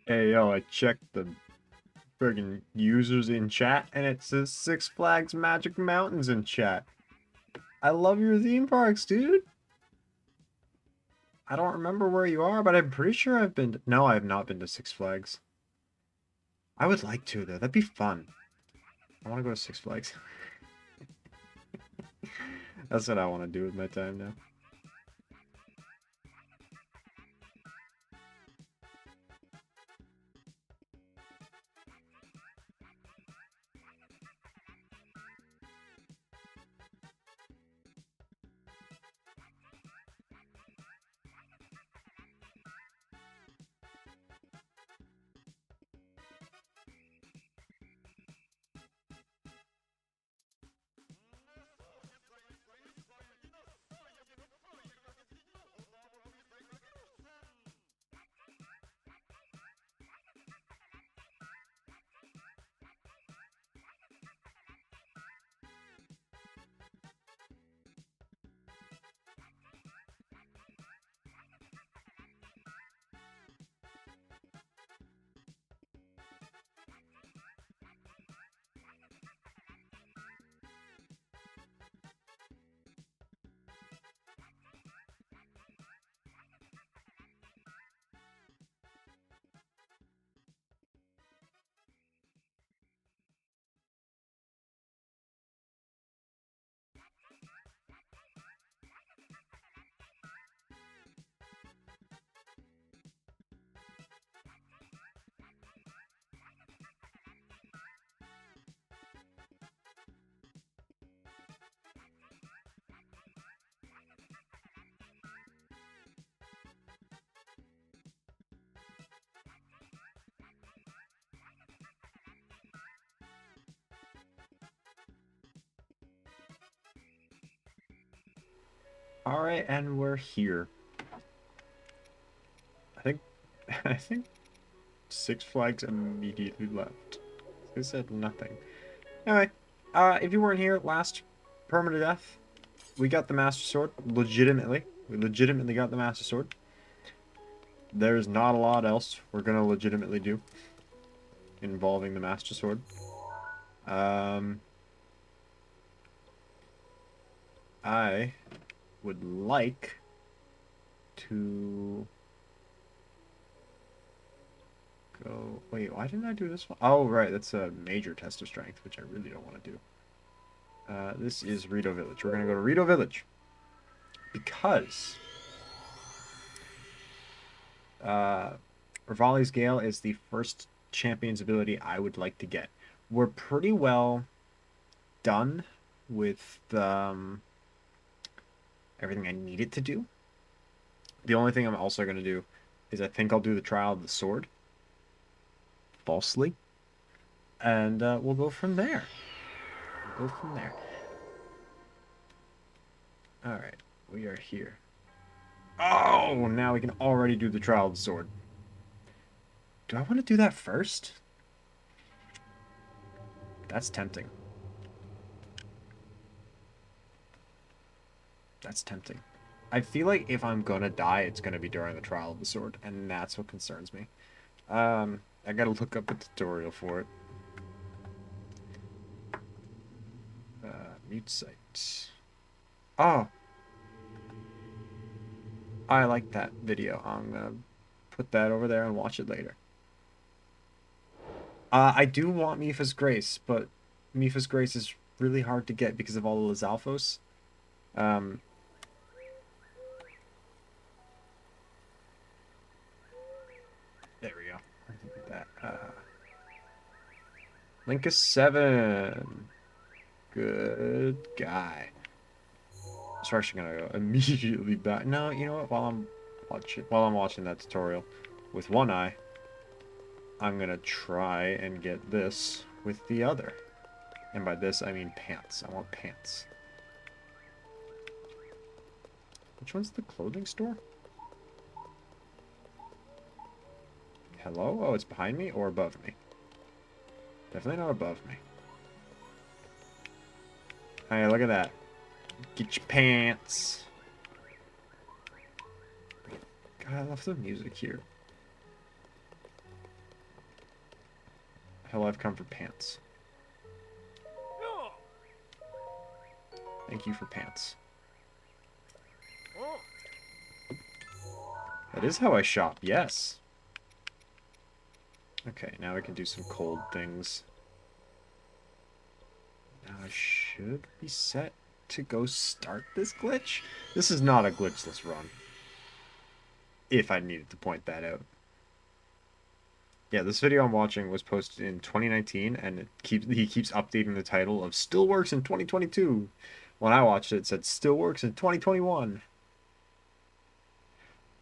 Hey, yo, I checked the friggin' users in chat, and it says Six Flags Magic Mountains in chat. I love your theme parks, dude. I don't remember where you are, but I'm pretty sure I've been No, I have not been to Six Flags. I would like to, though. That'd be fun. I want to go to Six Flags. That's what I want to do with my time now. Alright, and we're here. I think I think Six Flags immediately left. They said nothing. Anyway, if you weren't here last permanent death, we got the Master Sword. Legitimately. We legitimately got the Master Sword. There's not a lot else we're gonna legitimately do involving the Master Sword. I would like to go... Wait, why didn't I do this one? Oh, right, that's a major test of strength, which I really don't want to do. This is Rito Village. We're gonna go to Rito Village. Because... Rivali's Gale is the first champion's ability I would like to get. We're pretty well done with everything I need it to do. The only thing I'm also going to do is I think I'll do the Trial of the Sword. Falsely. And we'll go from there. We'll go from there. Alright, we are here. Oh, now we can already do the Trial of the Sword. Do I want to do that first? That's tempting. That's tempting. I feel like if I'm gonna die, it's gonna be during the Trial of the Sword, and that's what concerns me. I gotta look up a tutorial for it. Mute site. Oh! I like that video. I'm gonna put that over there and watch it later. I do want Mifa's Grace, but Mifa's Grace is really hard to get because of all the Lizalfos. There we go. That. Linkus 7. Good guy. So we're actually gonna go immediately back. No, you know what? While I'm watching that tutorial with one eye, I'm gonna try and get this with the other. And by this I mean pants. I want pants. Which one's the clothing store? Hello? Oh, it's behind me or above me? Definitely not above me. Hey, look at that. Get your pants. God, I love the music here. Hell, I've come for pants. Thank you for pants. That is how I shop, yes. Okay, now we can do some cold things. Now I should be set to go start this glitch. This is not a glitchless run. If I needed to point that out. Yeah, this video I'm watching was posted in 2019, and he keeps updating the title of "Still works in 2022." When I watched it, it said "Still works in 2021."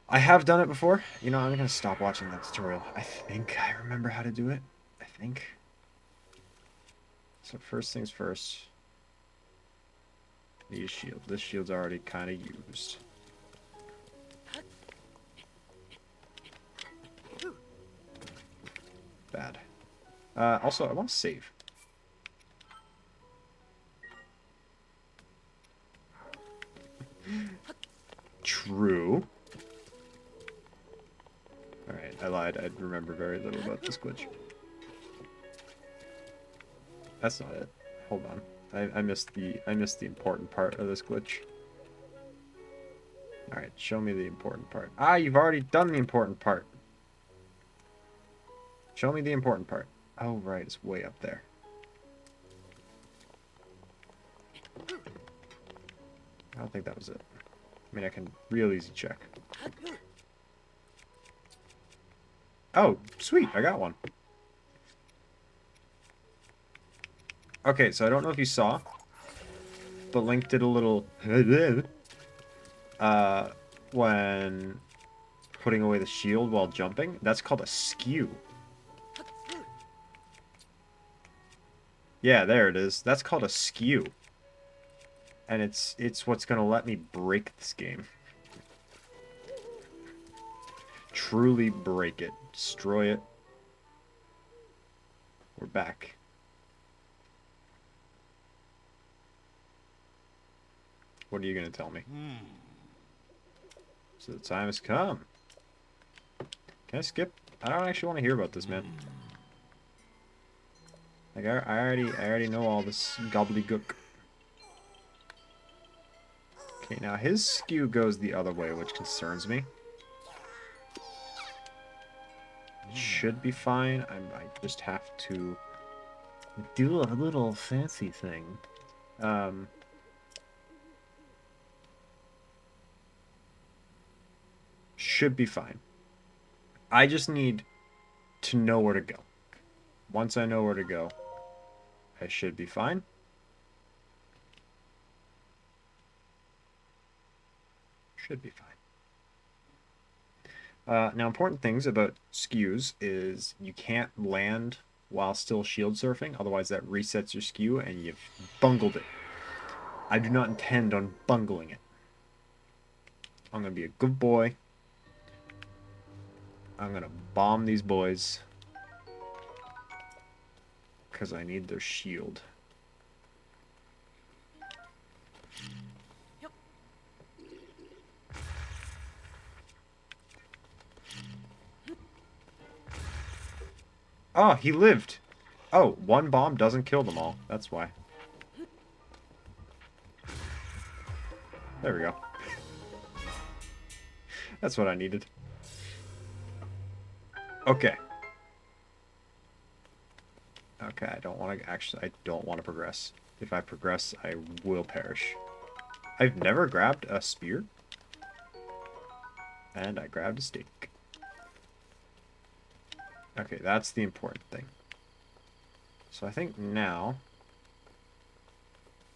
I have done it before. You know, I'm gonna stop watching that tutorial. I think I remember how to do it. I think. So first things first. Need a shield. This shield's already kind of used. Bad. Also, I want to save. True. Alright, I lied. I remember very little about this glitch. That's not it. Hold on. I missed the important part of this glitch. Alright, show me the important part. Ah, you've already done the important part. Show me the important part. Oh, right, it's way up there. I don't think that was it. I mean, I can real easy check. Oh, sweet, I got one. Okay, so I don't know if you saw, but Link did a little when putting away the shield while jumping. That's called a skew. Yeah, there it is. That's called a skew. And it's what's gonna let me break this game. Truly break it. Destroy it. We're back. What are you gonna tell me? So the time has come. Can I skip? I don't actually want to hear about this, man. Like I already know all this gobbledygook. Okay, now his skew goes the other way, which concerns me. Should be fine. I might just have to do a little fancy thing. Should be fine. I just need to know where to go. Once I know where to go, I should be fine. Should be fine. Now, important things about skews is you can't land while still shield surfing, otherwise that resets your skew and you've bungled it. I do not intend on bungling it. I'm going to be a good boy. I'm going to bomb these boys because I need their shield. Oh, he lived. Oh, one bomb doesn't kill them all. That's why. There we go. That's what I needed. Okay. Okay, I don't want to progress. If I progress, I will perish. I've never grabbed a spear. And I grabbed a stake. Okay, that's the important thing. So I think now,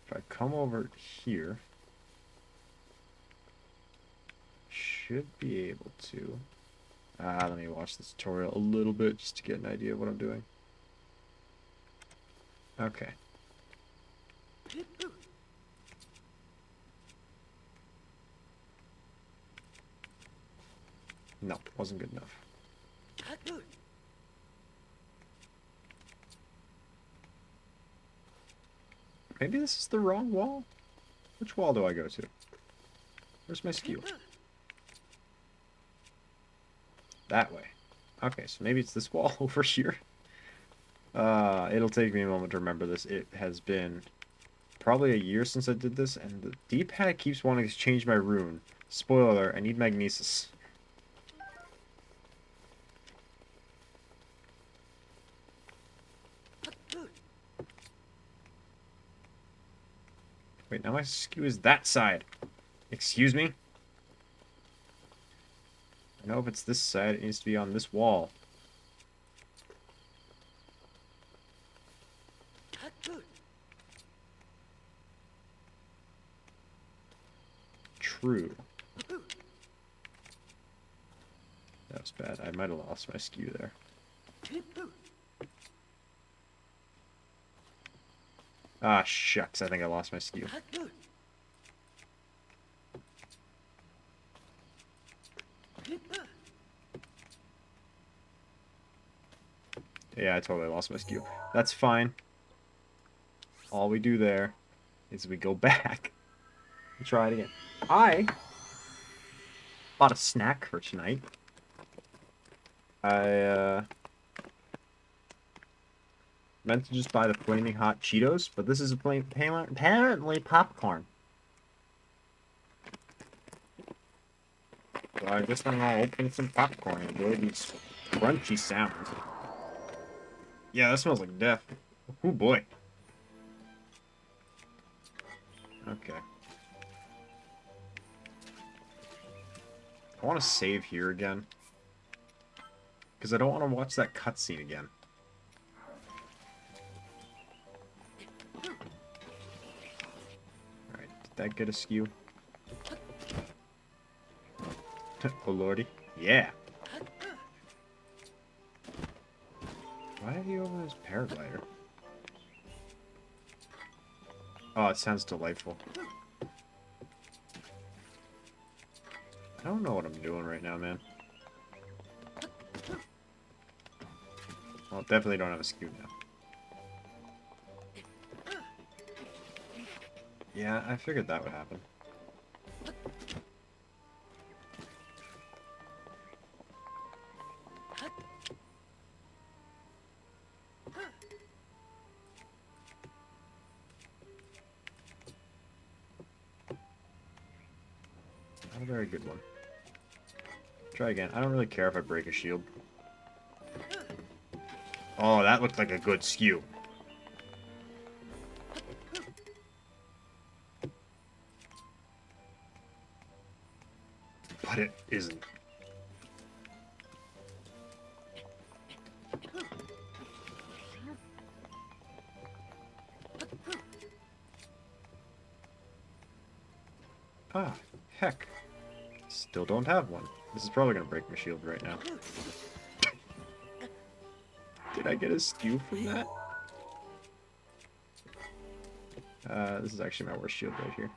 if I come over here, should be able to... let me watch this tutorial a little bit just to get an idea of what I'm doing. Okay. No, wasn't good enough. Maybe this is the wrong wall? Which wall do I go to? Where's my skew? That way. Okay, so maybe it's this wall over here. It'll take me a moment to remember this. It has been probably a year since I did this, and the D-pad keeps wanting to change my rune. Spoiler alert, I need magnesis. Wait, now my skew is that side. Excuse me? I know if it's this side, it needs to be on this wall. True. That was bad. I might have lost my skew there. Ah, shucks. I think I lost my skew. Yeah, I totally lost my skew. That's fine. All we do there is we go back and try it again. I bought a snack for tonight. I meant to just buy the flaming hot Cheetos, but this is apparently popcorn. So I guess I'm gonna open some popcorn and enjoy these crunchy sounds. Yeah, that smells like death. Oh boy. Okay. I want to save here again. Because I don't want to watch that cutscene again. Alright, did that get a skew? Oh lordy. Yeah! Why did he open his paraglider? Oh, it sounds delightful. I don't know what I'm doing right now, man. Well, definitely don't have a skew now. Yeah, I figured that would happen. Not a very good one. Try again. I don't really care if I break a shield. Oh, that looked like a good skew. But it isn't. Ah, heck. Still don't have one. This is probably gonna break my shield right now. Did I get a skew from that? This is actually my worst shield right here.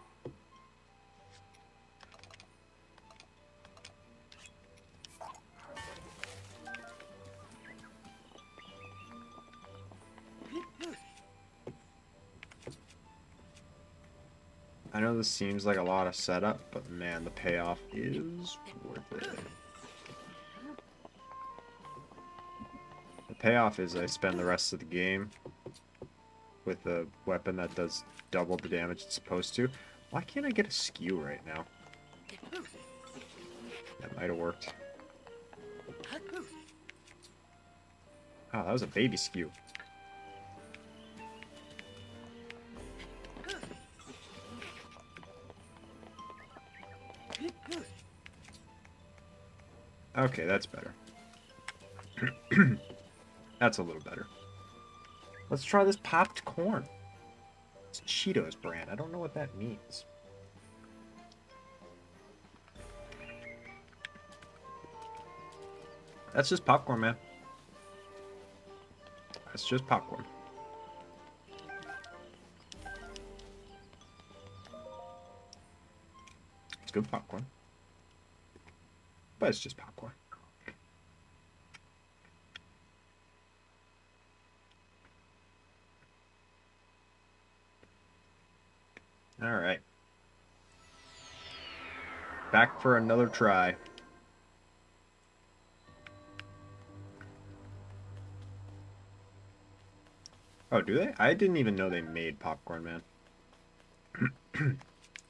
I know this seems like a lot of setup, but man, the payoff is worth it. The payoff is I spend the rest of the game with a weapon that does double the damage it's supposed to. Why can't I get a skew right now? That might have worked. Oh, that was a baby skew. Okay, that's better. That's a little better. Let's try this popped corn. It's Cheetos brand. I don't know what that means. That's just popcorn, man. That's just popcorn. It's good popcorn. But it's just popcorn. Alright. Back for another try. Oh, do they? I didn't even know they made popcorn, man.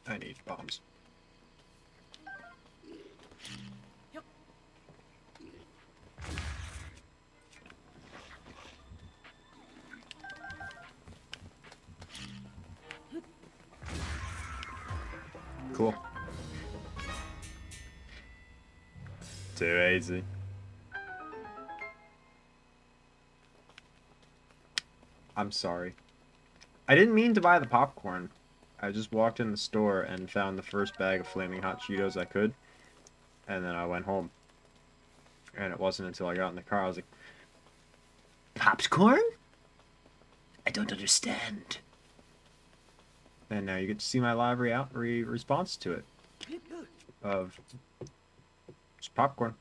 I need bombs. Cool. Too easy. I'm sorry. I didn't mean to buy the popcorn. I just walked in the store and found the first bag of flaming hot Cheetos I could. And then I went home. And it wasn't until I got in the car I was like, popcorn? I don't understand. And now you get to see my live response to it. Of just popcorn.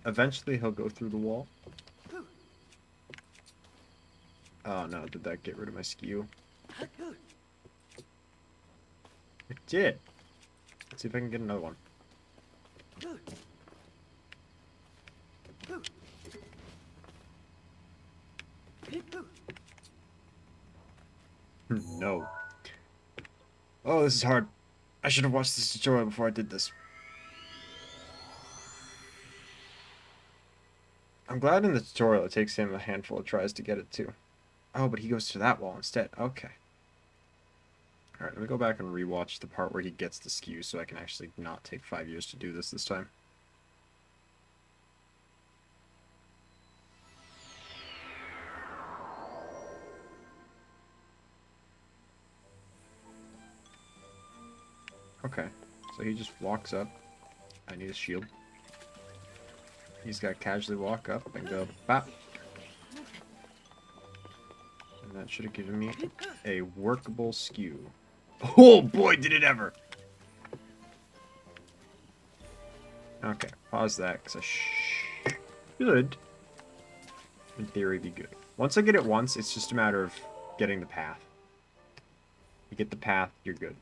Eventually he'll go through the wall. Oh no, did that get rid of my skew? It did. Let's see if I can get another one. No. Oh, this is hard. I should have watched this tutorial before I did this. I'm glad in the tutorial it takes him a handful of tries to get it too. Oh, but he goes to that wall instead. Okay. Alright, let me go back and rewatch the part where he gets the skew so I can actually not take 5 years to do this time. Okay, so he just walks up. I need a shield. He's got to casually walk up and go bop. And that should have given me a workable skew. Oh boy, did it ever! Okay, pause that because I should, in theory, be good. Once I get it once, it's just a matter of getting the path. You get the path, you're good.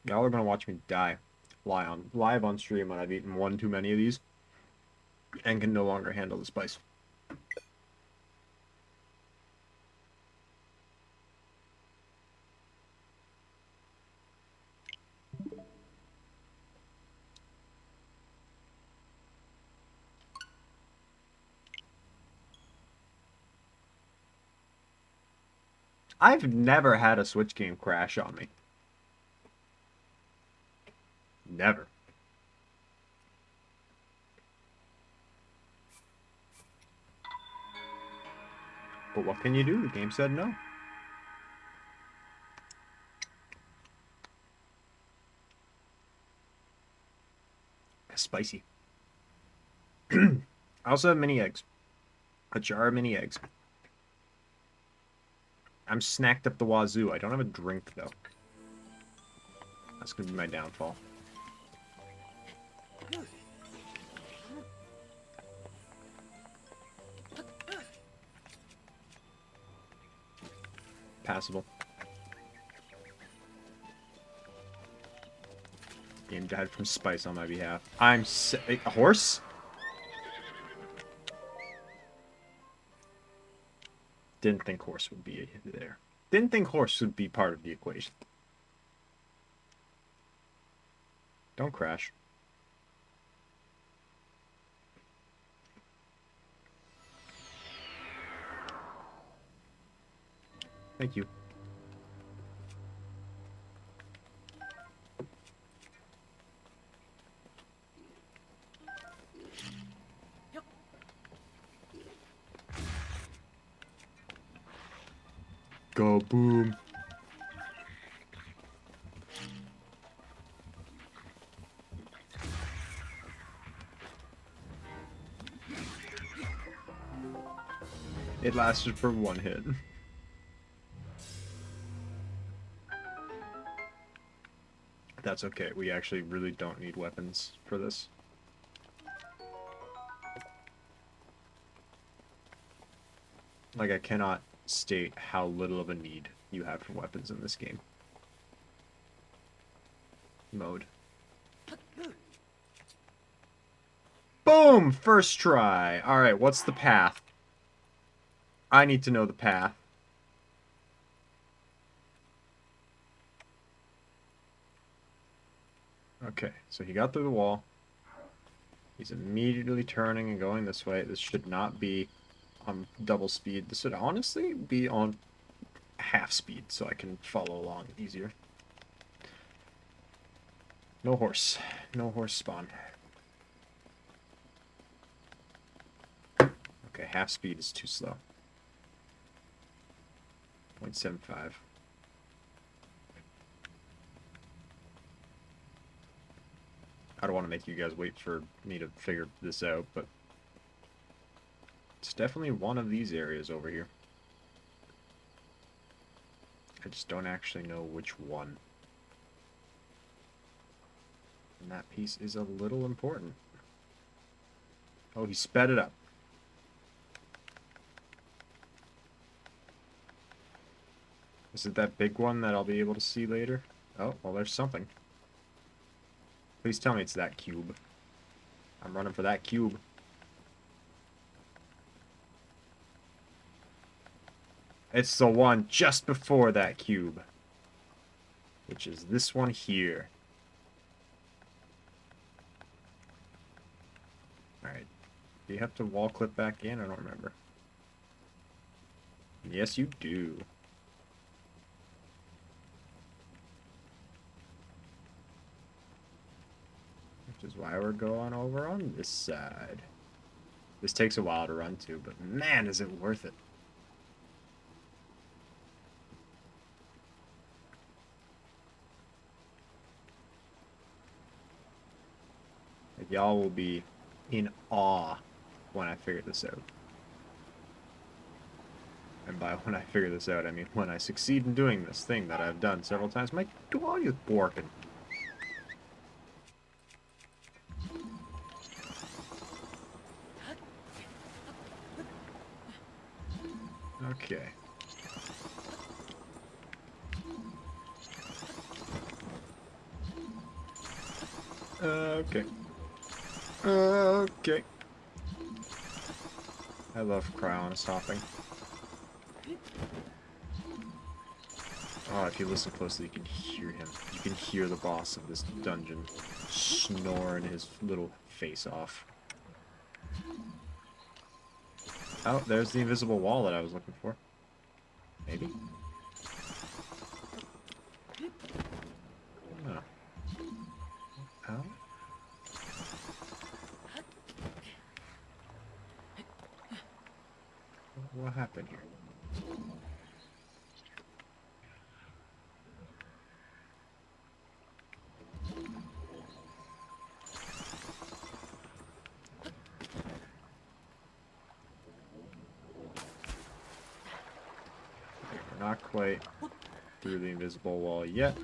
Y'all are gonna watch me die live on stream when I've eaten one too many of these and can no longer handle the spice. I've never had a Switch game crash on me. Never. But what can you do? The game said no. Spicy. I also have mini eggs. A jar of mini eggs. I'm snacked up the wazoo. I don't have a drink, though. That's going to be my downfall. Passable. Game died from spice on my behalf. I'm sick. A horse? Didn't think horse would be there. Didn't think horse would be part of the equation. Don't crash. Thank you. Go boom. It lasted for one hit. That's okay. We actually really don't need weapons for this. Like, I cannot state how little of a need you have for weapons in this game. Mode. Boom! First try. Alright, what's the path? I need to know the path. Okay, so he got through the wall. He's immediately turning and going this way. This should not be on double speed. This should honestly be on half speed so I can follow along easier. No horse. No horse spawn. Okay, half speed is too slow. 0.75. I don't want to make you guys wait for me to figure this out, but it's definitely one of these areas over here. I just don't actually know which one. And that piece is a little important. Oh, he sped it up. Is it that big one that I'll be able to see later? Oh, well, there's something. Please tell me it's that cube. I'm running for that cube. It's the one just before that cube. Which is this one here. Alright. Do you have to wall clip back in? I don't remember. Yes, you do. Which is why we're going over on this side. This takes a while to run to, but man, is it worth it. Like, y'all will be in awe when I figure this out. And by when I figure this out, I mean when I succeed in doing this thing that I've done several times. My dog is barking. Okay. Okay. Okay. I love cryonis hopping. Oh, if you listen closely, you can hear him. You can hear the boss of this dungeon snoring his little face off. Oh, there's the invisible wall that I was looking for. Maybe? Oh. Oh? What happened here? We're not quite through the invisible wall yet.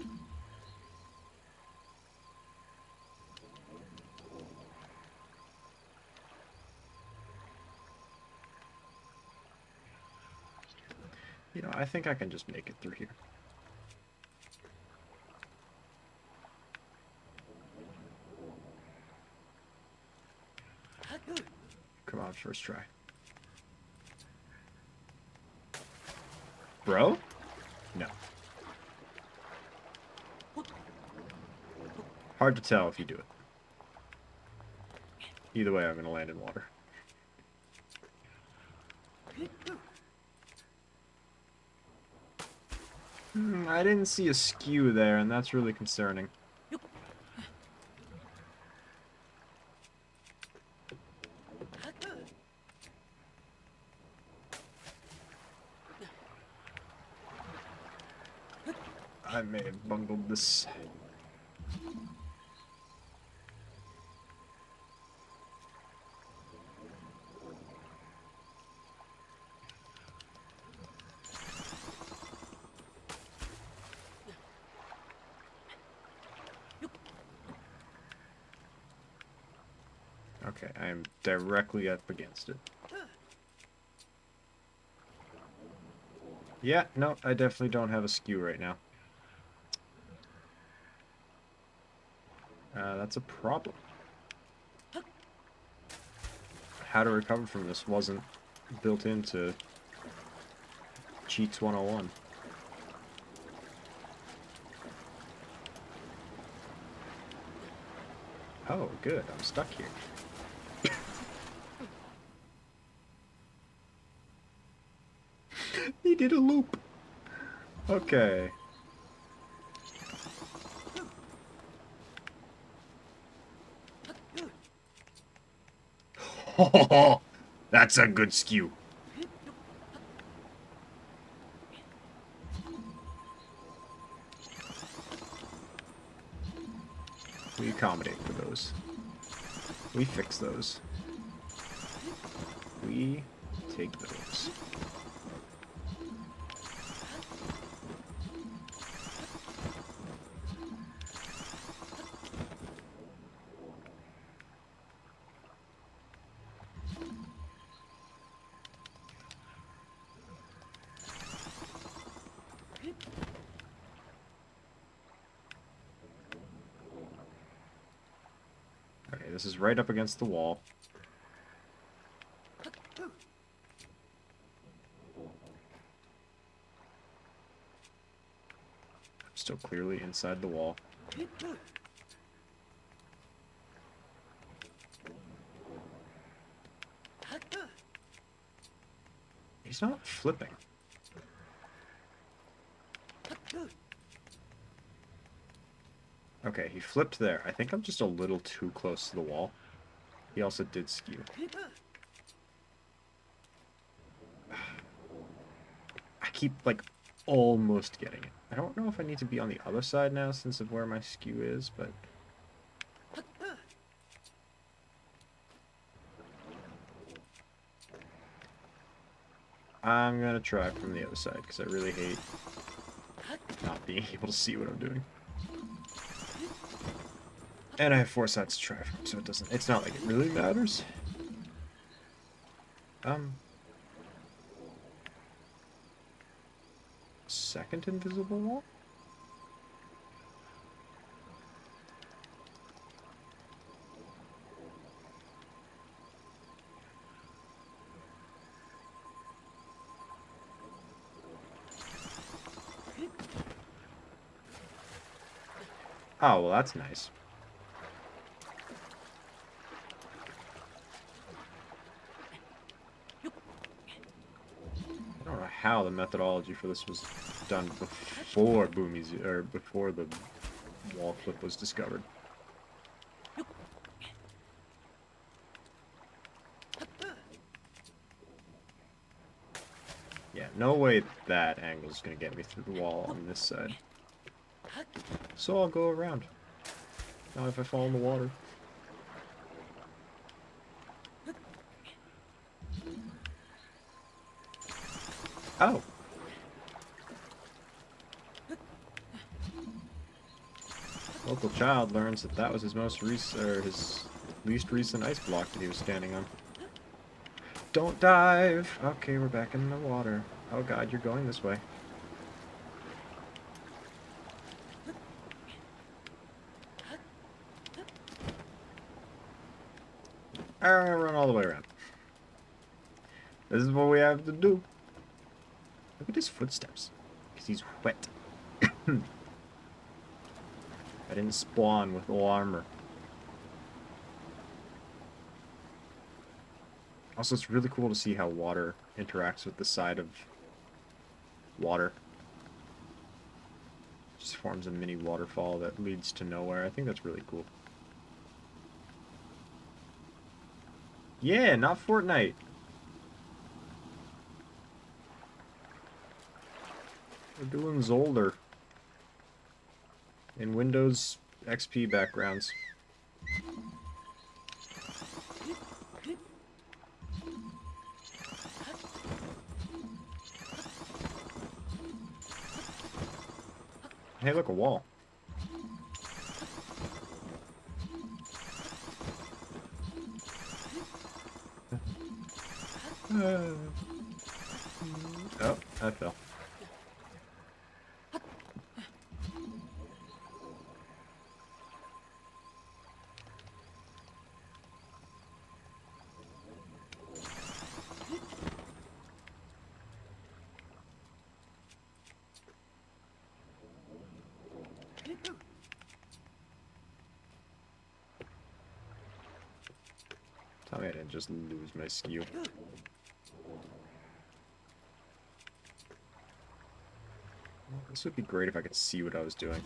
You know, I think I can just make it through here. Come on, first try. Bro? No. Hard to tell if you do it. Either way, I'm going to land in water. I didn't see a skew there, and that's really concerning. I may have bungled this. Okay, I am directly up against it. Yeah, no, I definitely don't have a skew right now. That's a problem. How to recover from this wasn't built into Cheats 101. Oh, good, I'm stuck here. He did a loop! Okay. Oh, that's a good skew. We accommodate for those. We fix those. We take those. Okay, this is right up against the wall. I'm still clearly inside the wall. He's not flipping. Okay, he flipped there. I think I'm just a little too close to the wall. He also did skew. I keep, like, almost getting it. I don't know if I need to be on the other side now since of where my skew is, but... I'm gonna try from the other side, because I really hate not being able to see what I'm doing. And I have 4 sides to try from, so it doesn't... It's not like it really matters. Second invisible wall? Oh, well, that's nice. I don't know how the methodology for this was done before or before the wall flip was discovered. Yeah, no way that angle is going to get me through the wall on this side. So I'll go around. Now if I fall in the water. Oh! Local child learns that that was his his least recent ice block that he was standing on. Don't dive! Okay, we're back in the water. Oh god, you're going this way. I'm gonna run all the way around. This is what we have to do. Look at his footsteps. Because he's wet. I didn't spawn with full armor. Also, it's really cool to see how water interacts with the side of water. Just forms a mini waterfall that leads to nowhere. I think that's really cool. Yeah, not Fortnite. We're doing Zelda in Windows XP backgrounds. Hey, look, a wall. Oh, I fell. Tell me I didn't just lose my skew. This would be great if I could see what I was doing.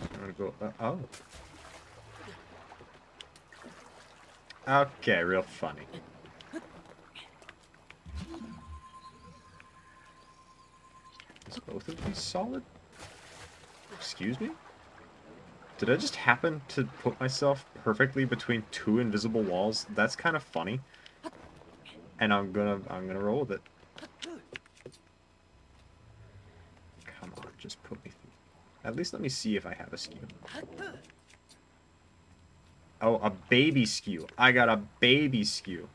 I'm gonna go... oh. Okay, real funny. Is both of these solid? Excuse me? Did I just happen to put myself perfectly between two invisible walls? That's kind of funny. And I'm gonna roll with it. Come on, just put me through. At least let me see if I have a skew. Oh, a baby skew. I got a baby skew.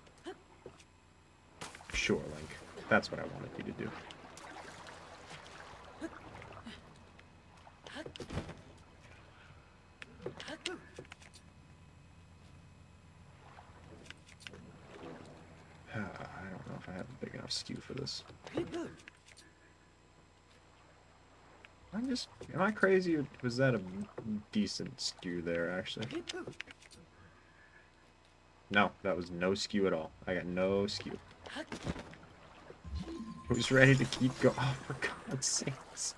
Sure, Link. That's what I wanted you to do. I don't know if I have a big enough skew for this. Am I crazy, or was that a decent skew there, actually? No, that was no skew at all. I got no skew. Who's ready to keep going? Oh, for God's sakes.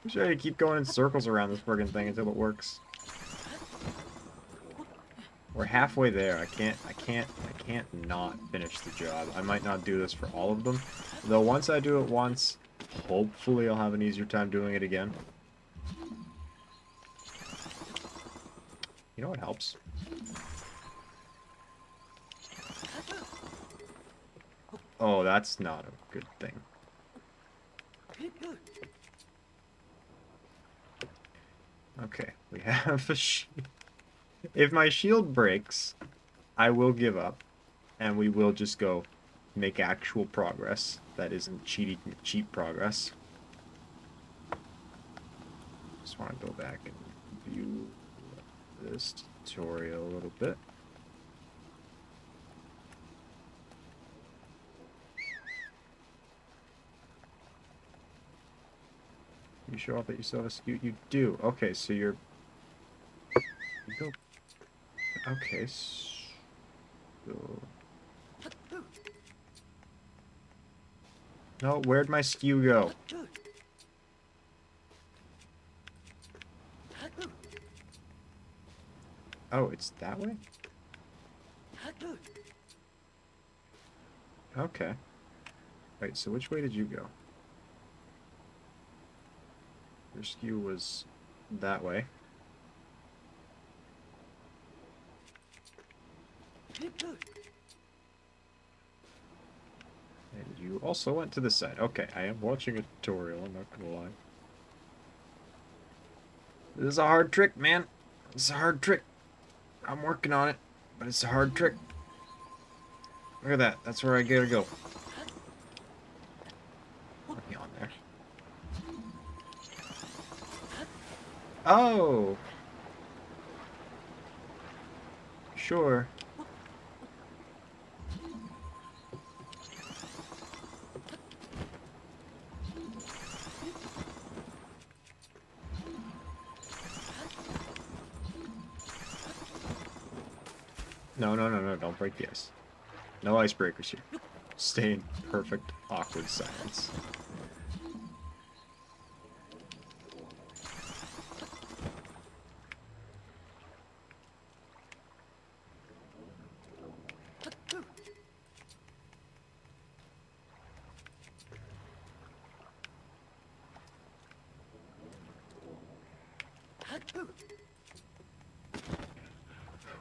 Who's ready to keep going in circles around this friggin' thing until it works? We're halfway there. I can't not finish the job. I might not do this for all of them. Though once I do it once, hopefully I'll have an easier time doing it again. You know what helps? Oh, that's not a good thing. Okay, we have a shield. If my shield breaks, I will give up, and we will just go make actual progress. That isn't cheap progress. Just want to go back and view this tutorial a little bit. You show off that you still have a skew? You do. Okay, so you're... You go... Okay, so... No, where'd my skew go? Oh, it's that way? Okay. Wait, so which way did you go? Your skew was that way. And you also went to this side. Okay, I am watching a tutorial, I'm not gonna lie. This is a hard trick, man. It's a hard trick. I'm working on it, but it's a hard trick. Look at that. That's where I gotta go. Put me on there. Oh! Sure. No, no, no, no, don't break the ice. No icebreakers here. Stay in perfect, awkward silence.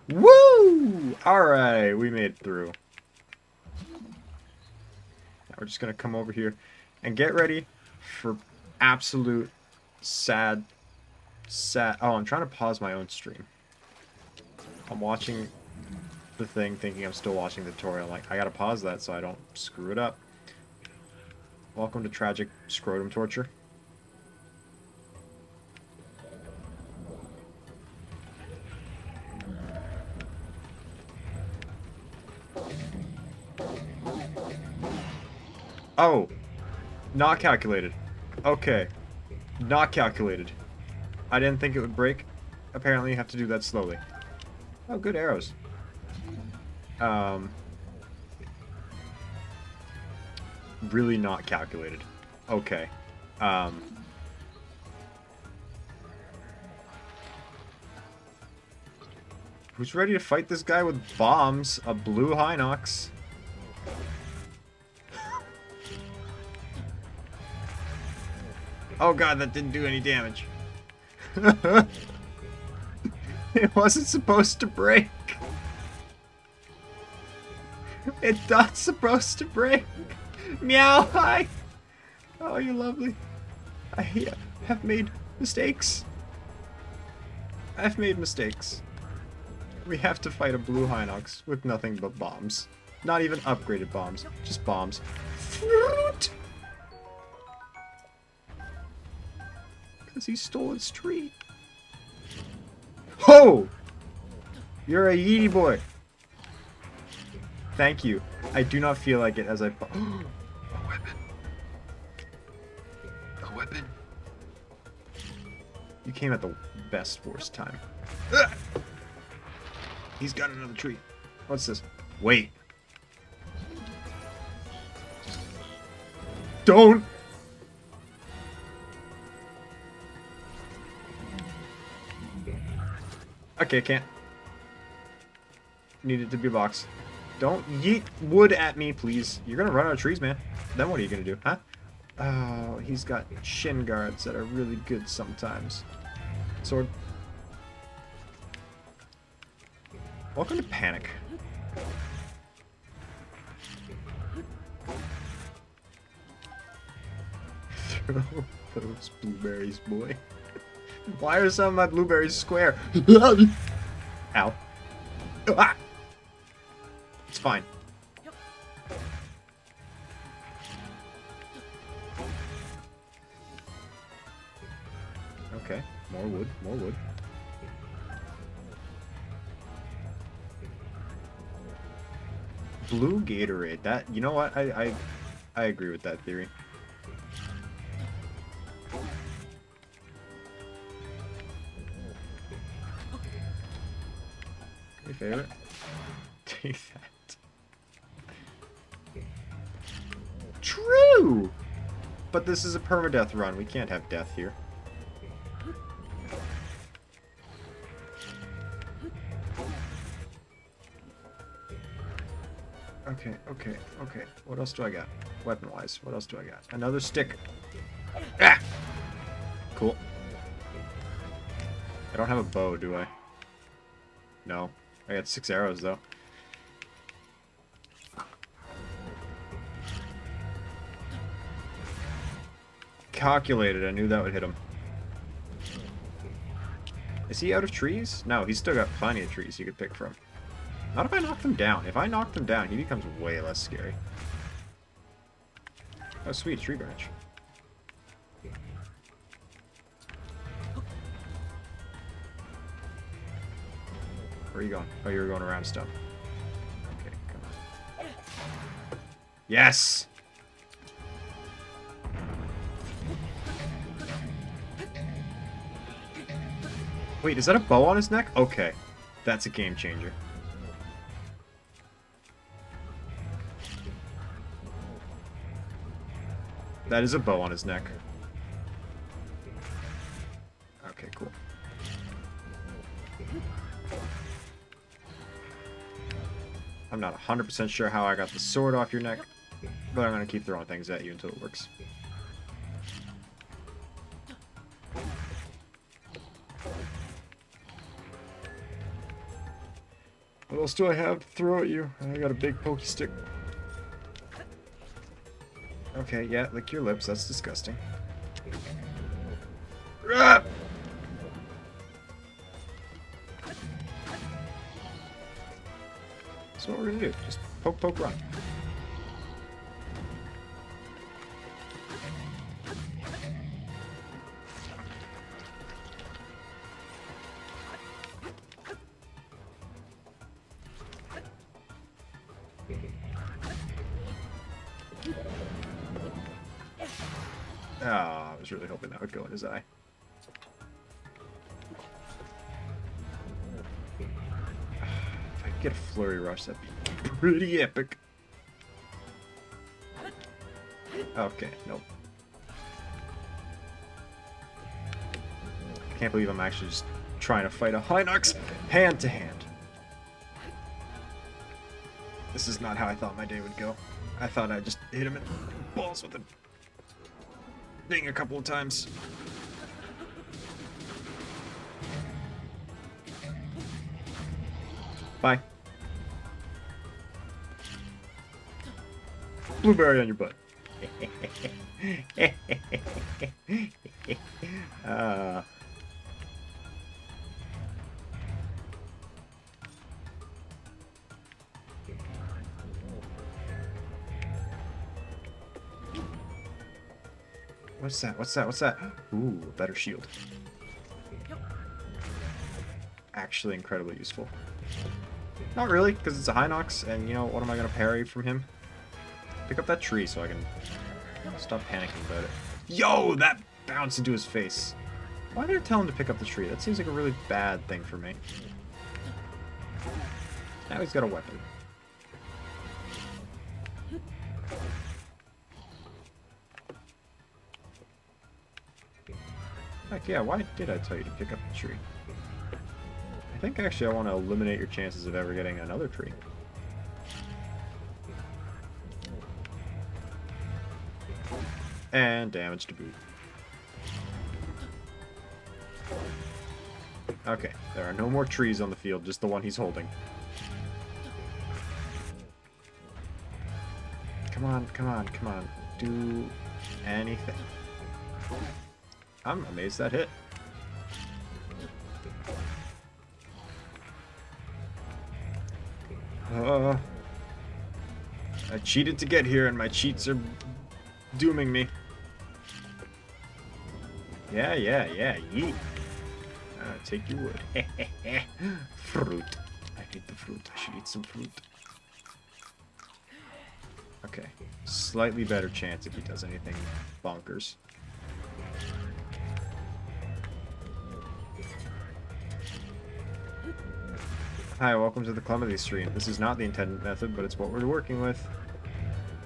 Woo! Alright, we made it through. Now we're just gonna come over here and get ready for absolute sad sad. Oh, I'm trying to pause my own stream. I'm watching the thing thinking I'm still watching the tutorial. Like, I gotta pause that so I don't screw it up. Welcome to tragic scrotum torture. Oh, not calculated. Okay, not calculated. I didn't think it would break. Apparently you have to do that slowly. Oh, good arrows. Really not calculated. Okay. Who's ready to fight this guy with bombs? A blue Hinox. Oh god, that didn't do any damage. It wasn't supposed to break. It's not supposed to break. Meow, hi. Oh, you're lovely. I have made mistakes. I've made mistakes. We have to fight a blue Hinox with nothing but bombs. Not even upgraded bombs, just bombs. Fruit! Because he stole its tree. Ho! You're a yeety boy. Thank you. I do not feel like it as I... A weapon. A weapon. You came at the best worst time. Ugh! He's got another tree. What's this? Wait. Don't! Okay, can't. Need it to be a box. Don't yeet wood at me, please. You're gonna run out of trees, man. Then what are you gonna do, huh? Oh, he's got shin guards that are really good sometimes. Sword. Welcome to Panic. Throw those blueberries, boy. Why are some of my blueberries square? Ow. Ah! It's fine. Okay, more wood, more wood. Blue Gatorade. That, you know what? I agree with that theory. Your favorite? Take that. True! But this is a permadeath run. We can't have death here. Okay, okay, okay. What else do I got? Weapon-wise, what else do I got? Another stick. Ah! Cool. I don't have a bow, do I? No. I got 6 arrows, though. Calculated. I knew that would hit him. Is he out of trees? No, he's still got plenty of trees you could pick from. Not if I knock them down. If I knock them down, he becomes way less scary. Oh, sweet, tree branch. Where are you going? Oh, you were going around stuff. Okay, come on. Yes! Wait, is that a bow on his neck? Okay. That's a game changer. That is a bow on his neck. Okay, cool. I'm not 100% sure how I got the sword off your neck, but I'm going to keep throwing things at you until it works. What else do I have to throw at you? I got a big pokey stick. Okay, yeah, lick your lips. That's disgusting. Ah! That's what we're gonna do. Just poke, poke, run. Ah, I was really hoping that would go in his eye. If I could get a flurry rush, that'd be pretty epic. Okay, nope. I can't believe I'm actually just trying to fight a Hinox hand to hand. This is not how I thought my day would go. I thought I'd just hit him in the balls with a thing a couple of times. Bye. Blueberry on your butt. What's that? What's that? What's that? Ooh, a better shield. Actually incredibly useful. Not really, because it's a Hinox, and you know, what am I going to parry from him? Pick up that tree so I can stop panicking about it. Yo, that bounced into his face. Why did I tell him to pick up the tree? That seems like a really bad thing for me. Now he's got a weapon. Heck yeah, why did I tell you to pick up the tree? I think actually I want to eliminate your chances of ever getting another tree. And damage to boot. Okay, there are no more trees on the field, just the one he's holding. Come on, come on, come on. Do anything. I'm amazed that hit. I cheated to get here and my cheats are dooming me. Yeah, yeet. Take your wood. Fruit. I hate the fruit. I should eat some fruit. Okay. Slightly better chance if he does anything bonkers. Hi, welcome to the Clumsy stream. This is not the intended method, but it's what we're working with.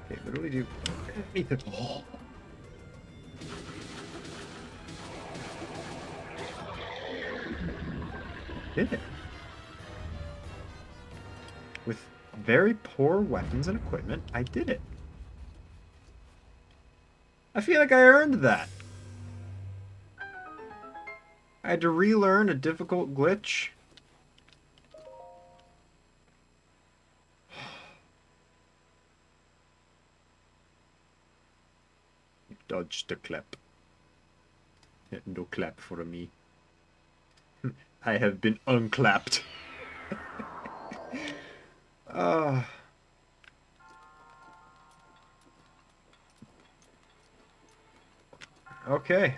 Okay, literally do anything. Oh. Did it. With very poor weapons and equipment, I did it. I feel like I earned that. I had to relearn a difficult glitch. Dodge the clap. No clap for me. I have been unclapped. Okay.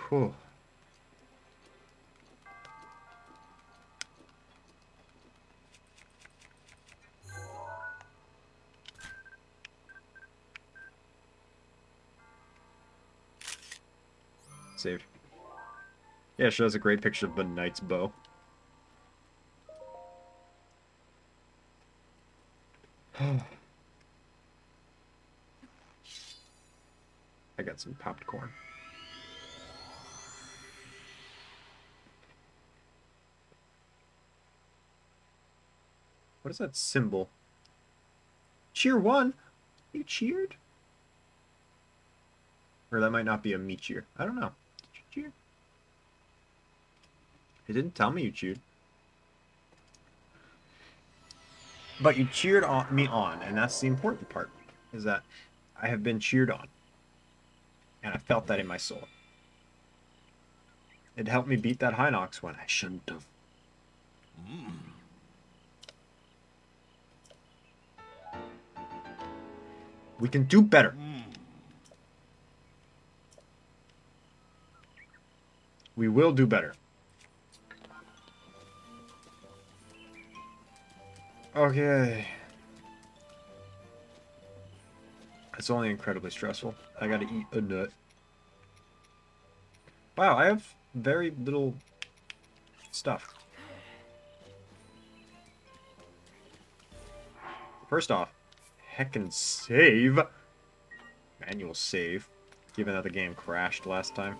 Whew. Saved. Yeah, it shows a great picture of the knight's bow. I got some popped corn. What is that symbol? Cheer 1? You cheered? Or that might not be a me cheer. I don't know. Did you cheer? It didn't tell me you cheered. But you cheered me on, and that's the important part, is that I have been cheered on. And I felt that in my soul. It helped me beat that Hinox when I shouldn't have. We can do better. We will do better. Okay. It's only incredibly stressful. I gotta eat a nut. Wow, I have very little stuff. First off, heckin' save. Manual save. Given that the game crashed last time.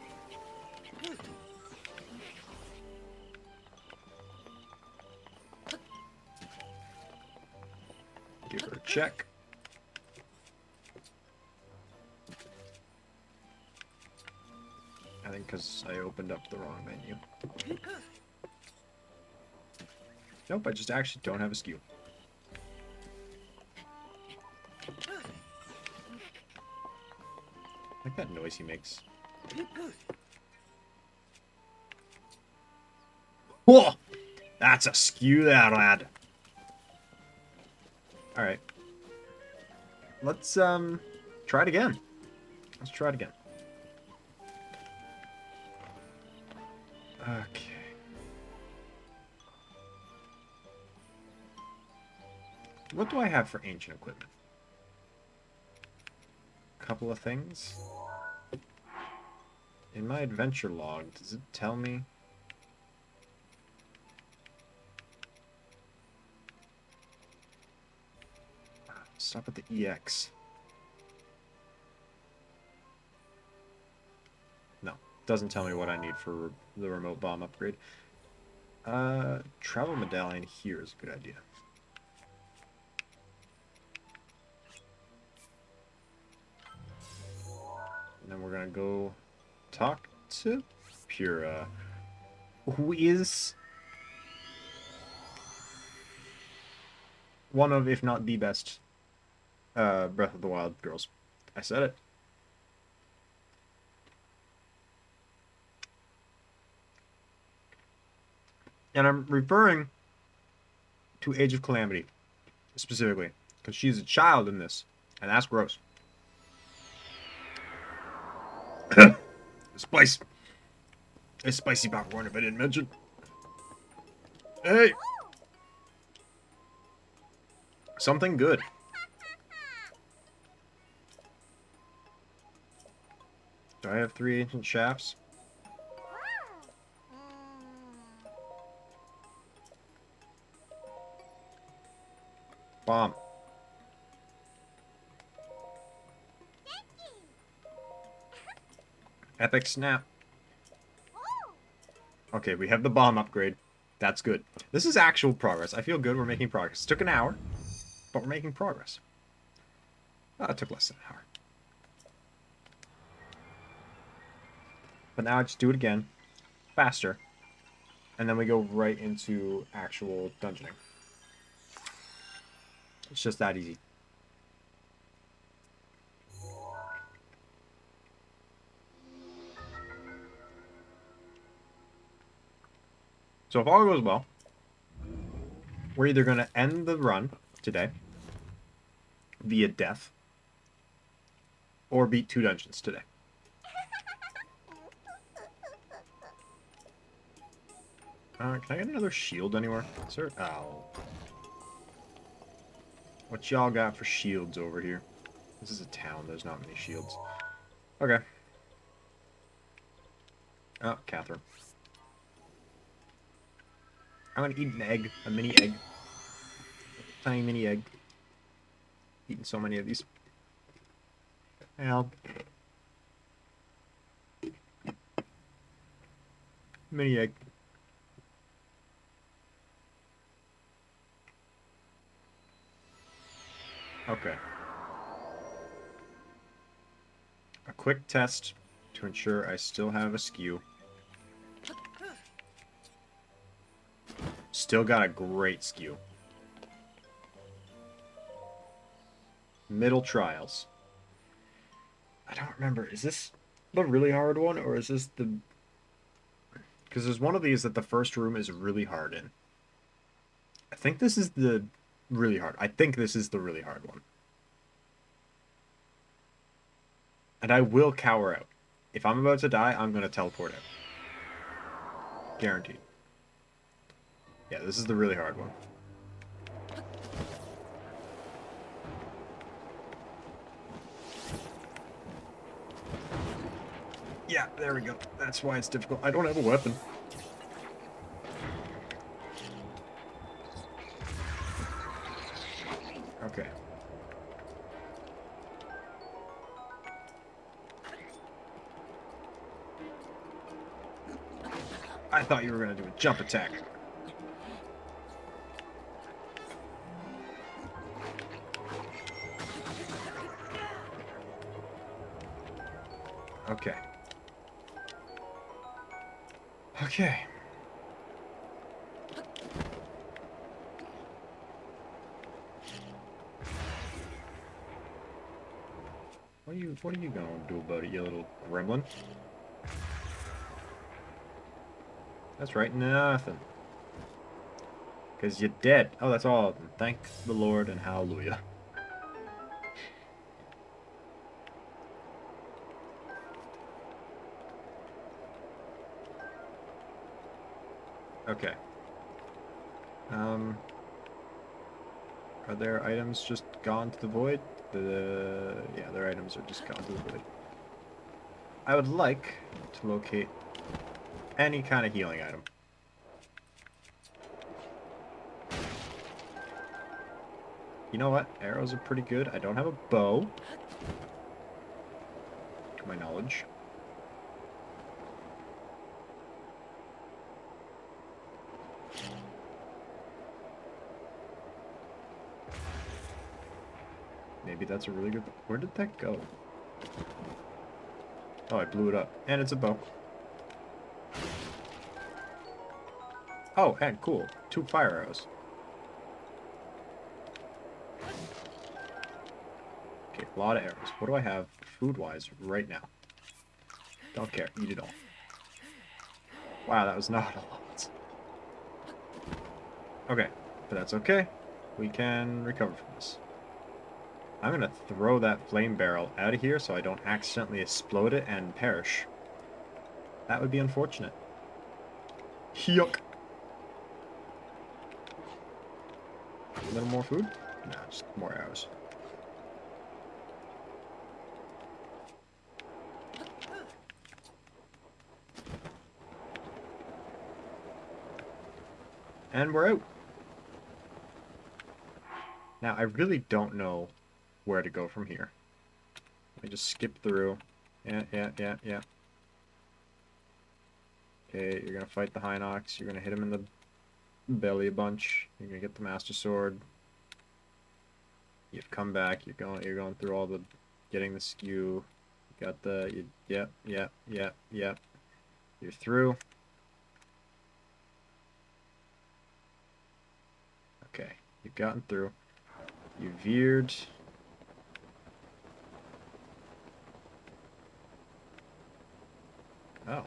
Give her a check. I think because I opened up the wrong menu. Nope, I just actually don't have a skew. I like that noise he makes. Whoa! That's a skew there, lad. Alright. Let's, try it again. Let's try it again. Okay. What do I have for ancient equipment? Couple of things. In my adventure log, does it tell me? Stop at the EX. No, doesn't tell me what I need for the remote bomb upgrade. Travel medallion here is a good idea. And then we're gonna go talk to Pura, who is one of, if not the best, Breath of the Wild girls. I said it. And I'm referring to Age of Calamity, specifically, because she's a child in this, and that's gross. Spice. It's spicy popcorn if I didn't mention. Hey! Something good. Do I have 3 ancient shafts? Bomb. Epic snap. Okay, we have the bomb upgrade. That's good. This is actual progress. I feel good we're making progress. It took an hour, but we're making progress. Oh, it took less than an hour. But now I just do it again. Faster. And then we go right into actual dungeoning. It's just that easy. So if all goes well, we're either going to end the run today via death or beat 2 dungeons today. Can I get another shield anywhere? Sir? Oh. What y'all got for shields over here? This is a town. There's not many shields. Okay. Oh, Catherine. I'm gonna eat an egg. A mini egg. Tiny mini egg. Eating so many of these. Help. Mini egg. Okay. A quick test to ensure I still have a skew. Still got a great skew. Middle trials. I don't remember. Is this the really hard one, or is this the... Because there's one of these that the first room is really hard in. I think this is the really hard. I think this is the really hard one. And I will cower out. If I'm about to die, I'm going to teleport out. Guaranteed. Yeah, this is the really hard one. Yeah, there we go. That's why it's difficult. I don't have a weapon. Okay. I thought you were going to do a jump attack. Okay. Okay. What are you gonna do about it, you little gremlin? That's right, nothing. Because you're dead. Oh, that's all of them. Thank the Lord and hallelujah. Okay. Are their items just gone to the void? Yeah, their items are just gone to the void. I would like to locate any kind of healing item. You know what? Arrows are pretty good. I don't have a bow, to my knowledge. Maybe that's a really good... Where did that go? Oh, I blew it up. And it's a bow. Oh, and cool. 2 fire arrows. Okay, a lot of arrows. What do I have food-wise right now? Don't care. Eat it all. Wow, that was not a lot. Okay, but that's okay. We can recover from this. I'm gonna throw that flame barrel out of here so I don't accidentally explode it and perish. That would be unfortunate. Yuck. A little more food? No, just more arrows. And we're out. Now, I really don't know where to go from here. Let me just skip through. Yeah. Okay, you're gonna fight the Hinox. You're gonna hit him in the belly a bunch. You're gonna get the Master Sword. You've come back. You're going through all the getting the skew. You got the yep. You're through. Okay, you've gotten through. You veered. Oh.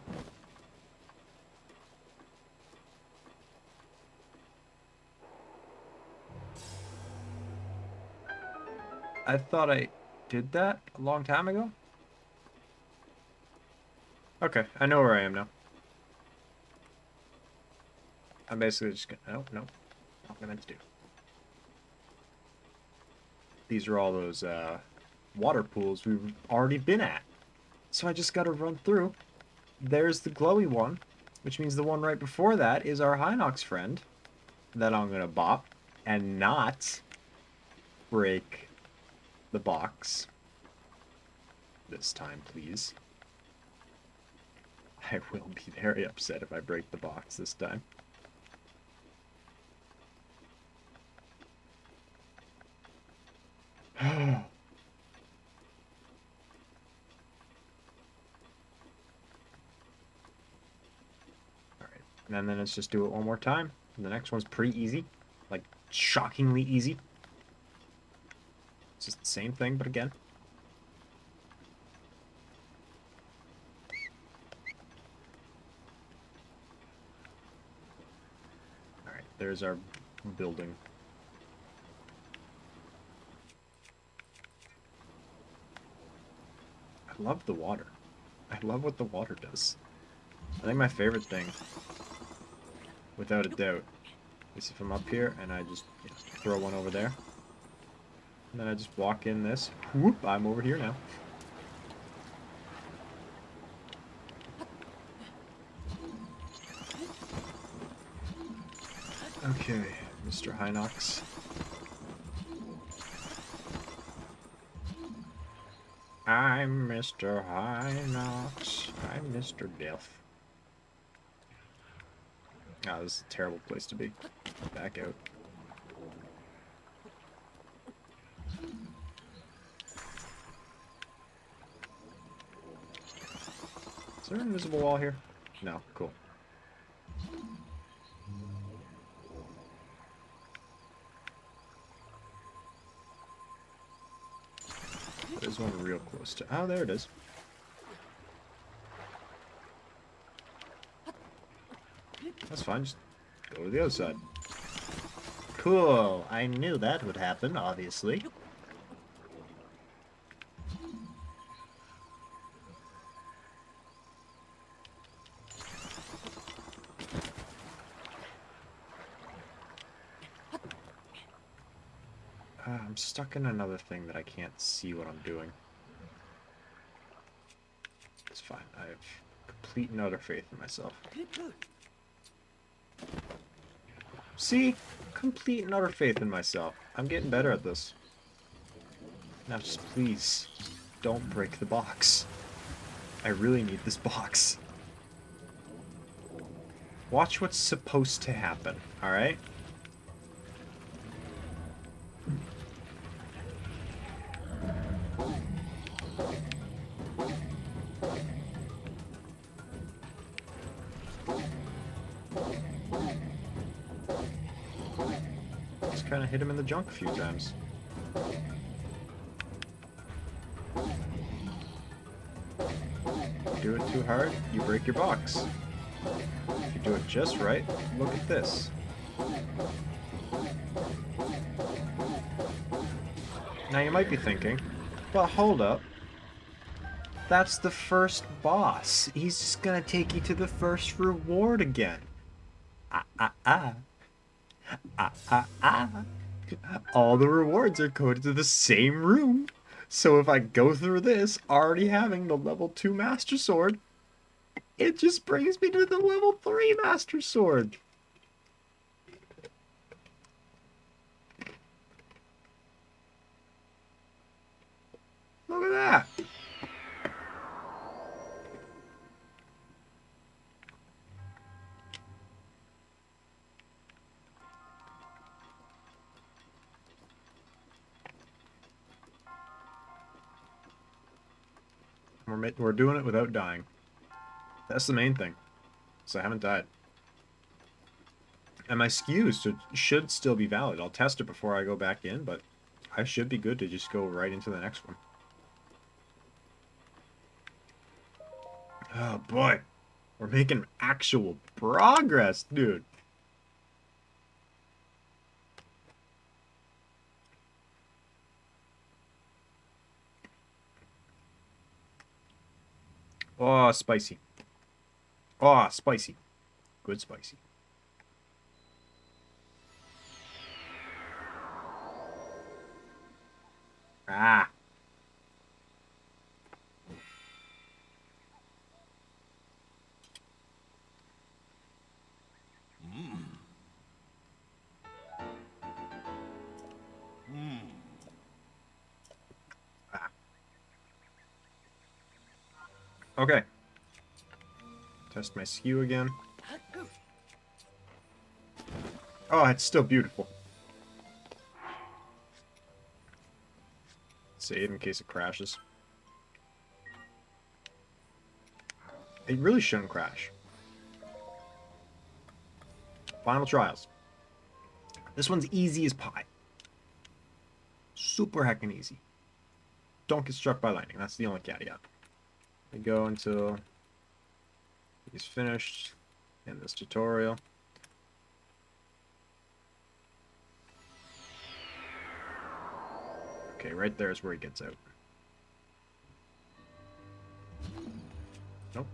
I thought I did that a long time ago. Okay, I know where I am now. I'm basically just gonna... No. Not what I meant to do. These are all those water pools we've already been at. So I just gotta run through. There's the glowy one, which means the one right before that is our Hinox friend that I'm gonna bop and not break the box this time, please. I will be very upset if I break the box this time. Alright, and then let's just do it one more time. And the next one's pretty easy. Like, shockingly easy. It's just the same thing, but again. Alright, there's our building. I love the water. I love what the water does. I think my favorite thing, without a doubt, is if I'm up here and I just throw one over there. And then I just walk in this. Whoop, I'm over here now. Okay, Mr. Hinox. I'm Mr. Hinox. I'm Mr. Death. Ah, this is a terrible place to be. Back out. Is there an invisible wall here? No, cool. There's one real close to... Oh, there it is. That's fine, just go to the other side. Cool, I knew that would happen, obviously. I'm stuck in another thing that I can't see what I'm doing. It's fine, I have complete and utter faith in myself. See? Complete and utter faith in myself. I'm getting better at this. Now just please, don't break the box. I really need this box. Watch what's supposed to happen, alright? Just kind of hit him in the junk a few times. You do it too hard, you break your box. If you do it just right, look at this. Now you might be thinking, but hold up. That's the first boss. He's just gonna take you to the first reward again. All the rewards are coded to the same room. So if I go through this, already having the level 2 Master Sword, it just brings me to the level 3 Master Sword. Look at that. We're doing it without dying. That's the main thing. So I haven't died. And my SKUs should still be valid. I'll test it before I go back in, but I should be good to just go right into the next one. Oh boy. We're making actual progress, dude. Oh, spicy. Oh, spicy. Good spicy. Ah. Ah. Okay. Test my SKU again. Oh, it's still beautiful. Save in case it crashes. It really shouldn't crash. Final trials. This one's easy as pie. Super heckin' easy. Don't get struck by lightning. That's the only caveat. We go until he's finished in this tutorial. Okay, right there is where he gets out. Nope,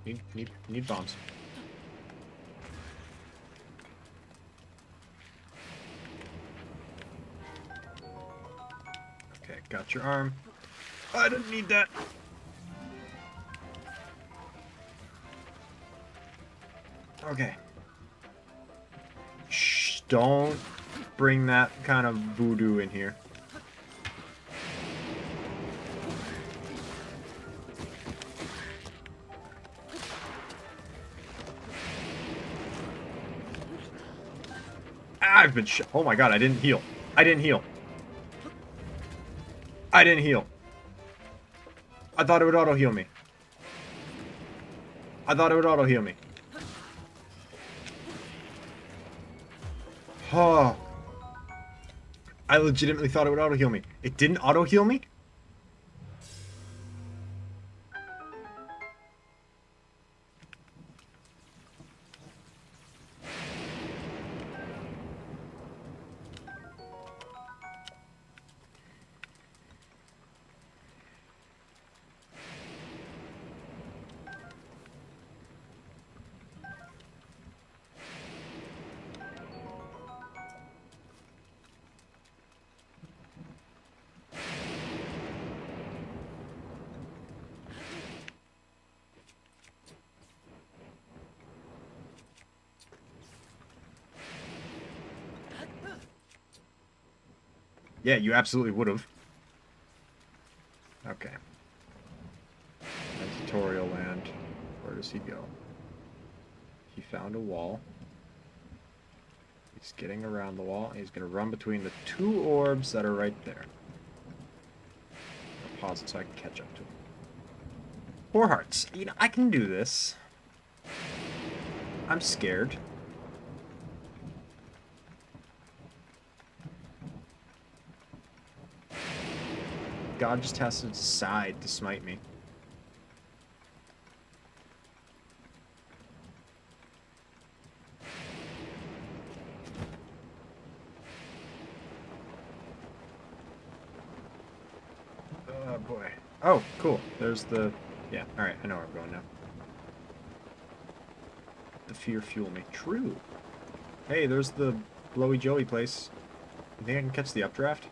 need bombs. Okay, got your arm. I didn't need that. Okay. Shh, don't bring that kind of voodoo in here. I've been shot. Oh my god, I didn't heal. I didn't heal. I didn't heal. I thought it would auto-heal me. I thought it would auto-heal me. Oh. I legitimately thought it would auto-heal me. It didn't auto-heal me? Yeah, you absolutely would have. Okay. Tutorial land. Where does he go? He found a wall. He's getting around the wall. And he's going to run between the two orbs that are right there. I'll pause it so I can catch up to him. 4 hearts. You know, I can do this. I'm scared. God just has to decide to smite me. Oh boy. Oh, cool. There's the... Yeah, alright, I know where I'm going now. The fear fuel me. True. Hey, there's the blowy joey place. You think I can catch the updraft?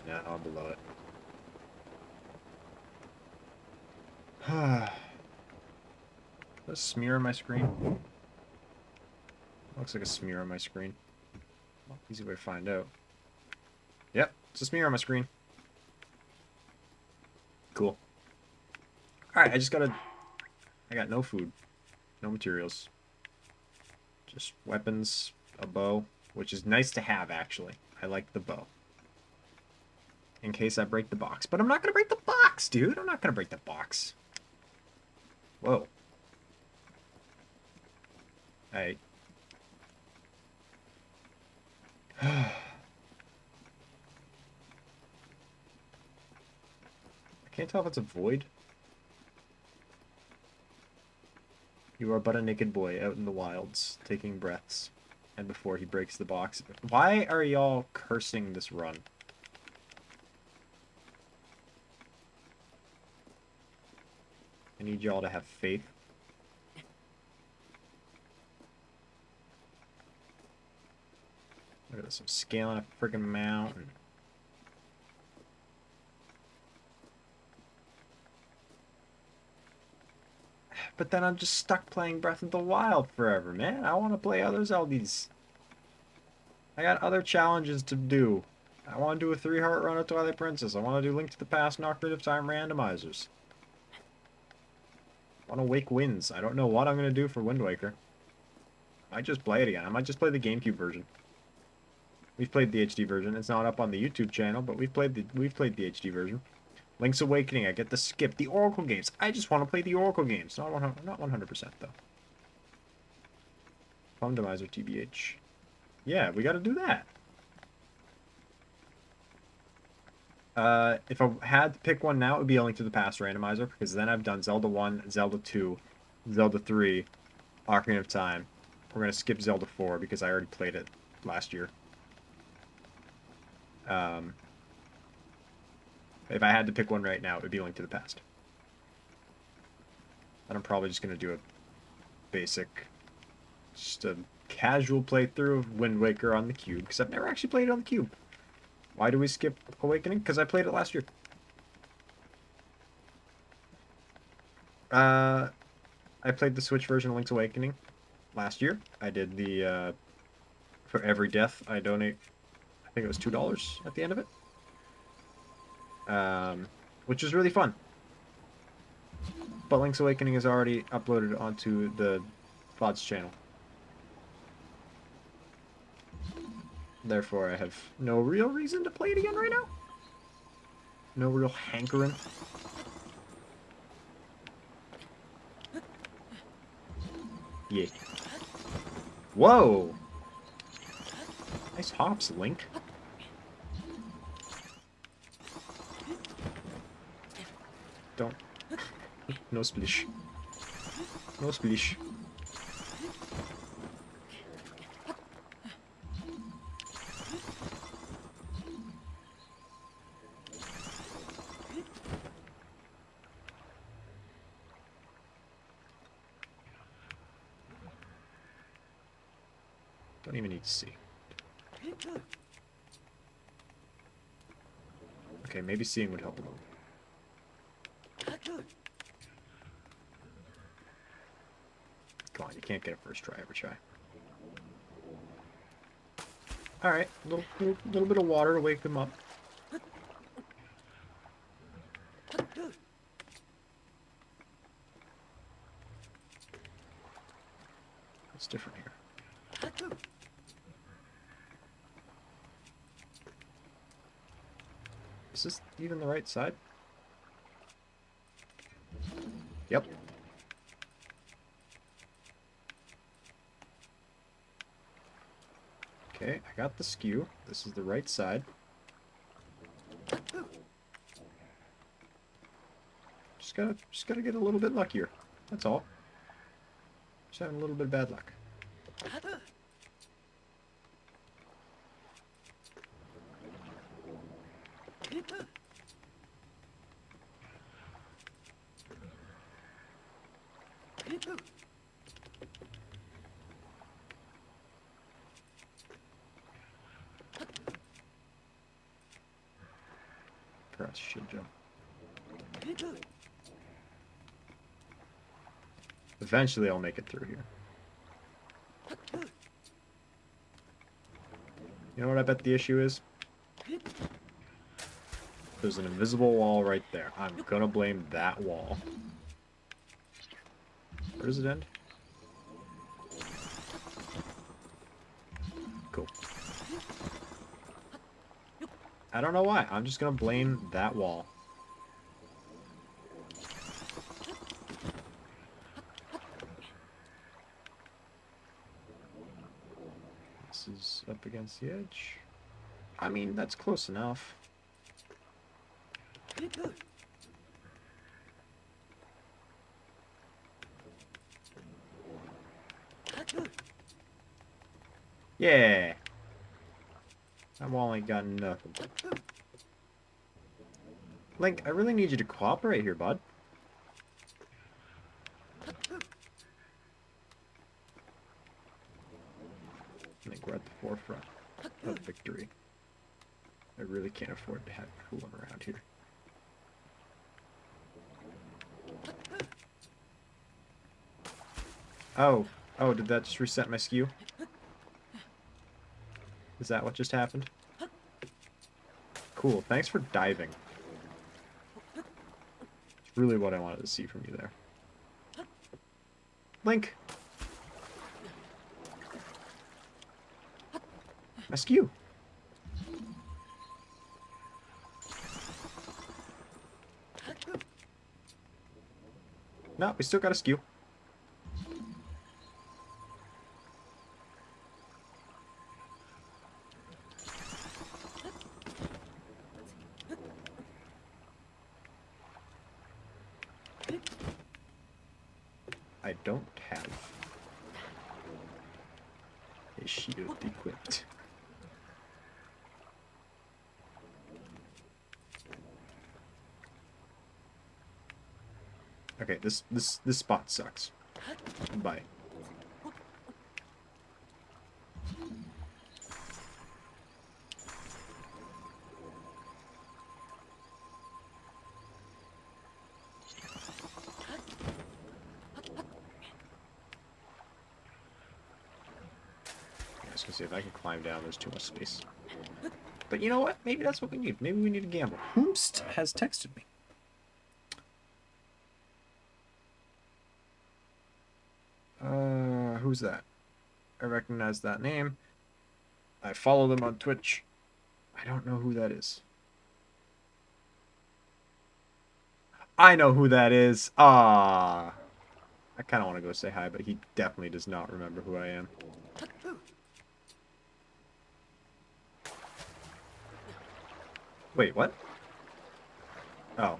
No, I'm below it. A smear on my screen? Looks like a smear on my screen. Easy way to find out. Yep, it's a smear on my screen. Cool. Alright, I got no food. No materials. Just weapons, a bow, which is nice to have, actually. I like the bow. In case I break the box. But I'm not going to break the box, dude. I'm not going to break the box. Whoa. Hey. I can't tell if it's a void. You are but a naked boy out in the wilds, taking breaths. And before he breaks the box. Why are y'all cursing this run? I need y'all to have faith. Look at this, I'm scaling a freaking mountain. But then I'm just stuck playing Breath of the Wild forever, man. I want to play other Zeldas. I got other challenges to do. I want to do a 3-heart run of Twilight Princess. I want to do Link to the Past and Ocarina of Time randomizers. I want to Wake Winds. I don't know what I'm going to do for Wind Waker. I might just play it again. I might just play the GameCube version. We've played the HD version. It's not up on the YouTube channel, but we've played the HD version. Link's Awakening, I get to skip the Oracle games. I just want to play the Oracle games. Not 100% though. Randomizer TBH. Yeah, we got to do that. If I had to pick one now, it would be a Link to the Past randomizer, because then I've done Zelda 1, Zelda 2, Zelda 3, Ocarina of Time. We're going to skip Zelda 4, because I already played it last year. If I had to pick one right now, it would be Link to the Past. And I'm probably just going to do a basic, just a casual playthrough of Wind Waker on the Cube, because I've never actually played it on the Cube. Why do we skip Awakening? Because I played it last year. I played the Switch version of Link's Awakening last year. I did the, for every death, I donate, I think it was $2 at the end of it. Which is really fun. But Link's Awakening is already uploaded onto the VOD's channel. Therefore, I have no real reason to play it again right now. No real hankering. Yeah. Whoa! Nice hops, Link. Don't. No splish. No splish. Don't even need to see. Okay, maybe seeing would help a little. Come on, you can't get a first try every try. Alright, little bit of water to wake them up. What's different here? Is this even the right side? Yep. Okay, I got the skew. This is the right side. Just gotta get a little bit luckier. That's all. Just having a little bit of bad luck. Perhaps should jump. Eventually I'll make it through here. You know what I bet the issue is? There's an invisible wall right there. I'm gonna blame that wall. Where does it end? Cool. I don't know why. I'm just gonna blame that wall. This is up against the edge. I mean, that's close enough. Yeah. That wall ain't got nothing. Link, I really need you to cooperate here, bud. I think we're at the forefront of victory. I really can't afford to have fooling around here. Oh. Oh, did that just reset my skew? Is that what just happened? Cool, thanks for diving. It's really what I wanted to see from you there. Link! My skew! No, we still got a skew. I don't have a shield equipped. Okay, this spot sucks. Bye. I was gonna say, if I can climb down, there's too much space. But you know what? Maybe that's what we need. Maybe we need to gamble. Whomst has texted me. Who's that? I recognize that name. I follow them on Twitch. I don't know who that is. I know who that is. Ah. I kind of want to go say hi, but he definitely does not remember who I am. Wait, what? Oh.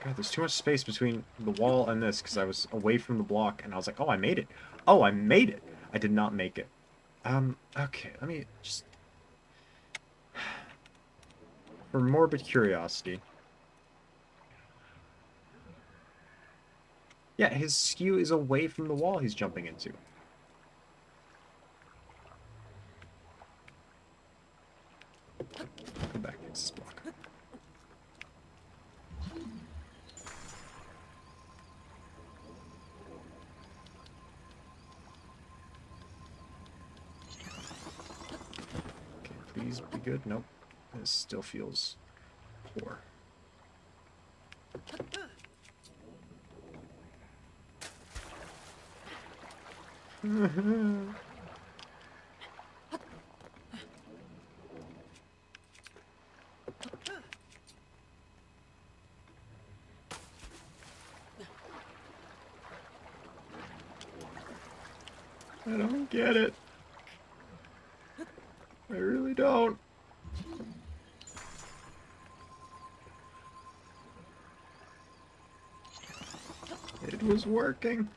God, there's too much space between the wall and this because I was away from the block and I was like, oh, I made it. Oh, I made it. I did not make it. Okay, let me just... For morbid curiosity. Yeah, his skew is away from the wall he's jumping into. Come back against this block. Okay, please be good. Nope. This still feels poor. I don't get it. I really don't. It was working.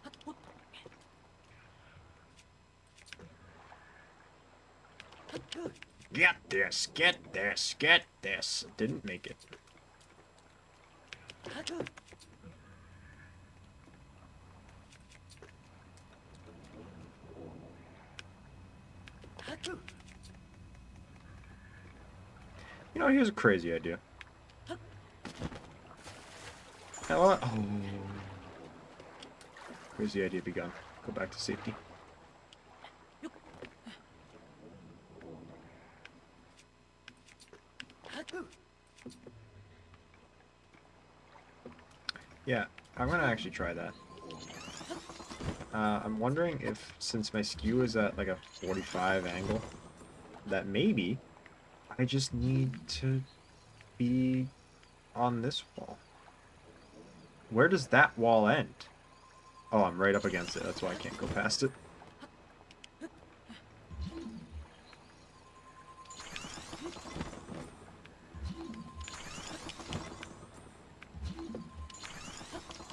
Get this, get this, get this. Didn't make it. You know, here's a crazy idea. Oh. Crazy idea begun. Go back to safety. Yeah, I'm gonna actually try that. I'm wondering if, since my skew is at like a 45 angle, that maybe I just need to be on this wall. Where does that wall end? Oh, I'm right up against it. That's why I can't go past it.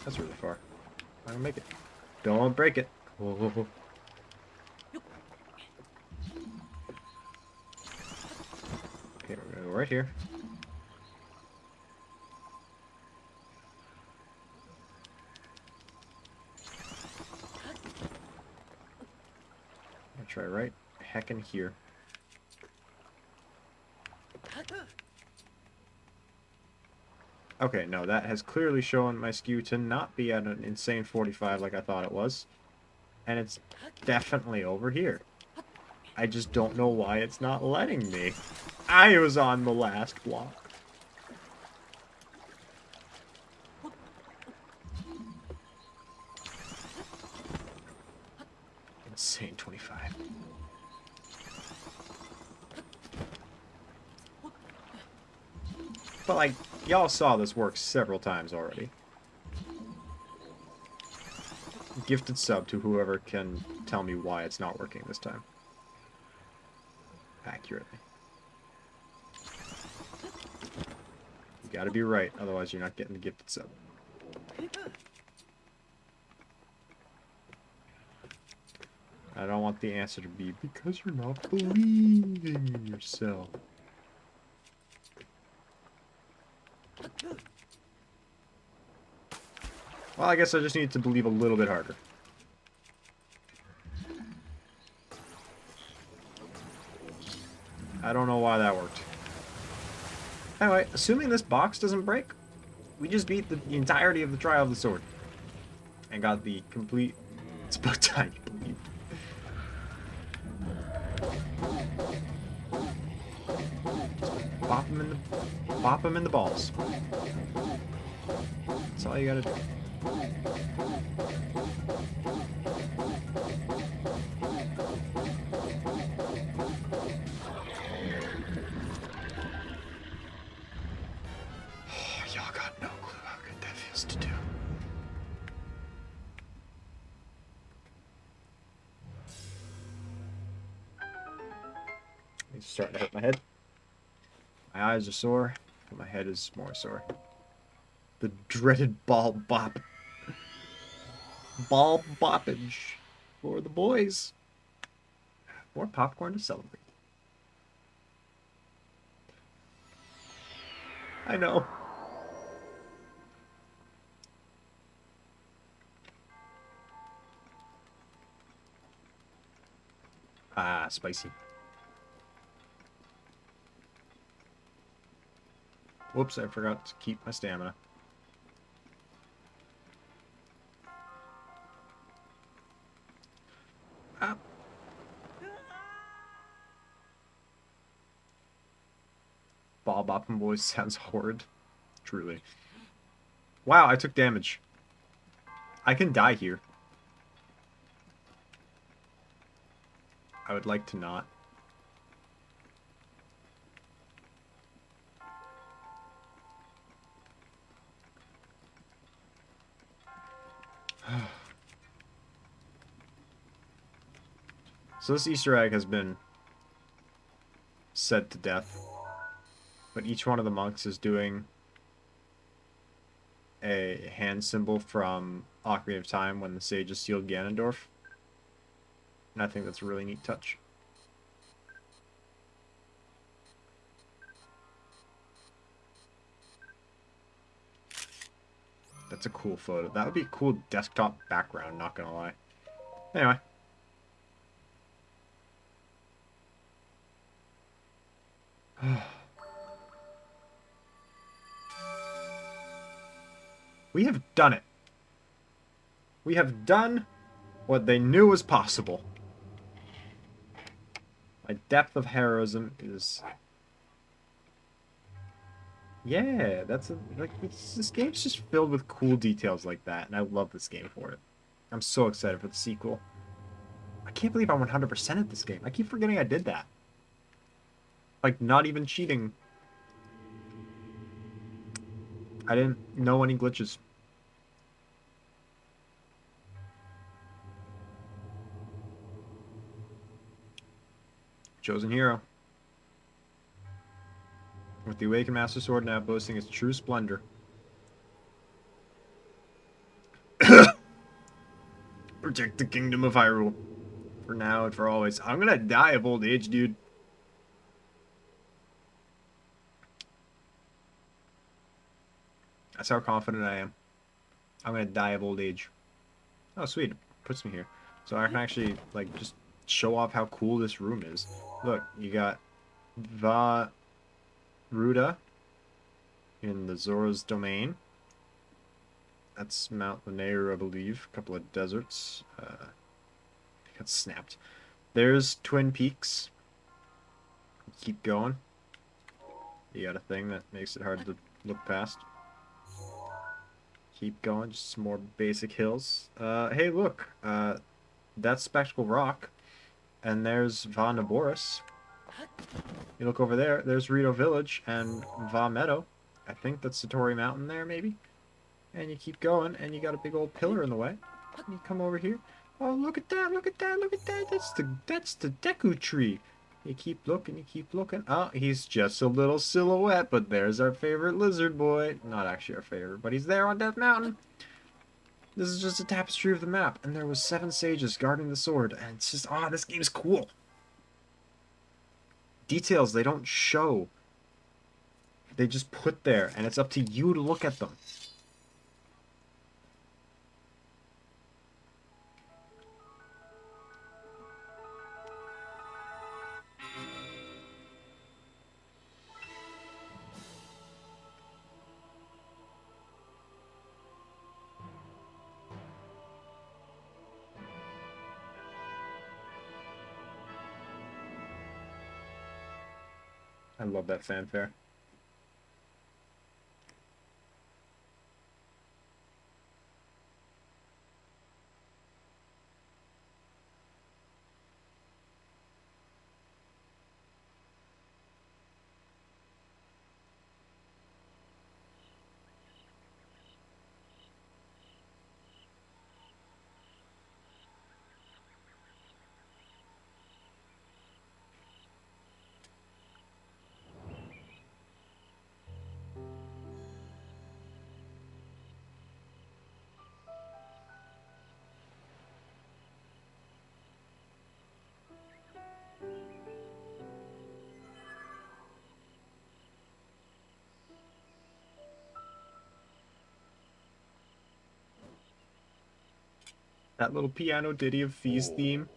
That's really far. I don't make it. Don't break it. Oh. Okay, we're gonna go right here. I'll try right heckin' here. Okay, no, that has clearly shown my skew to not be at an insane 45 like I thought it was. And it's definitely over here. I just don't know why it's not letting me. I was on the last block. Insane 25. But, like, y'all saw this work several times already. Gifted sub to whoever can tell me why it's not working this time. Accurately. You gotta be right, otherwise you're not getting the gifted sub. I don't want the answer to be, because you're not believing in yourself. Well, I guess I just need to believe a little bit harder. I don't know why that worked. Anyway, assuming this box doesn't break, we just beat the entirety of the Trial of the Sword. And got the complete... It's about time you believe. Bop him in the balls. That's all you gotta do. Y'all got no clue how good that feels to do. It's starting to hurt my head. My eyes are sore, and my head is more sore. The dreaded ball bop. Ball boppage for the boys. More popcorn to celebrate. I know. Ah, spicy. Whoops, I forgot to keep my stamina. Ah. Ball bopping boys sounds horrid. Truly. Wow, I took damage. I can die here. I would like to not. So this Easter egg has been said to death. But each one of the monks is doing a hand symbol from Ocarina of Time when the sages sealed Ganondorf. And I think that's a really neat touch. That's a cool photo. That would be a cool desktop background, not gonna lie. Anyway. We have done it. We have done what they knew was possible. My depth of heroism is... Yeah, that's a, like this game's just filled with cool details like that, and I love this game for it. I'm so excited for the sequel. I can't believe I 100% at this game. I keep forgetting I did that. Like, not even cheating. I didn't know any glitches. Chosen hero. With the Awakened Master Sword now boasting its true splendor. Protect the kingdom of Hyrule. For now and for always. I'm gonna die of old age, dude. That's how confident I am. I'm gonna die of old age. Oh, sweet. It puts me here. So I can actually, like, just show off how cool this room is. Look, you got Ruda in the Zora's domain. That's Mount Lanayru, I believe. A couple of deserts. Got snapped. There's Twin Peaks. Keep going. You got a thing that makes it hard to look past. Keep going, just some more basic hills. Hey, look. That's Spectacle Rock. And there's Va Naboris. You look over there, there's Rito Village and Va Meadow. I think that's Satori Mountain there, maybe? And you keep going, and you got a big old pillar in the way. And you come over here. Oh, look at that, look at that, look at that. That's the Deku Tree. You keep looking, you keep looking. Oh, he's just a little silhouette, but there's our favorite lizard boy. Not actually our favorite, but he's there on Death Mountain. This is just a tapestry of the map, and there was 7 sages guarding the sword, and it's just, this game's cool. Details they don't show. They just put there, and it's up to you to look at them. I love that fanfare. That little piano ditty of Fi's theme,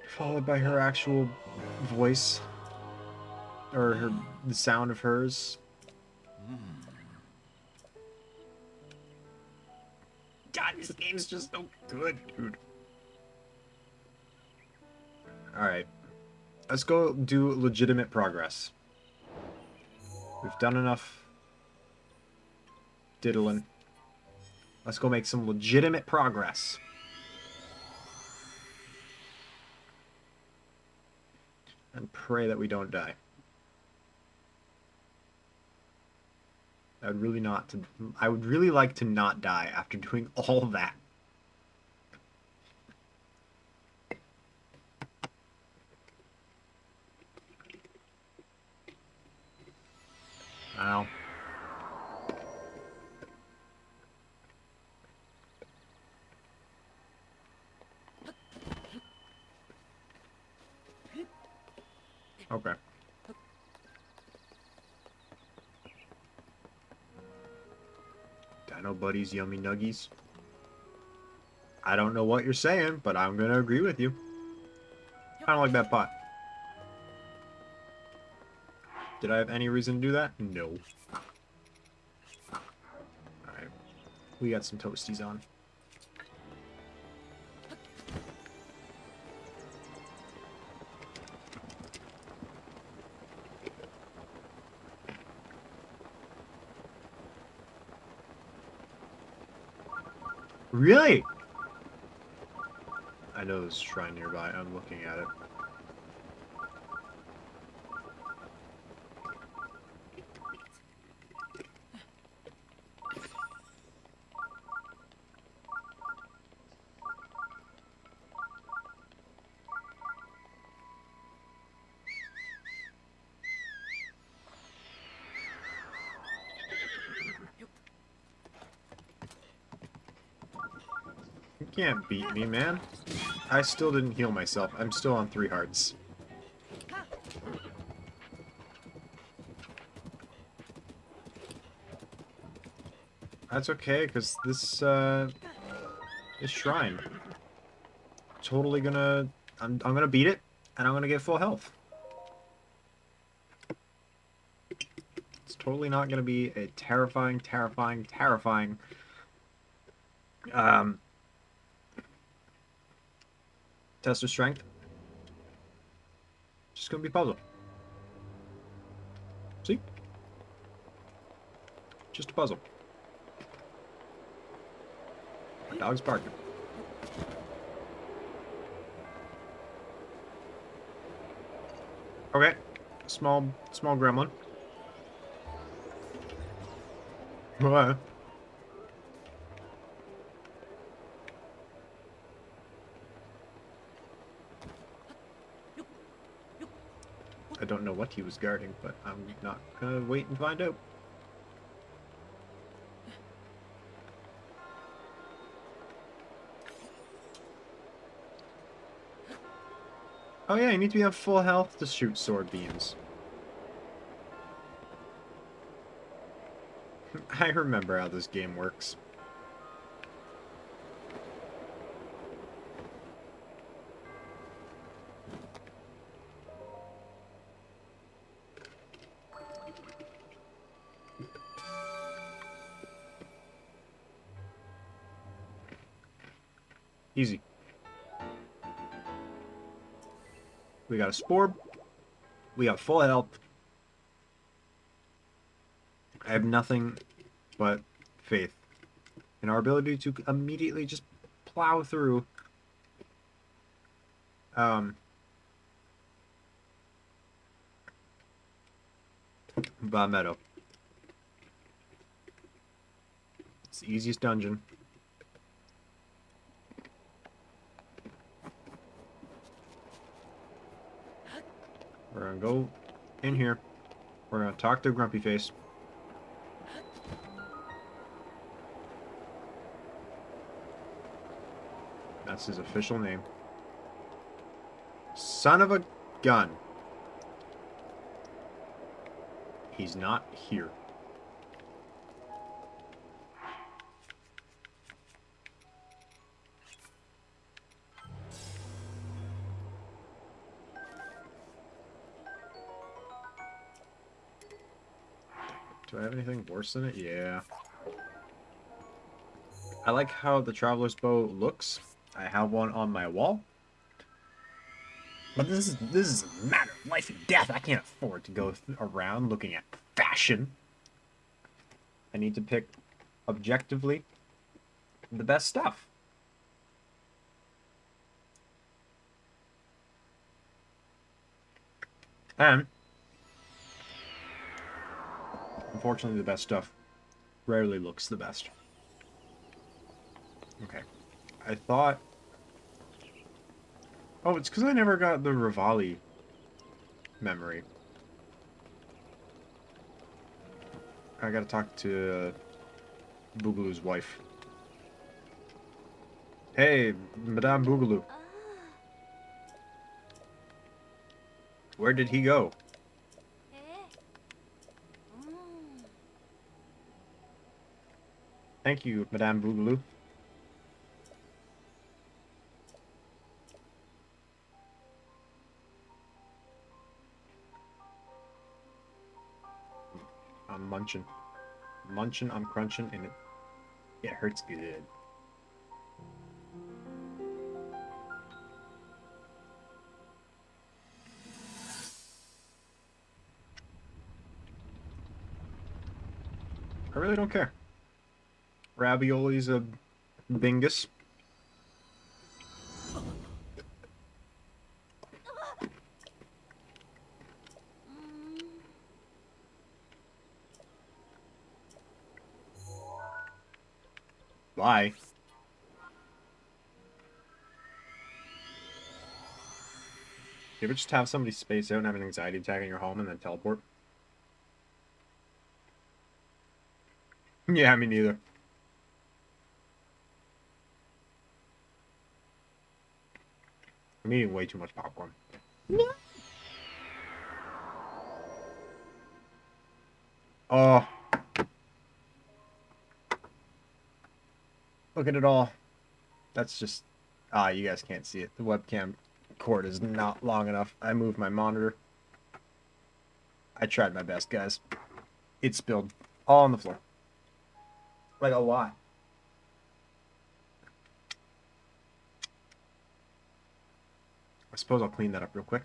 followed by her actual voice, or the sound of hers. God, this game's just so good, dude. Alright. Let's go do legitimate progress. We've done enough diddling. Let's go make some legitimate progress. And pray that we don't die. I would really like to not die after doing all that. Ow. Okay. Dino Buddies, yummy nuggies. I don't know what you're saying, but I'm gonna agree with you. Kinda like that pot. Did I have any reason to do that? No. Alright. We got some toasties on. Really? I know there's a shrine nearby. I'm looking at it. You can't beat me, man. I still didn't heal myself. I'm still on 3 hearts. That's okay, because this shrine. Totally gonna... I'm gonna beat it, and I'm gonna get full health. It's totally not gonna be a terrifying test of strength. Just gonna be a puzzle. See? Just a puzzle. My dog's barking. Okay. Small gremlin. What? I don't know what he was guarding, but I'm not gonna wait and find out. Oh yeah, you need to be on full health to shoot sword beams. I remember how this game works. Easy. We got a spore. We got full health. I have nothing but faith in our ability to immediately just plow through Ba Meadow. It's the easiest dungeon. We're gonna go in here. We're gonna talk to Grumpy Face. That's his official name. Son of a gun. He's not here. Do I have anything worse than it? Yeah. I like how the Traveler's Bow looks. I have one on my wall. But this is a matter of life and death. I can't afford to go around looking at fashion. I need to pick objectively the best stuff. And unfortunately, the best stuff rarely looks the best. Okay. I thought... Oh, it's because I never got the Rivali memory. I gotta talk to Boogaloo's wife. Hey, Madame Boogaloo. Where did he go? Thank you, Madame Boogaloo. I'm munching. Munching, I'm crunching, and it hurts good. I really don't care. Ravioli's a bingus. Bye. You ever just have somebody space out and have an anxiety attack in your home and then teleport? Yeah, me neither. I'm eating way too much popcorn. Oh. Look at it all. That's just... Ah, you guys can't see it. The webcam cord is not long enough. I moved my monitor. I tried my best, guys. It spilled all on the floor. Like a lot. I suppose I'll clean that up real quick.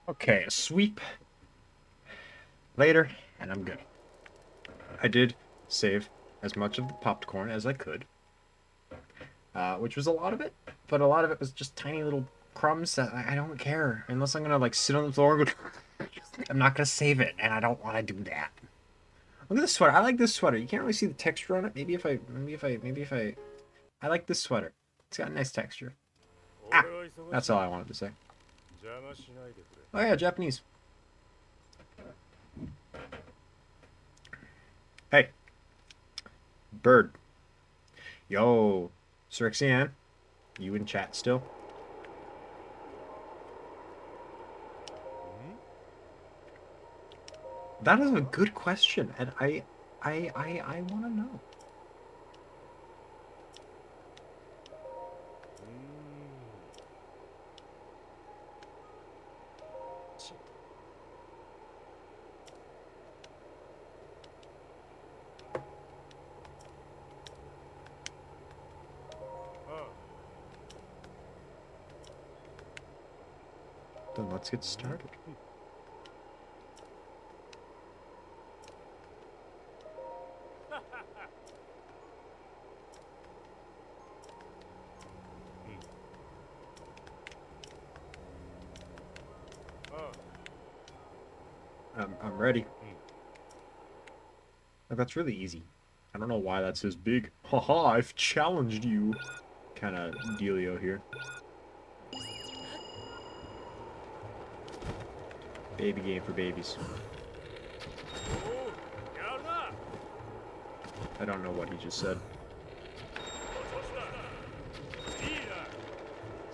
Okay, a sweep later, and I'm good. I did save as much of the popcorn as I could, which was a lot of it, but a lot of it was just tiny little crumbs that I don't care. Unless I'm gonna like sit on the floor and go, I'm not gonna save it, and I don't want to do that. Look at this sweater. I like this sweater. You can't really see the texture on it. I like this sweater. It's got a nice texture. Ah, that's all I wanted to say. Oh yeah, Japanese. Hey, bird. Yo, Srixian, you in chat still? That is a good question, and I want to know. Then let's get started. I'm ready. Like, that's really easy. I don't know why that says big. Haha, I've challenged you. Kind of dealio here. Baby game for babies. I don't know what he just said.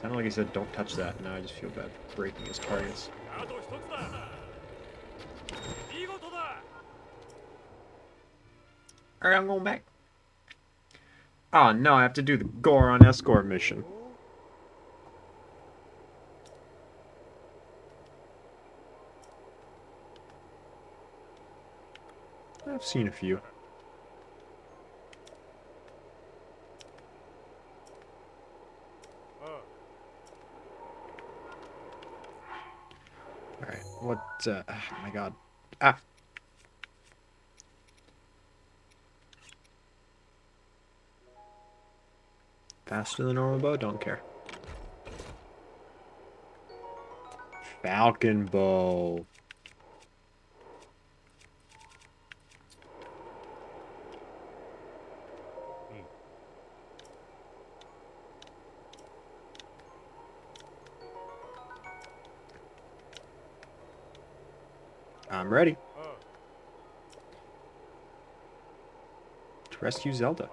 Sounded like he said, don't touch that. Now I just feel bad breaking his targets. Alright, I'm going back. Oh no, I have to do the Goron escort mission. I've seen a few. Alright, what, oh my god. Ah! Faster than normal bow? Don't care. Falcon bow. I'm ready. To rescue Zelda.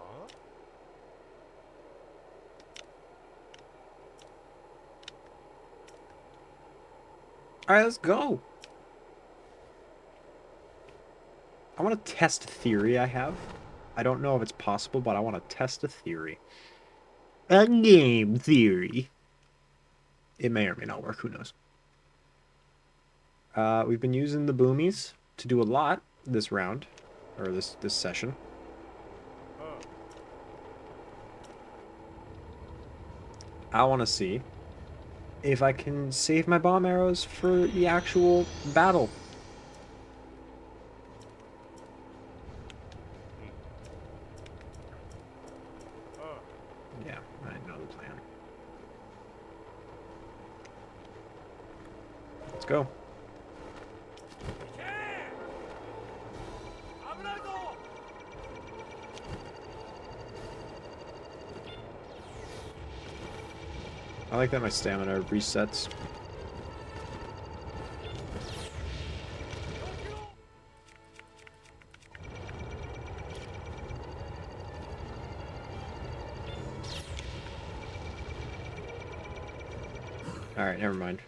Alright, let's go. I want to test a theory I have. I don't know if it's possible, but I want to test a theory. A game theory. It may or may not work, who knows. We've been using the boomies to do a lot this round, or this session. I want to see if I can save my bomb arrows for the actual battle. Yeah, I know the plan. Let's go. I like that my stamina resets. Alright, never mind.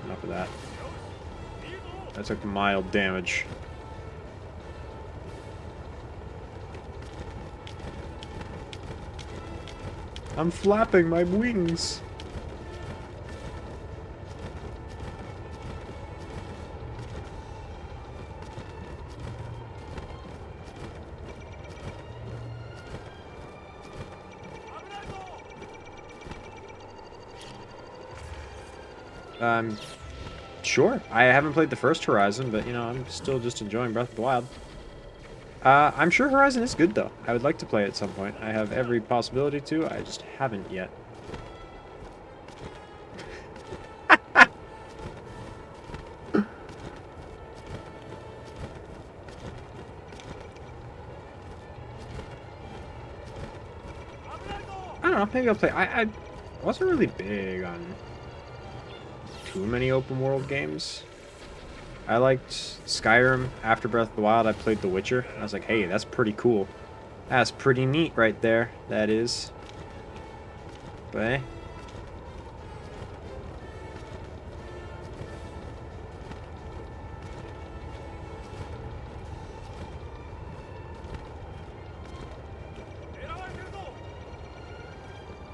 Enough of that. That took mild damage. I'm flapping my wings. Sure. I haven't played the first Horizon, but, you know, I'm still just enjoying Breath of the Wild. I'm sure Horizon is good, though. I would like to play it at some point. I have every possibility to. I just haven't yet. I don't know. Maybe I'll play. I wasn't really big on too many open world games. I liked Skyrim. After Breath of the Wild, I played The Witcher. I was like, hey, that's pretty cool. That's pretty neat right there. That is. But, eh.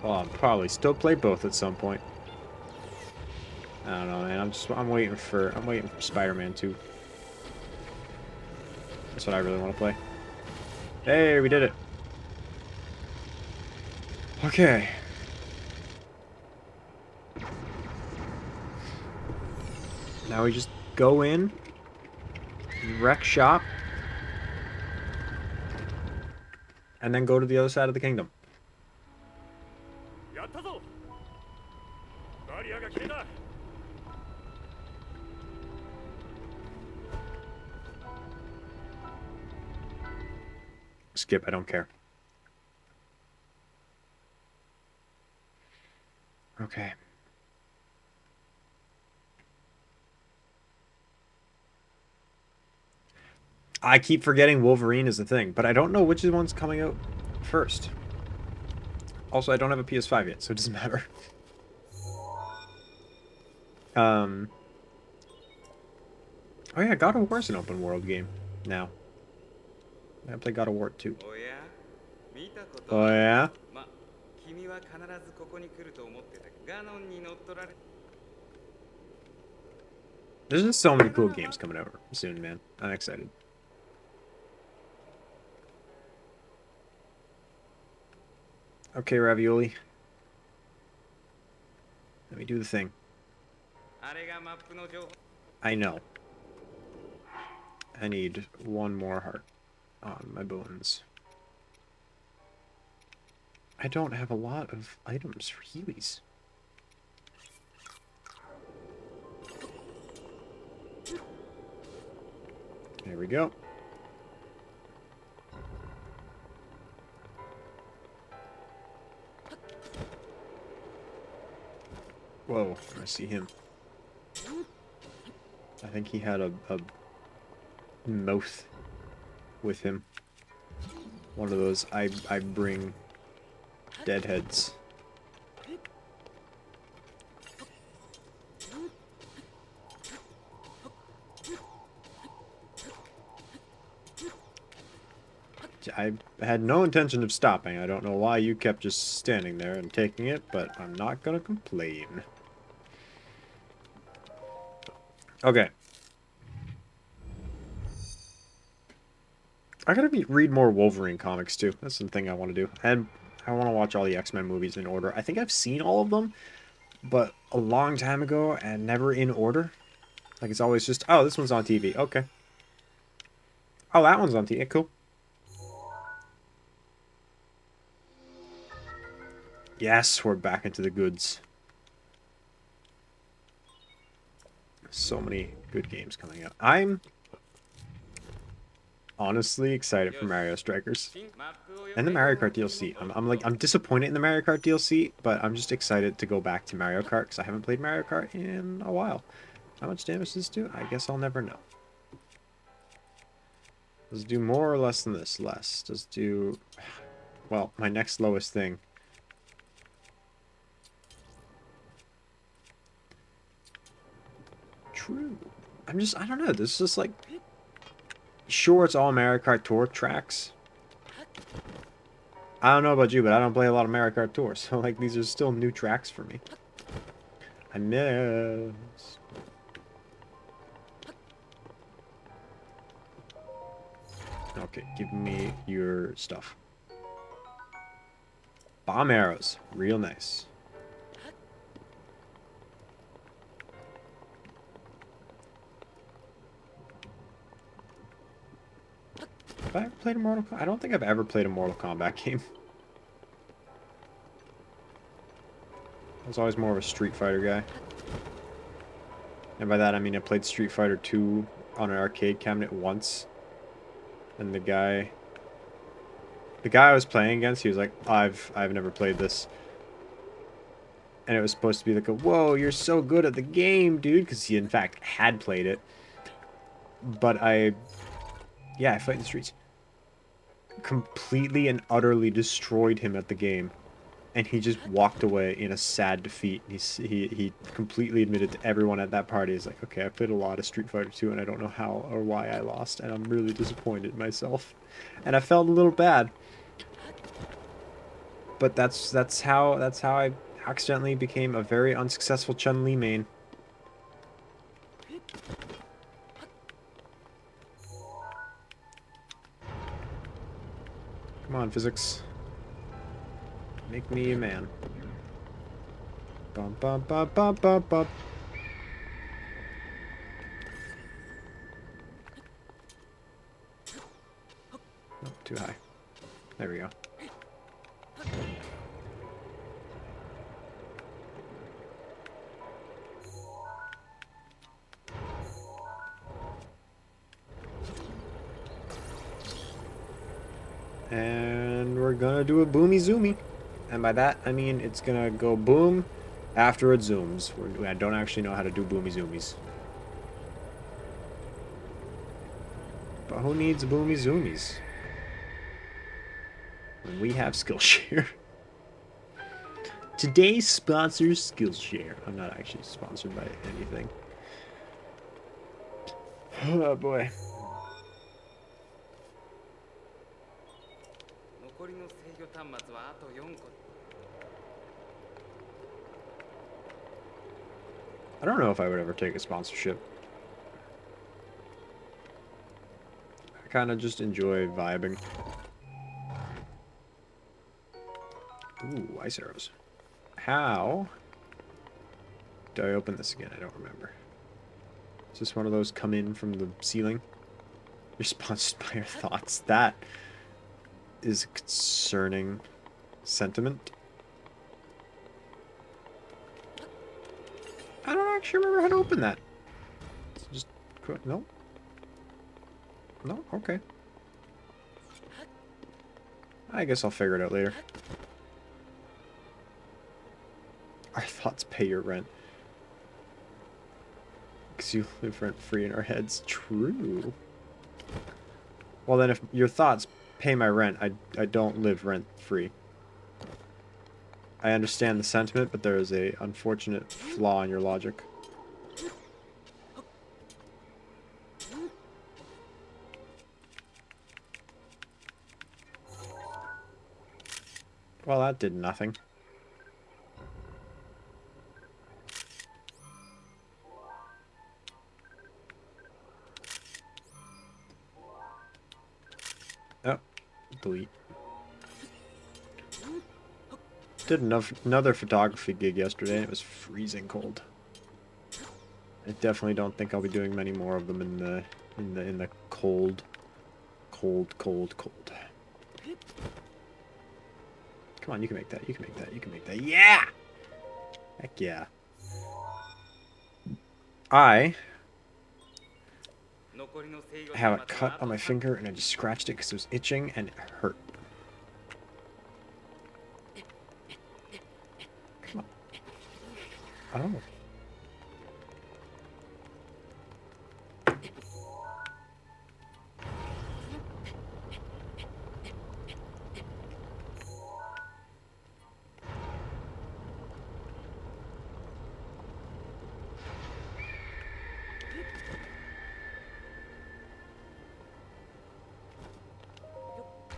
Well, I'll probably still play both at some point. I don't know, man. I'm waiting for Spider-Man 2. That's what I really want to play. Hey, we did it. Okay. Now we just go in, wreck shop, and then go to the other side of the kingdom. Skip, I don't care. Okay. I keep forgetting Wolverine is the thing, but I don't know which one's coming out first. Also, I don't have a PS5 yet, so it doesn't matter. Oh yeah, God of War is an open world game now. I play God of War 2. Oh yeah? There's just so many cool games coming out soon, man. I'm excited. Okay, Ravioli. Let me do the thing. I know. I need one more heart on my bones. I don't have a lot of items for Heelys. There we go. Whoa, I see him. I think he had a mouth with him. One of those I bring deadheads. I had no intention of stopping. I don't know why you kept just standing there and taking it, but I'm not gonna complain. Okay. I gotta read more Wolverine comics, too. That's the thing I want to do. And I want to watch all the X-Men movies in order. I think I've seen all of them, but a long time ago and never in order. Like, it's always just, oh, this one's on TV. Okay. Oh, that one's on TV. Cool. Yes, we're back into the goods. So many good games coming out. I'm honestly excited for Mario Strikers and the Mario Kart DLC. I'm disappointed in the Mario Kart DLC, but I'm just excited to go back to Mario Kart because I haven't played Mario Kart in a while. How much damage does this do? I guess I'll never know. Does it do more or less than this? Less. Does it do... Well, my next lowest thing. True. I don't know. This is just like... Sure, it's all Mario Kart Tour tracks. I don't know about you, but I don't play a lot of Mario Kart Tour, so like these are still new tracks for me. I miss. Okay, give me your stuff. Bomb arrows, real nice. I ever played a Mortal Kombat? I don't think I've ever played a Mortal Kombat game. I was always more of a Street Fighter guy. And by that I mean I played Street Fighter 2 on an arcade cabinet once. And the guy I was playing against, he was like, I've never played this. And it was supposed to be like a, whoa, you're so good at the game, dude, because he in fact had played it. But I fight in the streets. Completely and utterly destroyed him at the game. And he just walked away in a sad defeat. He completely admitted to everyone at that party, he's like, okay, I played a lot of Street Fighter 2 and I don't know how or why I lost, and I'm really disappointed in myself. And I felt a little bad. But that's how I accidentally became a very unsuccessful Chun-Li main. Come on, physics. Make me a man. Bum bum bum bum bum bum. Oh, too high. There we go. And we're gonna do a boomy zoomy. And by that, I mean it's gonna go boom after it zooms. I don't actually know how to do boomy zoomies. But who needs boomy zoomies? When we have Skillshare. Today's sponsor, Skillshare. I'm not actually sponsored by anything. Oh boy. I don't know if I would ever take a sponsorship. I kind of just enjoy vibing. Ooh, ice arrows. How do I open this again? I don't remember. Is this one of those come in from the ceiling? You're sponsored by your thoughts. That is a concerning sentiment. I don't actually remember how to open that. Just no. No? Okay. I guess I'll figure it out later. Our thoughts pay your rent. Because you live rent-free in our heads. True. Well then, if your thoughts pay my rent, I don't live rent-free. I understand the sentiment, but there is a unfortunate flaw in your logic. Well, that did nothing. Oh, delete. Did another photography gig yesterday, and it was freezing cold. I definitely don't think I'll be doing many more of them in the cold. Come on, you can make that. You can make that. You can make that. Yeah! Heck yeah. I have a cut on my finger, and I just scratched it because it was itching and it hurt. Come on. Oh.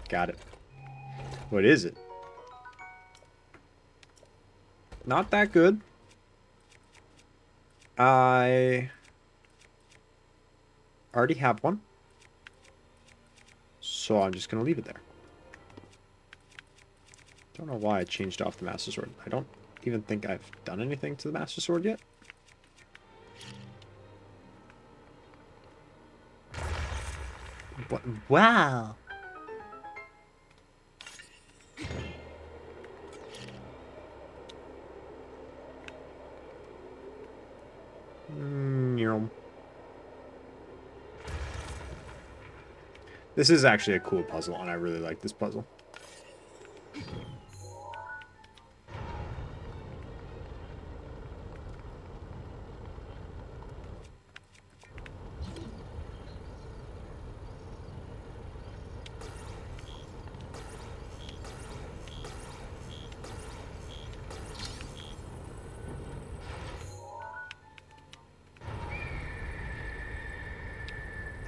Got it. What is it? Not that good. I already have one. So I'm just going to leave it there. Don't know why I changed off the Master Sword. I don't even think I've done anything to the Master Sword yet. What? Wow. This is actually a cool puzzle, and I really like this puzzle.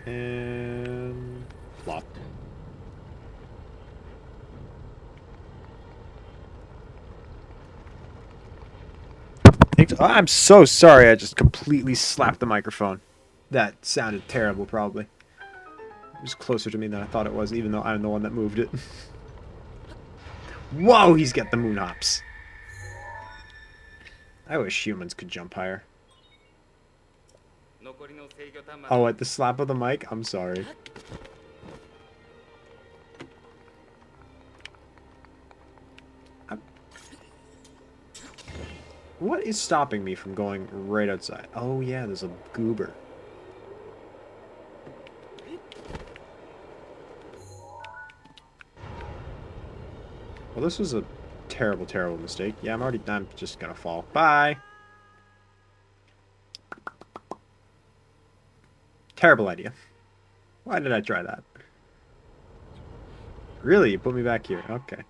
And flop. I'm so sorry. I just completely slapped the microphone. That sounded terrible, probably. It was closer to me than I thought it was, even though I'm the one that moved it. Whoa, he's got the moon hops. I wish humans could jump higher. Oh, at the slap of the mic? I'm sorry. What is stopping me from going right outside? Oh, yeah, there's a goober. Well, this was a terrible, terrible mistake. Yeah, I'm just gonna fall. Bye! Terrible idea. Why did I try that? Really? You put me back here. Okay.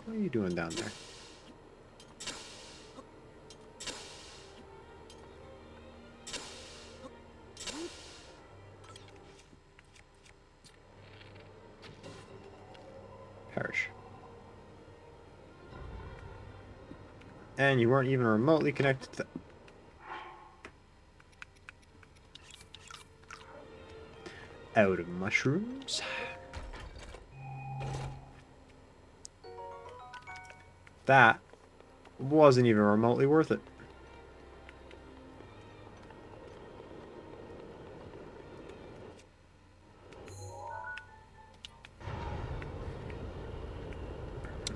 What are you doing down there? Perish. And you weren't even remotely connected to out of mushrooms. That wasn't even remotely worth it.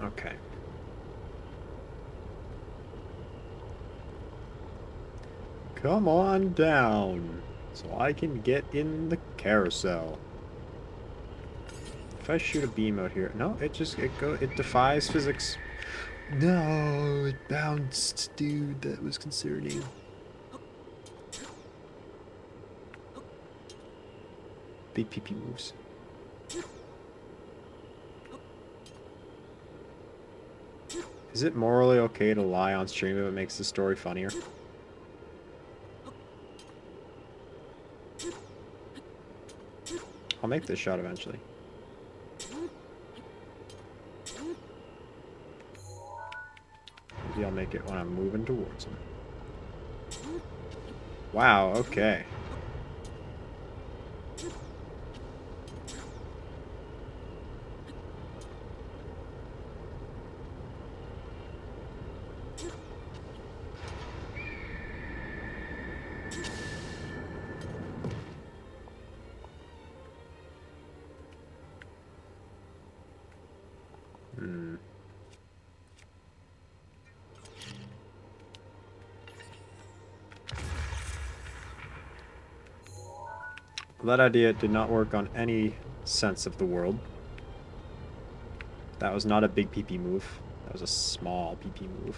Okay. Come on down, so I can get in the carousel. If I shoot a beam out here, no, it defies physics. No, it bounced, dude. That was concerning. Big pee-pee moves. Is it morally okay to lie on stream if it makes the story funnier? I'll make this shot eventually. Maybe I'll make it when I'm moving towards him. Wow, okay. That idea did not work on any sense of the world. That was not a big PP move. That was a small PP move.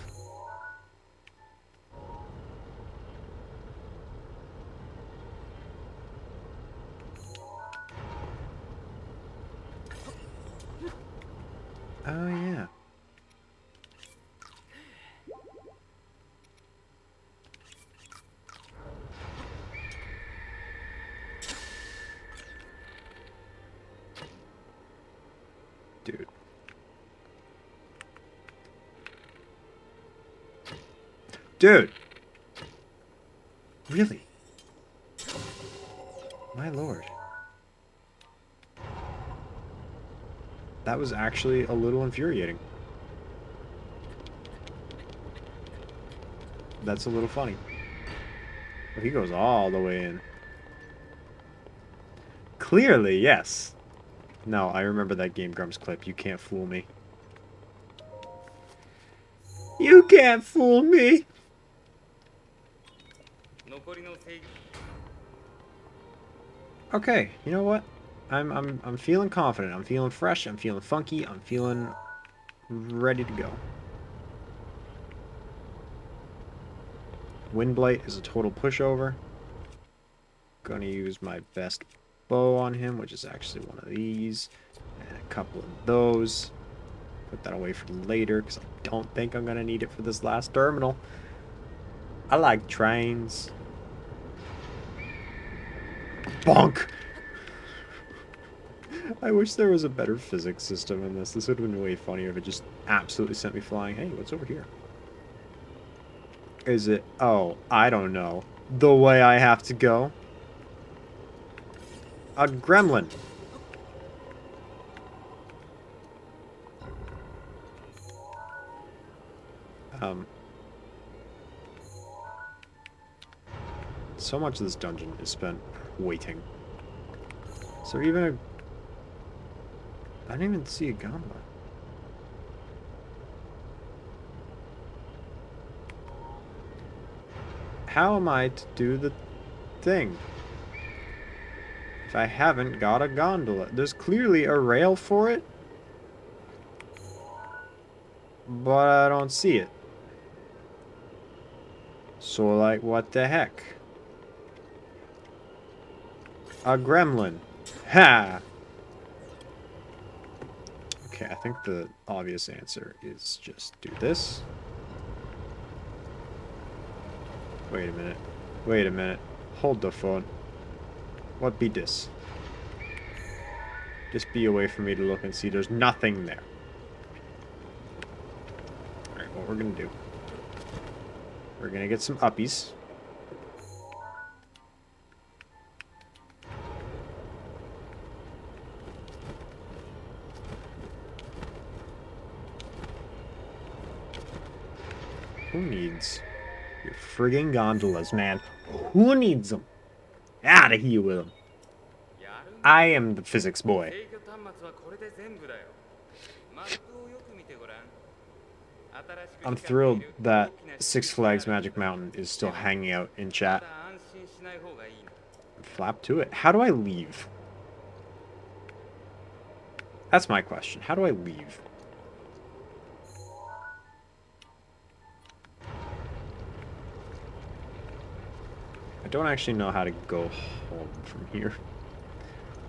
Oh, yeah. Dude. Dude! Really? My lord. That was actually a little infuriating. That's a little funny. He goes all the way in. Clearly, yes. No, I remember that Game Grumps clip. You can't fool me. You can't fool me! Okay, you know what? I'm feeling confident. I'm feeling fresh. I'm feeling funky. I'm feeling ready to go. Windblight is a total pushover. Gonna use my best bow on him, which is actually one of these. And a couple of those. Put that away for later, because I don't think I'm gonna need it for this last terminal. I like trains. Bonk! I wish there was a better physics system in this. This would have been way funnier if it just absolutely sent me flying. Hey, what's over here? Is it... Oh, I don't know. The way I have to go? A gremlin. So much of this dungeon is spent waiting. Is there even a... I didn't even see a gondola. How am I to do the thing if I haven't got a gondola? There's clearly a rail for it, but I don't see it. So, like, what the heck? A gremlin. Ha! Okay, I think the obvious answer is just do this. Wait a minute. Wait a minute. Hold the phone. What be this? Just be away from me to look and see there's nothing there. Alright, what we're gonna do. We're gonna get some uppies. Who needs your friggin' gondolas, man? Who needs them? Out of here with them. I am the physics boy. I'm thrilled that Six Flags Magic Mountain is still hanging out in chat. Flap to it. How do I leave? That's my question. How do I leave? I don't actually know how to go home from here.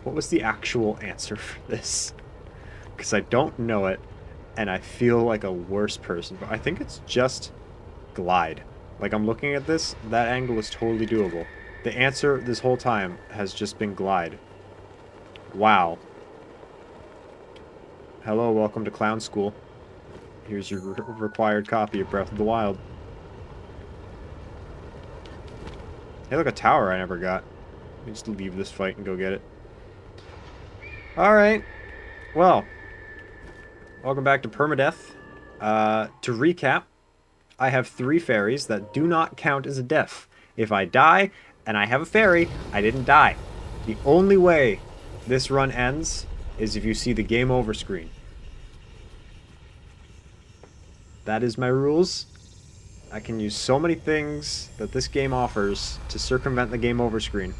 What was the actual answer for this? Because I don't know it, and I feel like a worse person. But I think it's just glide. Like, I'm looking at this, that angle is totally doable. The answer this whole time has just been glide. Wow. Hello, welcome to Clown School. Here's your required copy of Breath of the Wild. Hey, look, a tower I never got. Let me just leave this fight and go get it. Alright. Well. Welcome back to Permadeath. To recap, I have 3 fairies that do not count as a death. If I die, and I have a fairy, I didn't die. The only way this run ends is if you see the game over screen. That is my rules. I can use so many things that this game offers to circumvent the game over screen.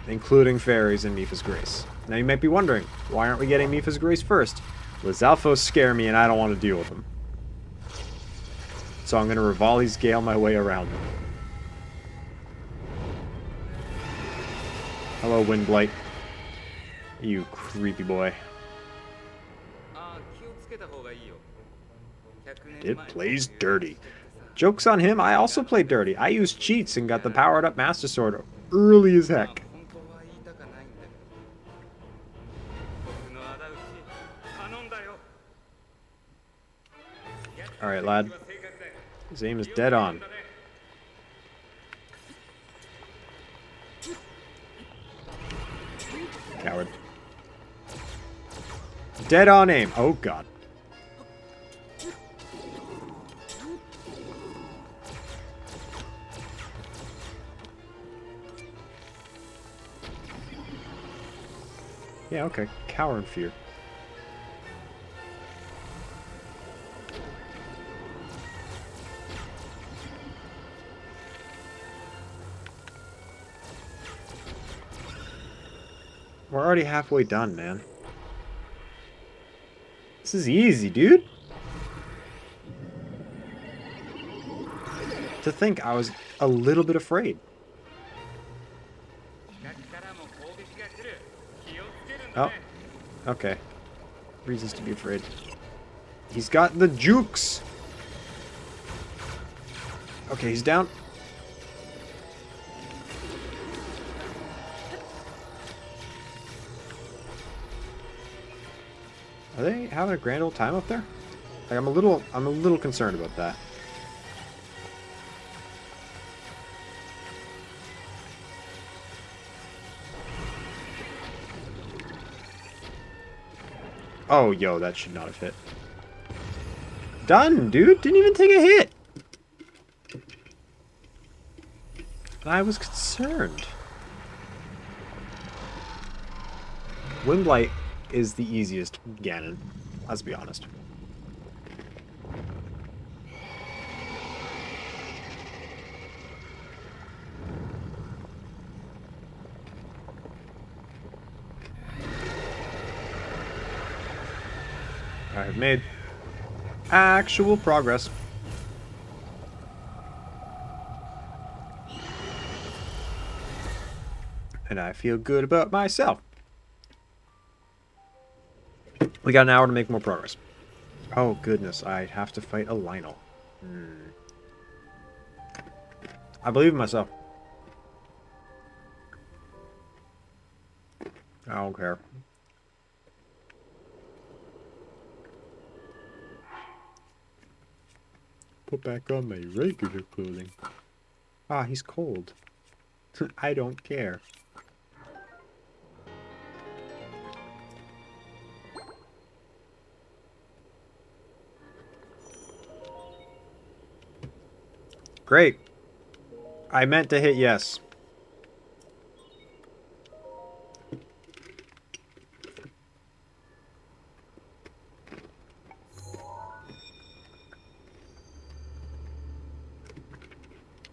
Including fairies and Mipha's Grace. Now you might be wondering, why aren't we getting Mipha's Grace first? Lizalfos scare me and I don't want to deal with them. So I'm going to Rivali's Gale my way around them. Hello, Windblight. You creepy boy. It plays dirty. Joke's on him, I also played dirty. I used cheats and got the powered up Master Sword early as heck. Alright, lad. His aim is dead on. Coward. Dead on aim. Oh, God. Yeah, okay. Cower in fear. We're already halfway done, man. This is easy, dude. To think I was a little bit afraid. Oh, okay. Reasons to be afraid. He's got the jukes. Okay, he's down. Are they having a grand old time up there? Like, I'm a little concerned about that. Oh, yo, that should not have hit. Done, dude. Didn't even take a hit. I was concerned. Windblight is the easiest Ganon. Let's be honest. I have made actual progress. And I feel good about myself. We got an hour to make more progress. Oh, goodness. I have to fight a Lionel. I believe in myself. I don't care. Put back on my regular clothing. Ah, he's cold. I don't care. Great. I meant to hit yes.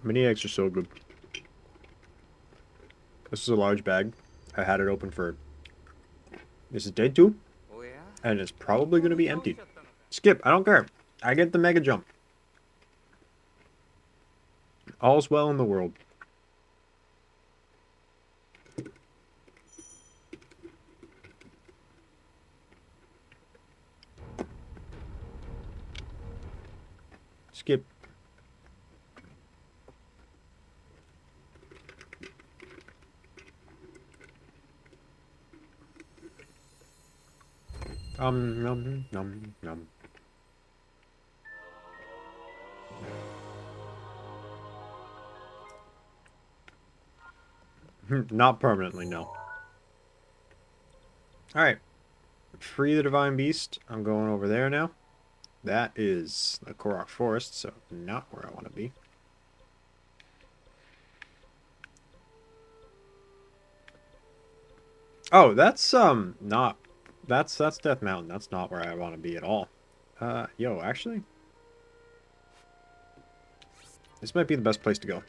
Mini eggs are so good. This is a large bag. I had it open for... This is day 2. And it's probably going to be emptied. Skip, I don't care. I get the mega jump. All's well in the world. Skip. Num, num, num. Not permanently, no. Alright. Free the Divine Beast. I'm going over there now. That is the Korok Forest, so not where I want to be. Oh, that's, not... That's Death Mountain. That's not where I want to be at all. Yo, actually... This might be the best place to go.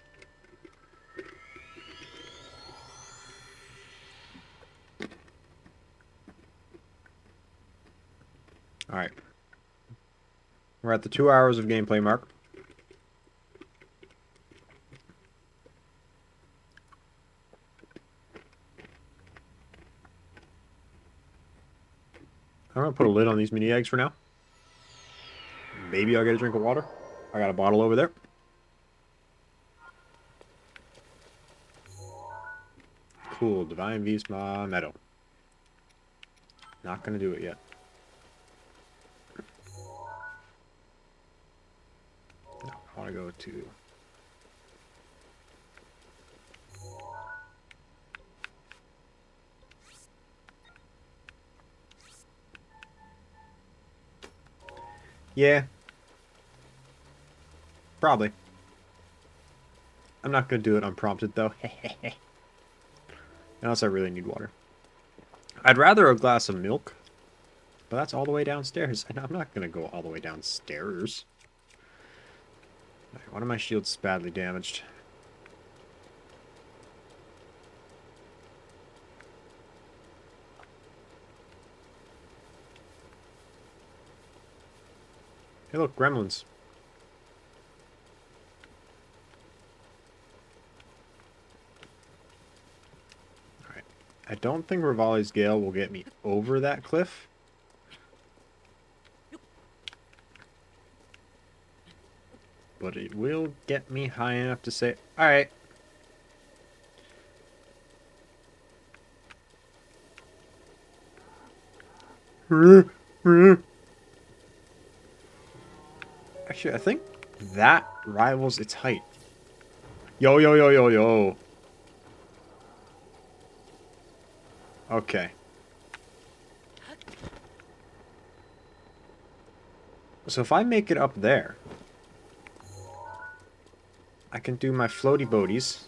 Alright. We're at the 2 hours of gameplay mark. I'm going to put a lid on these mini eggs for now. Maybe I'll get a drink of water. I got a bottle over there. Cool. Divine Beast Meadow. Not going to do it yet. No, I want to go to... Yeah. Probably. I'm not going to do it unprompted, though. Unless I really need water. I'd rather a glass of milk, but that's all the way downstairs, and I'm not going to go all the way downstairs. Right, one of my shields badly damaged. Hey, look, gremlins. Alright. I don't think Rivali's Gale will get me over that cliff. But it will get me high enough to say, alright. Actually, I think that rivals its height. Yo, yo, yo, yo, yo. Okay. So if I make it up there, I can do my floaty boaties.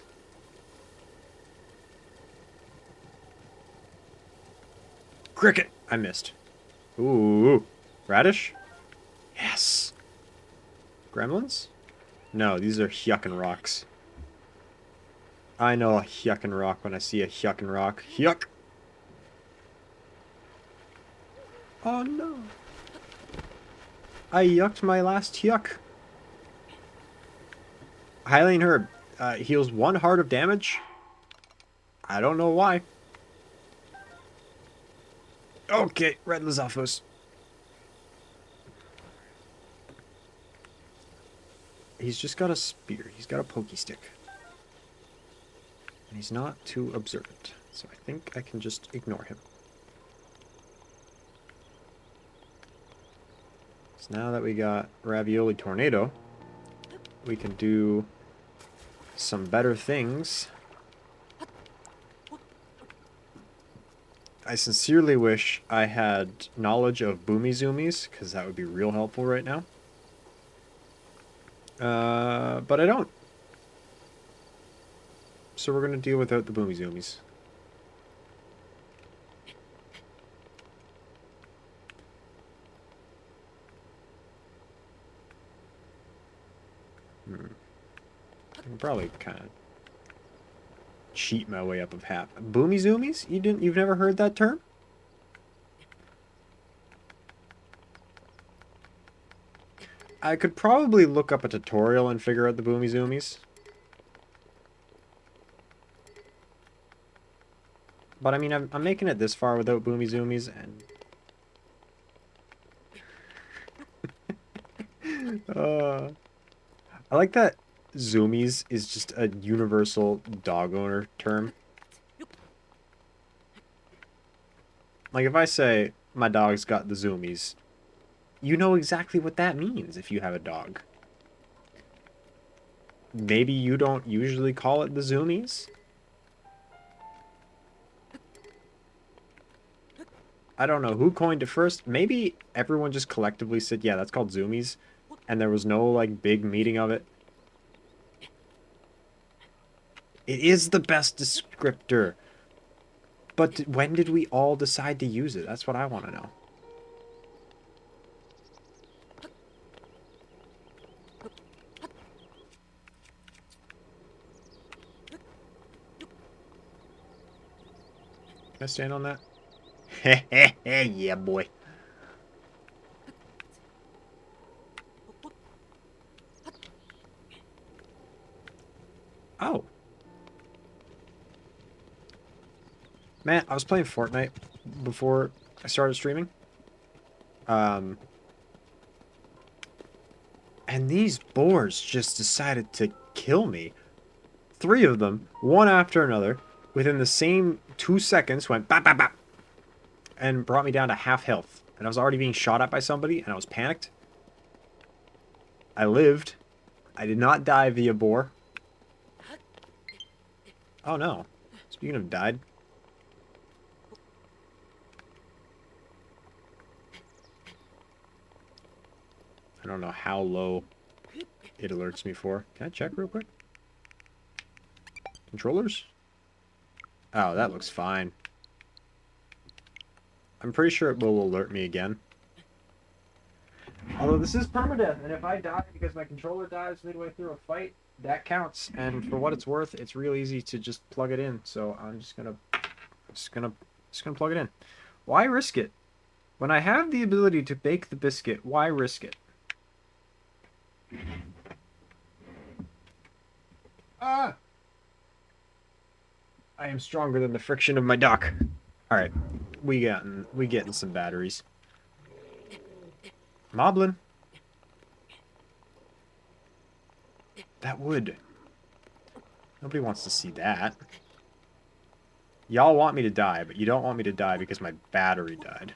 Cricket! I missed. Ooh. Radish? Yes. Gremlins? No, these are Hyukin rocks. I know a Hyukin rock when I see a Hyukin rock. Hyuk! Oh no. I yucked my last Hyuk. Hylian Herb heals 1 heart of damage. I don't know why. Okay, Red Lazaphos. He's just got a spear. He's got a pokey stick. And he's not too observant. So I think I can just ignore him. So now that we got Ravioli Tornado, we can do some better things. I sincerely wish I had knowledge of Boomy Zoomies, because that would be real helpful right now. But I don't. So we're going to deal without the Boomy Zoomies. I can probably kind of cheat my way up of half. Boomy Zoomies? You've never heard that term? I could probably look up a tutorial and figure out the Boomy Zoomies. But I mean, I'm making it this far without Boomy Zoomies, and I like that Zoomies is just a universal dog owner term. Like, if I say, my dog's got the Zoomies, you know exactly what that means if you have a dog. Maybe you don't usually call it the Zoomies? I don't know who coined it first. Maybe everyone just collectively said, yeah, that's called Zoomies, and there was no, like, big meeting of it. It is the best descriptor. But when did we all decide to use it? That's what I want to know. Can I stand on that? Yeah, boy. Oh. Man, I was playing Fortnite before I started streaming. And these boars just decided to kill me. 3 of them, one after another, within the same 2 seconds, went bap, bap, bap, and brought me down to half health. And I was already being shot at by somebody, and I was panicked. I lived. I did not die via boar. Oh no. Speaking of died. I don't know how low it alerts me for. Can I check real quick? Controllers? Oh, that looks fine. I'm pretty sure it will alert me again. Although this is permadeath, and if I die because my controller dies midway through a fight, that counts. And for what it's worth, it's real easy to just plug it in. So I'm just gonna plug it in. Why risk it? When I have the ability to bake the biscuit, why risk it? Ah! I am stronger than the friction of my dock. All right, we getting some batteries. Moblin. That wood. Nobody wants to see that. Y'all want me to die, but you don't want me to die because my battery died.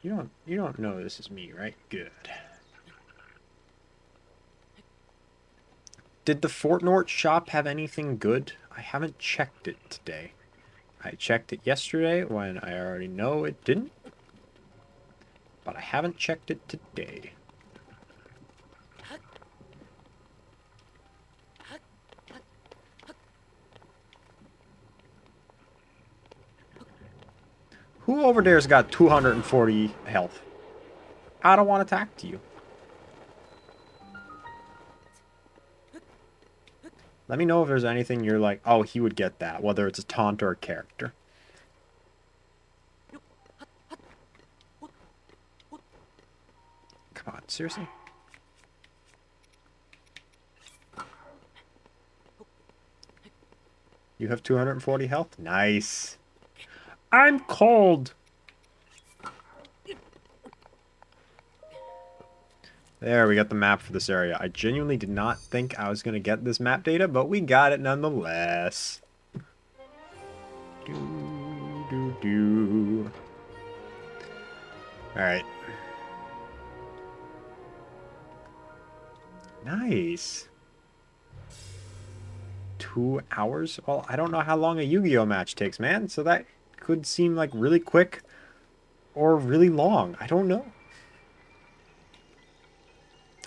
You don't know this is me, right? Good. Did the Fortnort shop have anything good? I haven't checked it today. I checked it yesterday when I already know it didn't. But I haven't checked it today. Who over there's got 240 health? I don't want to talk to you. Let me know if there's anything you're like, oh, he would get that, whether it's a taunt or a character. Come on, seriously? You have 240 health? Nice. I'm cold. There, we got the map for this area. I genuinely did not think I was going to get this map data, but we got it nonetheless. Alright. Nice. 2 hours? Well, I don't know how long a Yu-Gi-Oh match takes, man, so that could seem like really quick or really long. I don't know.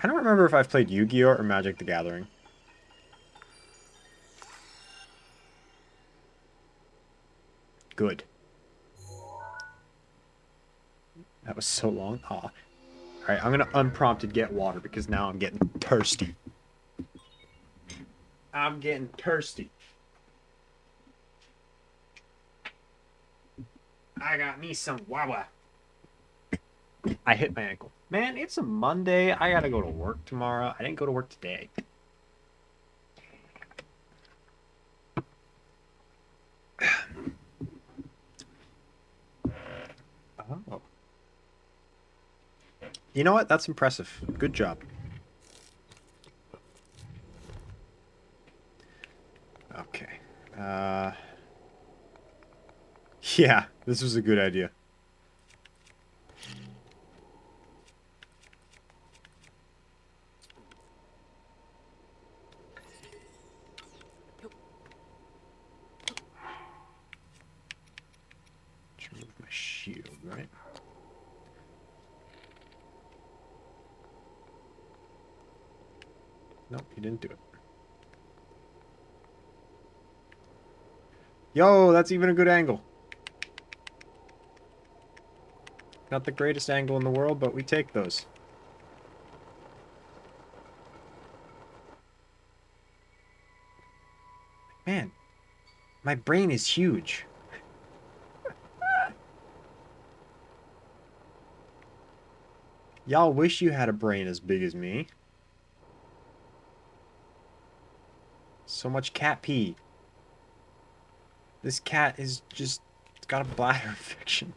I don't remember if I've played Yu-Gi-Oh or Magic the Gathering. Good. That was so long. Aw. Alright, I'm gonna unprompted get water because now I'm getting thirsty. I'm getting thirsty. I got me some wawa. I hit my ankle. Man, it's a Monday. I gotta go to work tomorrow. I didn't go to work today. Oh. You know what? That's impressive. Good job. Okay. Yeah, this was a good idea. Let's remove my shield, right? Nope, he didn't do it. Yo, that's even a good angle. Not the greatest angle in the world, but we take those. Man, my brain is huge. Y'all wish you had a brain as big as me. So much cat pee. This cat is just got a bladder infection.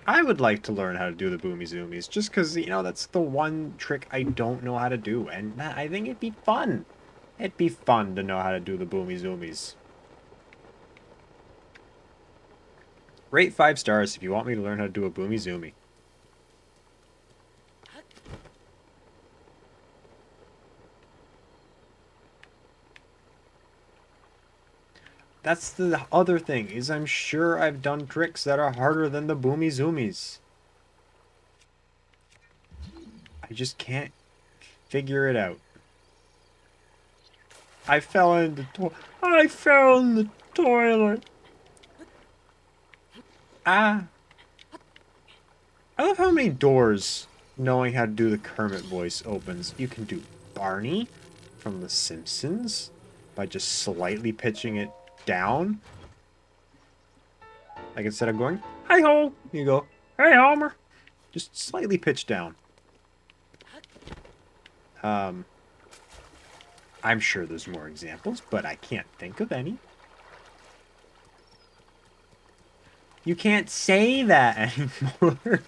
I would like to learn how to do the boomy zoomies, just because, you know, that's the one trick I don't know how to do, and I think it'd be fun. It'd be fun to know how to do the boomy zoomies. Rate 5 stars if you want me to learn how to do a boomy zoomie. That's the other thing, is I'm sure I've done tricks that are harder than the boomy zoomies. I just can't figure it out. I fell in the I fell in the toilet. Ah. I love how many doors knowing how to do the Kermit voice opens. You can do Barney from The Simpsons by just slightly pitching it down. Like instead of going, "Hi ho," you go, "Hey Homer." Just slightly pitched down. I'm sure there's more examples, but I can't think of any. You can't say that anymore.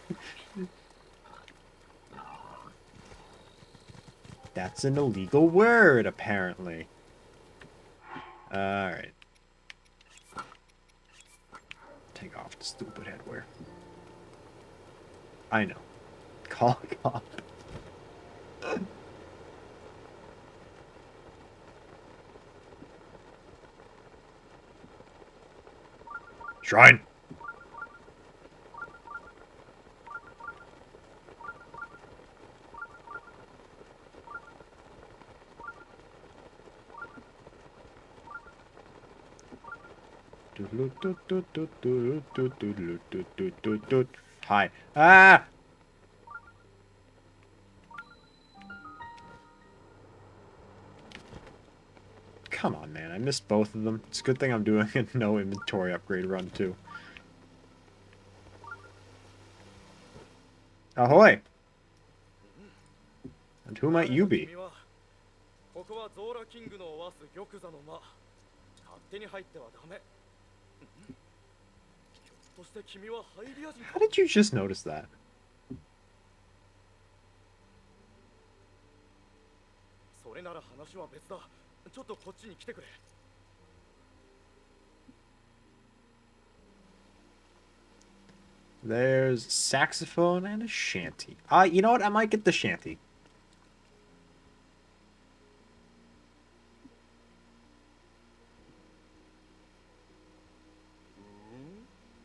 That's an illegal word, apparently. Alright. Take off the stupid headwear. I know. Call a cop. Shrine! Hi. Ah! Come on, man. I missed both of them. It's a good thing I'm doing a no inventory upgrade run, too. Ahoy! And who might you be? How did you just notice that? There's a saxophone and a shanty. You know what? I might get the shanty.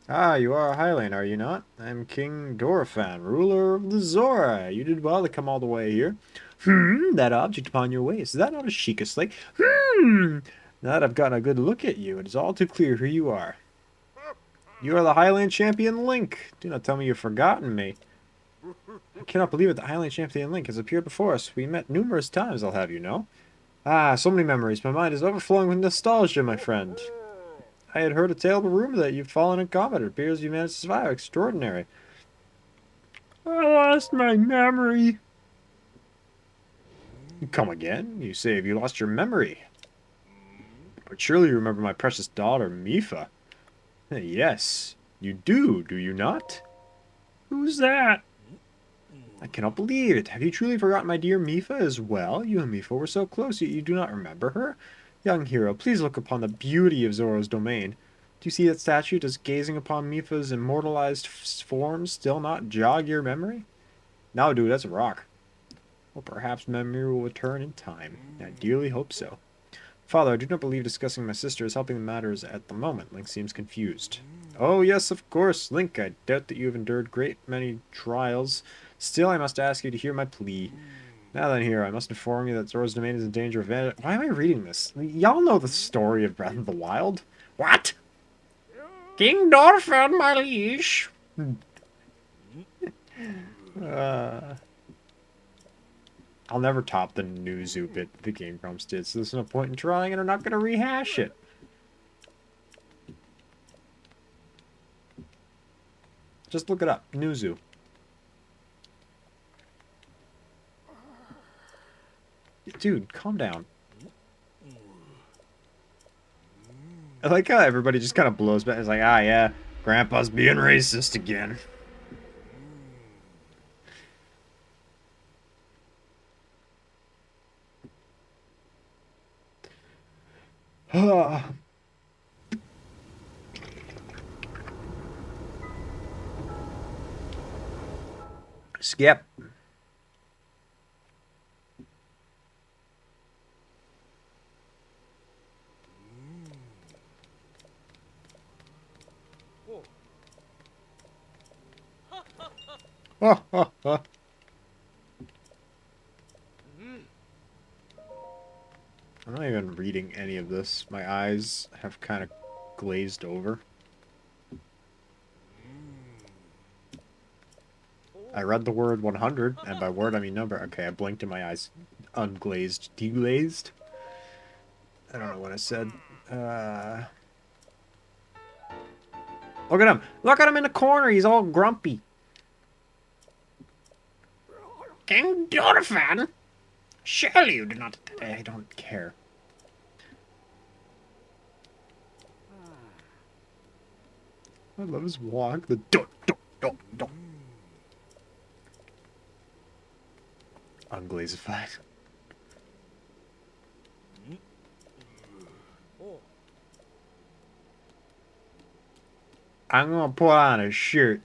Ah, you are a Highland, are you not? I'm King Dorephan, ruler of the Zora. You did well to come all the way here. That object upon your waist, is that not a Sheikah slate? Now that I've gotten a good look at you, it is all too clear who you are. You are the Highland Champion Link. Do not tell me you've forgotten me. I cannot believe it, the Highland Champion Link has appeared before us. We met numerous times, I'll have you know. Ah, so many memories. My mind is overflowing with nostalgia, my friend. I had heard a tale of a rumor that you've fallen in combat. It appears you managed to survive. Extraordinary. I lost my memory. Come again? You say have you lost your memory? But surely you remember my precious daughter, Mifa. Yes, you do you not? Who's that? I cannot believe it. Have you truly forgotten my dear Mifa as well? You and Mifa were so close, yet you do not remember her? Young hero, please look upon the beauty of Zoro's domain. Do you see that statue? Does gazing upon Mifa's immortalized form still not jog your memory? No, dude, that's a rock. Or perhaps memory will return in time. I dearly hope so. Father, I do not believe discussing my sister is helping the matters at the moment. Link seems confused. Oh, yes, of course, Link. I doubt that you have endured great many trials. Still, I must ask you to hear my plea. Now then, here, I must inform you that Zora's domain is in danger of... Why am I reading this? Y'all know the story of Breath of the Wild? What? King Dorephan, my liege. I'll never top the Nuzu bit the Game Grumps did, so there's no point in trying, and I'm not going to rehash it. Just look it up. Nuzu. Dude, calm down. I like how everybody just kind of blows back. It's like, ah, yeah, Grandpa's being racist again. Skip. I'm not even reading any of this. My eyes have kind of glazed over. I read the word 100, and by word I mean number. Okay, I blinked and my eyes unglazed, deglazed. I don't know what I said. Look at him! Look at him in the corner! He's all grumpy. King Dorfan! Surely you did not... I don't care. I love his walk. The do. Unglazified. I'm gonna put on a shirt.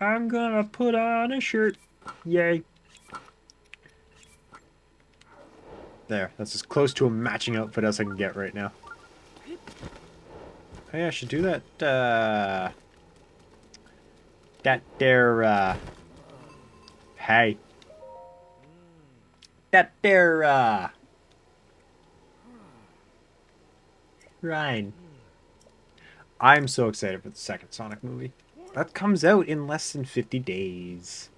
I'm gonna put on a shirt. Yay. There, that's as close to a matching outfit as I can get right now. Oh yeah, I should do that, hey. Ryan. I'm so excited for the second Sonic movie. That comes out in less than 50 days.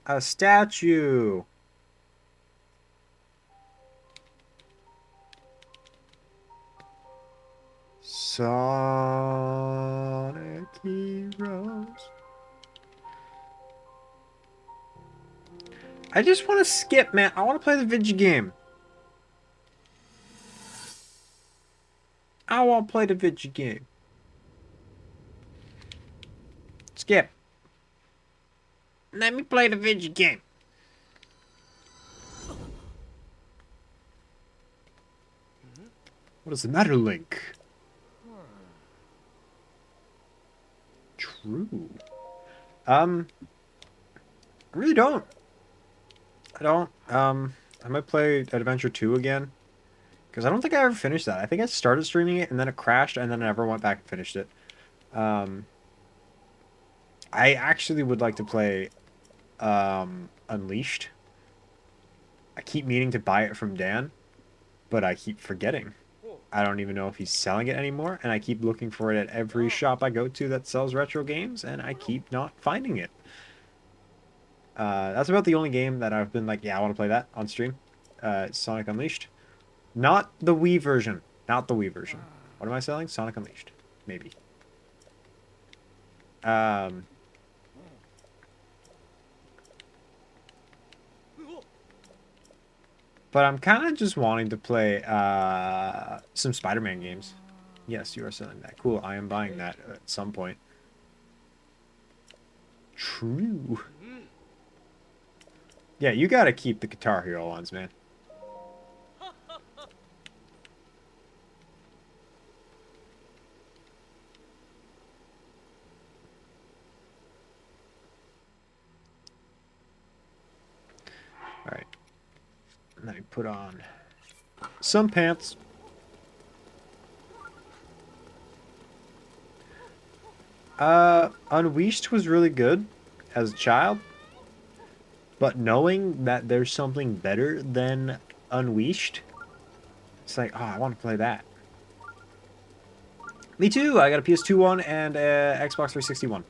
A statue! Sonic Heroes. I just want to skip, man. I want to play the video game. I want to play the video game. Skip. Let me play the video game. What is the matter, Link? True. I really don't. I don't. I might play Adventure 2 again. Because I don't think I ever finished that. I think I started streaming it, and then it crashed, and then I never went back and finished it. I actually would like to play Unleashed. I keep meaning to buy it from Dan, but I keep forgetting. I don't even know if he's selling it anymore, and I keep looking for it at every shop I go to that sells retro games, and I keep not finding it. That's about the only game that I've been like, yeah, I want to play that on stream. Sonic Unleashed. Not the Wii version. Not the Wii version. What am I selling? Sonic Unleashed. Maybe. But I'm kind of just wanting to play some Spider-Man games. Yes, you are selling that. Cool, I am buying that at some point. True. Yeah, you gotta keep the Guitar Hero ones, man. Alright. Let me put on some pants. Unleashed was really good as a child. But knowing that there's something better than Unleashed, it's like, oh, I want to play that. Me too! I got a PS2 one and a Xbox 360 one.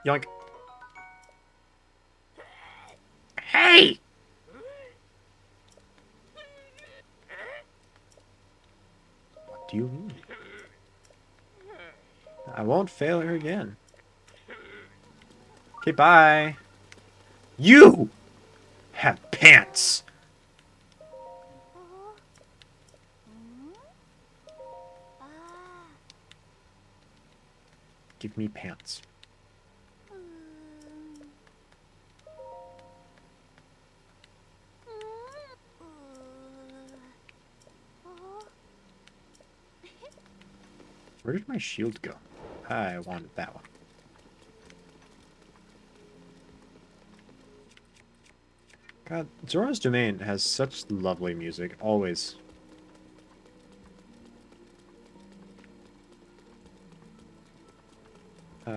Yoink. Hey! What do you mean? I won't fail her again. Okay, bye. You have pants. Give me pants. Where did my shield go? I wanted that one. God, Zora's Domain has such lovely music, always.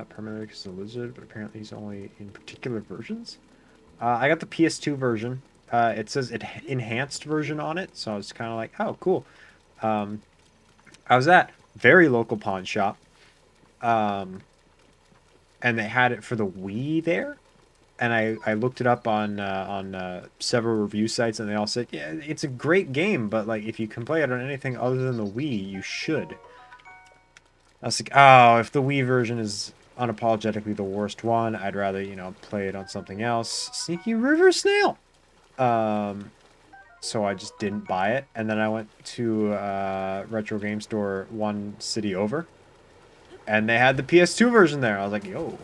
Permanent is a lizard, but apparently he's only in particular versions. I got the PS2 version. It says enhanced version on it, so I was kind of like, oh, cool. I was at very local pawn shop, and they had it for the Wii there. And I looked it up on several review sites, and they all said, yeah, it's a great game, but like if you can play it on anything other than the Wii, you should. I was like, oh, if the Wii version is unapologetically the worst one, I'd rather, you know, play it on something else. Sneaky River Snail! So I just didn't buy it, and then I went to Retro Game Store one city over, and they had the PS2 version there. I was like, yo,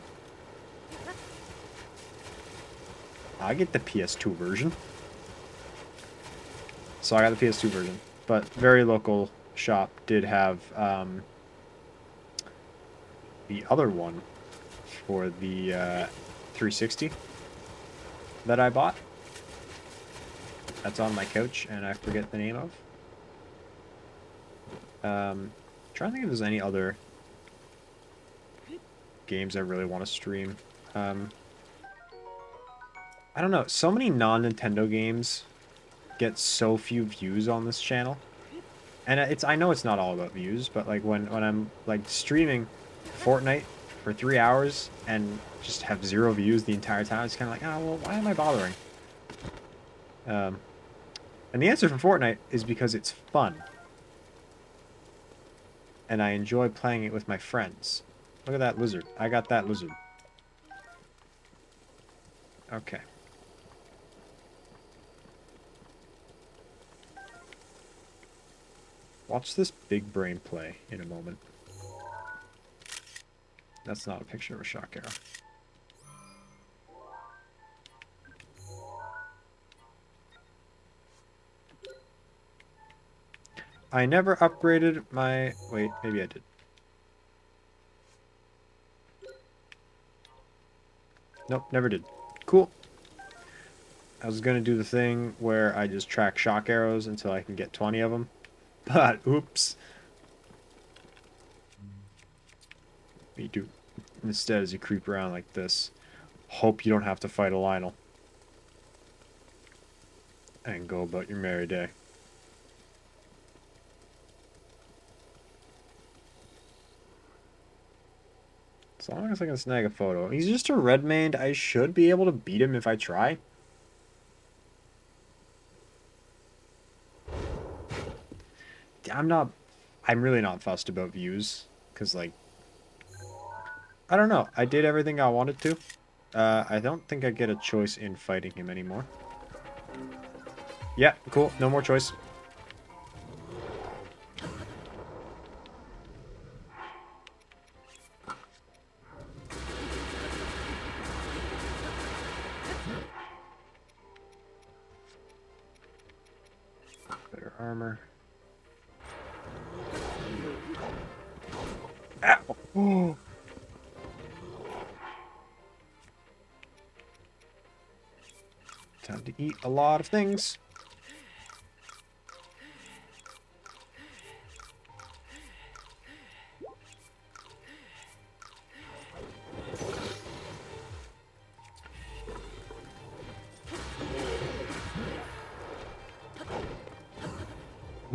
I get the PS2 version. So I got the PS2 version, but very local shop did have the other one for the 360 that I bought. That's on my couch, and I forget the name of. Trying to think if there's any other games I really want to stream. I don't know. So many non-Nintendo games get so few views on this channel. And I know it's not all about views, but like when I'm like streaming Fortnite for 3 hours and just have 0 views the entire time, it's kind of like, oh, well, why am I bothering? And the answer for Fortnite is because it's fun. And I enjoy playing it with my friends. Look at that lizard. I got that lizard. Okay. Watch this big brain play in a moment. That's not a picture of a shock arrow. I never upgraded my... Wait, maybe I did. Nope, never did. Cool. I was going to do the thing where I just track shock arrows until I can get 20 of them. But, oops. What you do instead is you creep around like this. Hope you don't have to fight a Lionel. And go about your merry day. As long as I can snag a photo. He's just a red maned. I should be able to beat him if I try. I'm really not fussed about views. Because, like, I don't know. I did everything I wanted to. I don't think I get a choice in fighting him anymore. Yeah, cool. No more choice. Better armor. Ow! Oh. Time to eat a lot of things.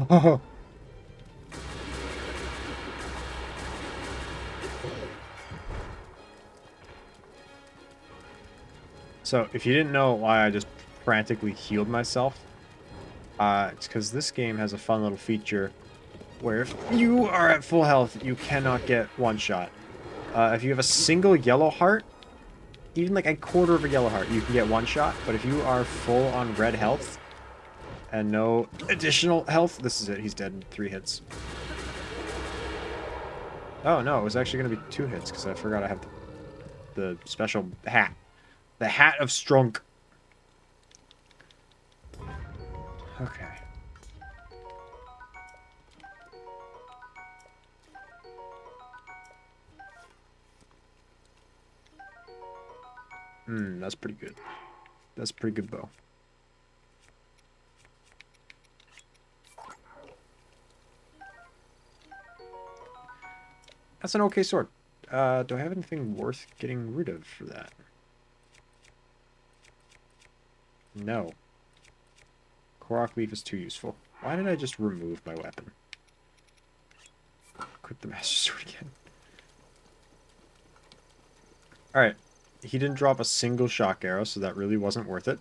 Oh. So, if you didn't know why I just frantically healed myself, it's because this game has a fun little feature where if you are at full health, you cannot get one shot. If you have a single yellow heart, even like a quarter of a yellow heart, you can get one shot. But if you are full on red health and no additional health, this is it. He's dead in 3 hits. Oh, no, it was actually going to be 2 hits because I forgot I have the special hat. The Hat of Strunk. Okay. That's pretty good. That's a pretty good bow. That's an okay sword. Do I have anything worth getting rid of for that? No. Korok leaf is too useful. Why did I just remove my weapon? Equip the Master Sword again. Alright. He didn't drop a single shock arrow, so that really wasn't worth it.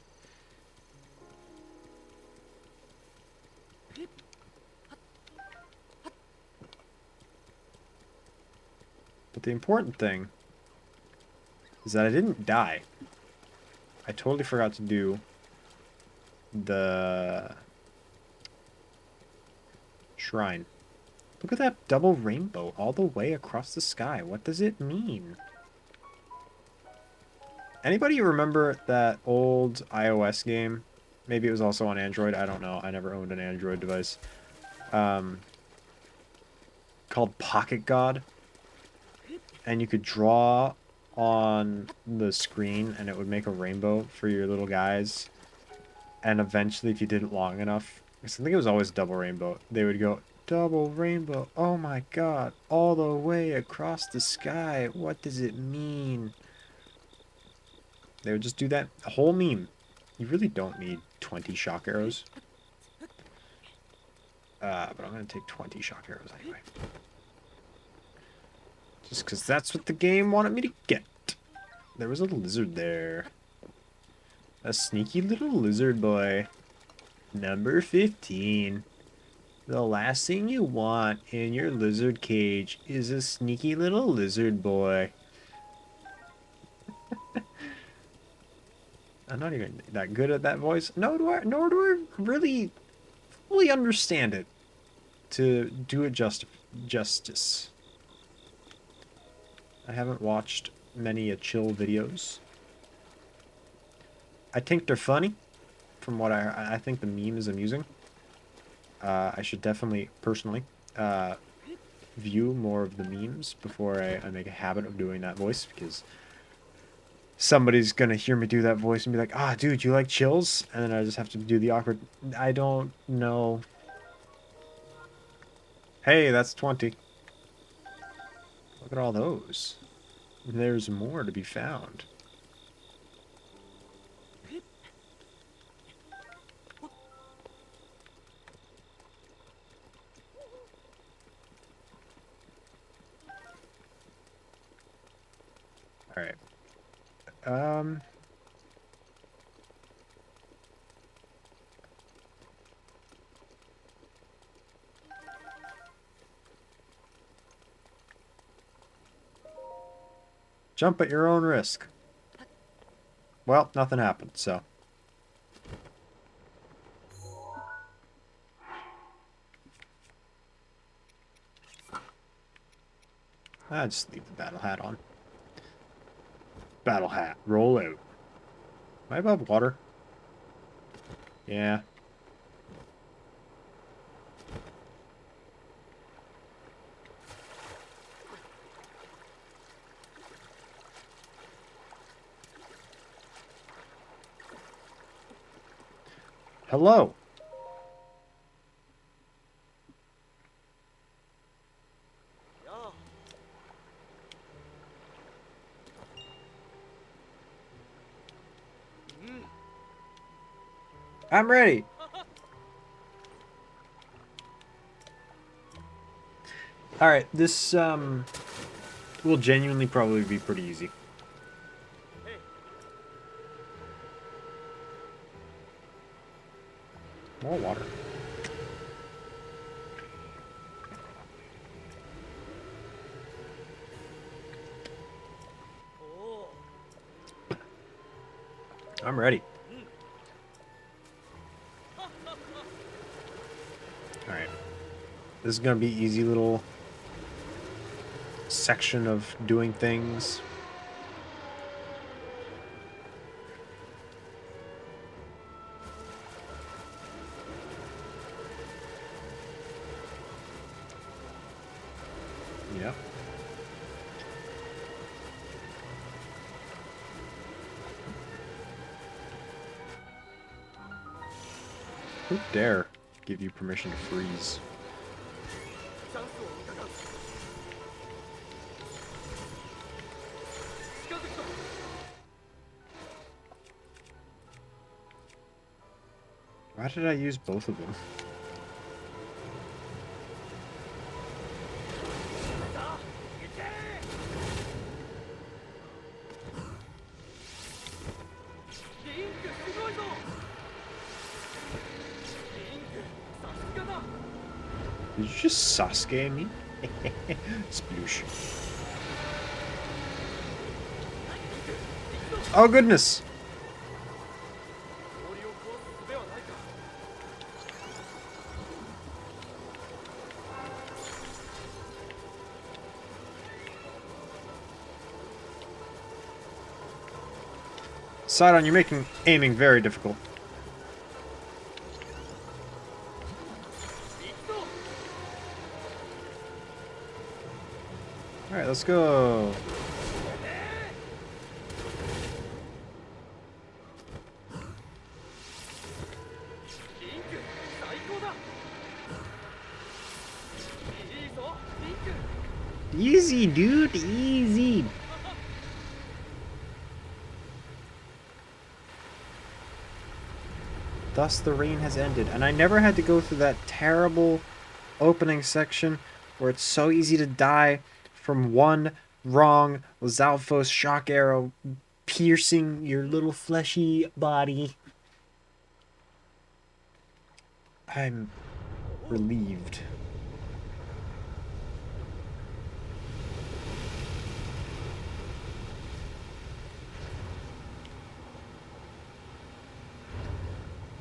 But the important thing is that I didn't die. I totally forgot to do the shrine. Look at that double rainbow all the way across the sky. What does it mean? Anybody remember that old iOS game? Maybe it was also on Android. I don't know. I never owned an Android device. Called Pocket God. And you could draw on the screen and it would make a rainbow for your little guys. And eventually, if you did it long enough, I think it was always double rainbow, they would go, double rainbow, oh my god, all the way across the sky, what does it mean? They would just do that whole meme. You really don't need 20 shock arrows. But I'm going to take 20 shock arrows anyway. Just because that's what the game wanted me to get. There was a lizard there. A sneaky little lizard boy. Number 15. The last thing you want in your lizard cage is a sneaky little lizard boy. I'm not even that good at that voice. Nor do I really fully understand it to do it justice. I haven't watched many chill videos. I think they're funny. From what I think the meme is amusing. I should definitely, personally, view more of the memes before I make a habit of doing that voice, because somebody's gonna hear me do that voice and be like, ah, dude, you like chills? And then I just have to do the awkward, I don't know. Hey, that's 20. Look at all those. There's more to be found. Alright. Jump at your own risk. Well, nothing happened, so. I just leave the battle hat on. Battle hat, roll out. Am I above water? Yeah. Hello. I'm ready. Alright, this will genuinely probably be pretty easy. More water. I'm ready. Alright. This is gonna be easy little section of doing things. Yep. Who dare give you permission to freeze? Why did I use both of them? Did you just Sasuke me? Sploosh. Oh goodness! Sidon, you're making aiming very difficult. Alright, let's go. Easy, dude, easy. Thus the rain has ended, and I never had to go through that terrible opening section where it's so easy to die from one wrong Zalfos shock arrow piercing your little fleshy body. I'm relieved.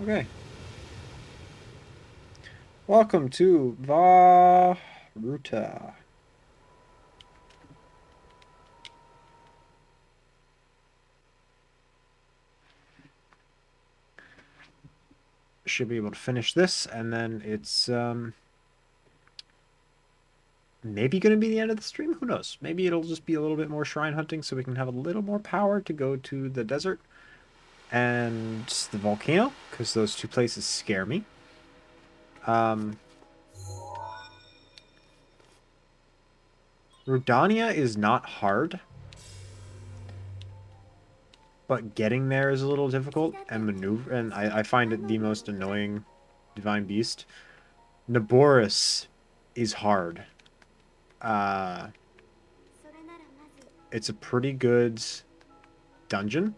Okay. Welcome to Varuta. Should be able to finish this, and then it's maybe going to be the end of the stream. Who knows? Maybe it'll just be a little bit more shrine hunting so we can have a little more power to go to the desert and the volcano, because those two places scare me. Rudania is not hard, but getting there is a little difficult, and I find it the most annoying divine beast. Naboris is hard. It's a pretty good dungeon,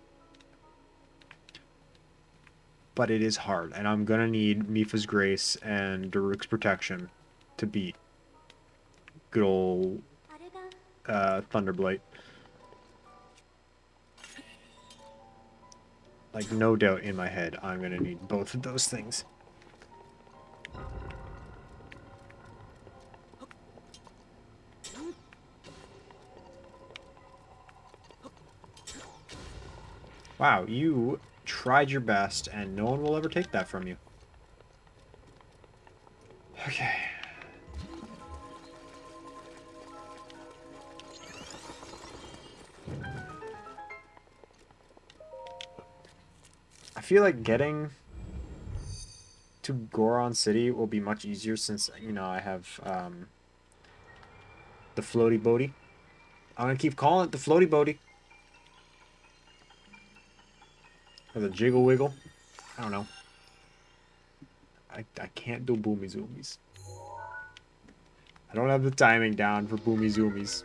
but it is hard, and I'm gonna need Mifa's Grace and Daruk's Protection to beat good old Thunderblight. Like, no doubt in my head, I'm gonna need both of those things. Wow, you tried your best, and no one will ever take that from you. Okay. I feel like getting to Goron City will be much easier since, you know, I have the floaty boaty. I'm gonna keep calling it the floaty boaty. Or the jiggle wiggle. I don't know. I can't do boomy zoomies. I don't have the timing down for boomy zoomies.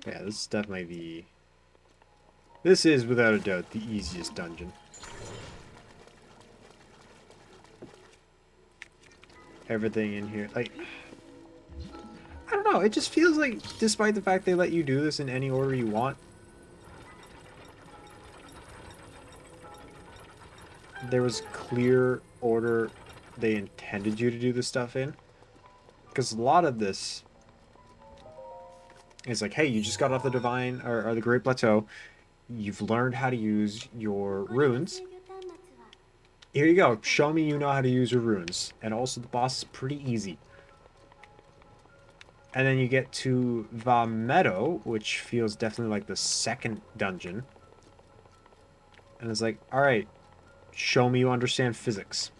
Yeah, this is definitely the... This is, without a doubt, the easiest dungeon. Everything in here, like... I don't know, it just feels like, despite the fact they let you do this in any order you want, there was clear order they intended you to do this stuff in. Because a lot of this is like, hey, you just got off the Divine, or the Great Plateau, you've learned how to use your runes. Here you go, show me you know how to use your runes. And also the boss is pretty easy. And then you get to Vamedo, which feels definitely like the second dungeon. And it's like, all right, show me you understand physics.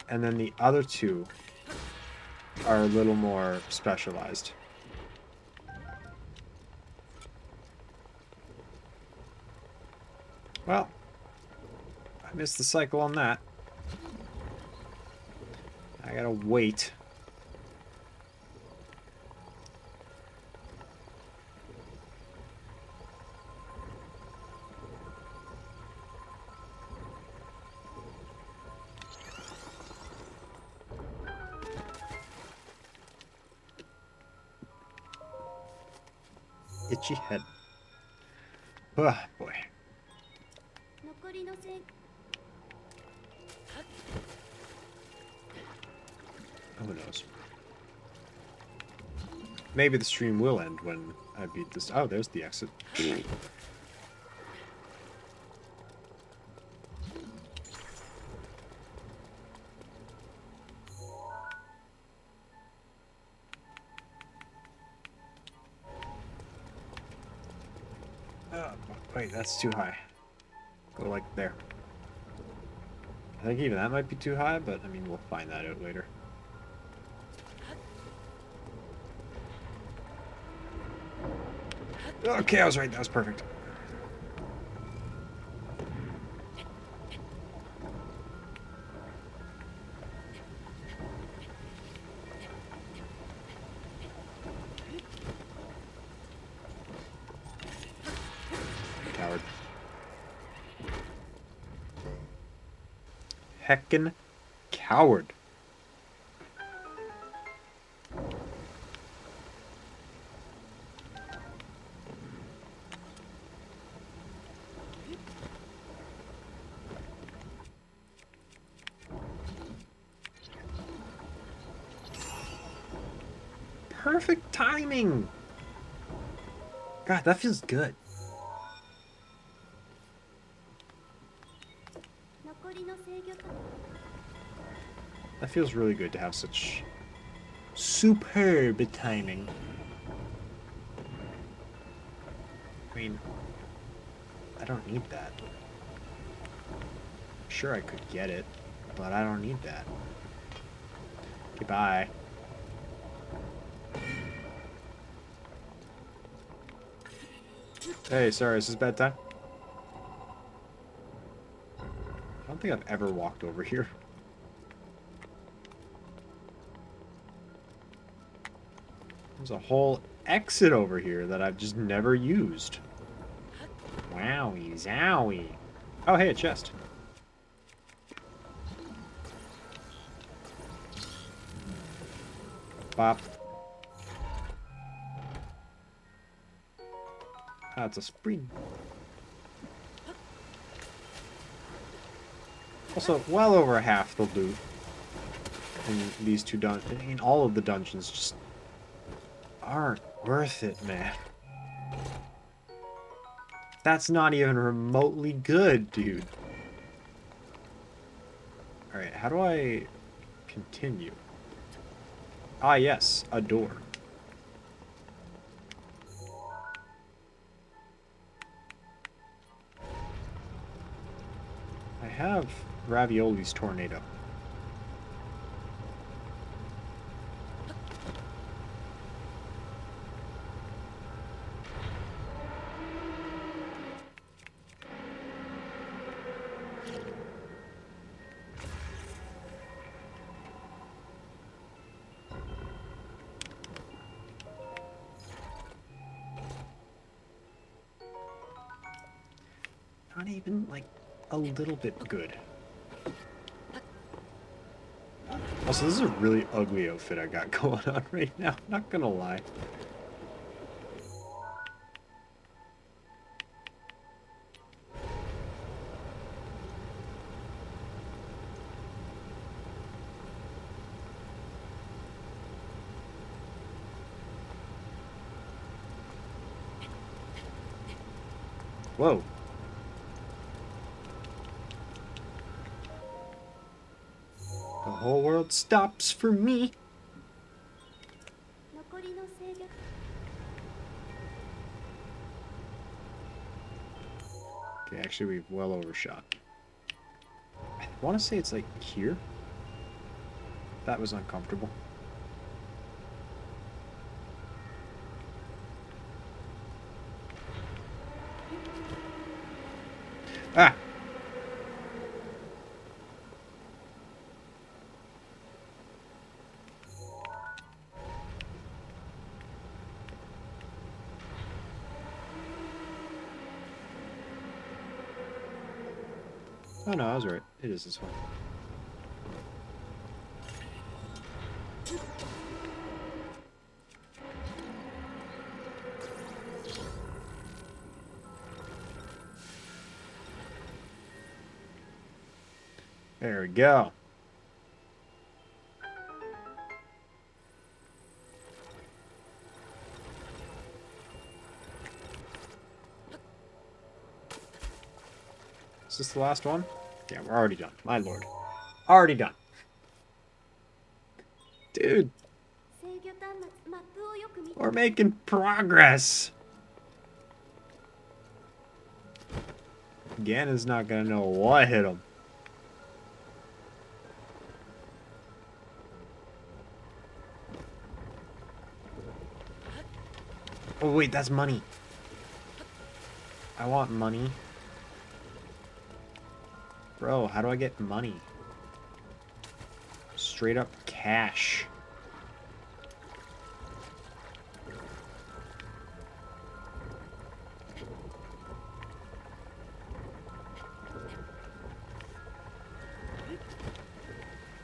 And then the other two are a little more specialized. Well, I missed the cycle on that. I gotta wait. Itchy head. Oh, boy. Who knows? Maybe the stream will end when I beat this. Oh, there's the exit. Wait, that's too high. Go like there. I think even that might be too high, but I mean, we'll find that out later. Okay, I was right. That was perfect. Coward. Heckin' coward. Perfect timing. God, that feels good. That feels really good to have such superb timing. I mean, I don't need that. Sure, I could get it, but I don't need that. Goodbye. Hey, sorry, is this bedtime? I don't think I've ever walked over here. There's a whole exit over here that I've just never used. Wowie zowie. Oh, hey, a chest. Bop. Ah, it's a spring. Also, well over half the loot in these two dungeons. I mean, all of the dungeons just aren't worth it, man. That's not even remotely good, dude. Alright, how do I continue? Ah, yes, a door. I have Ravioli's tornado. Not even, like, a little bit good. Also, this is a really ugly outfit I got going on right now, not gonna lie. Whoa. The whole world stops for me. Okay, actually we've well overshot. I want to say it's like here. That was uncomfortable. Ah! Oh no, I was right. It is this one. There we go. Is this the last one? Yeah, we're already done. My lord. Already done. Dude. We're making progress. Ganon's not gonna know what hit him. Oh wait, that's money. I want money. Bro, how do I get money? Straight up cash.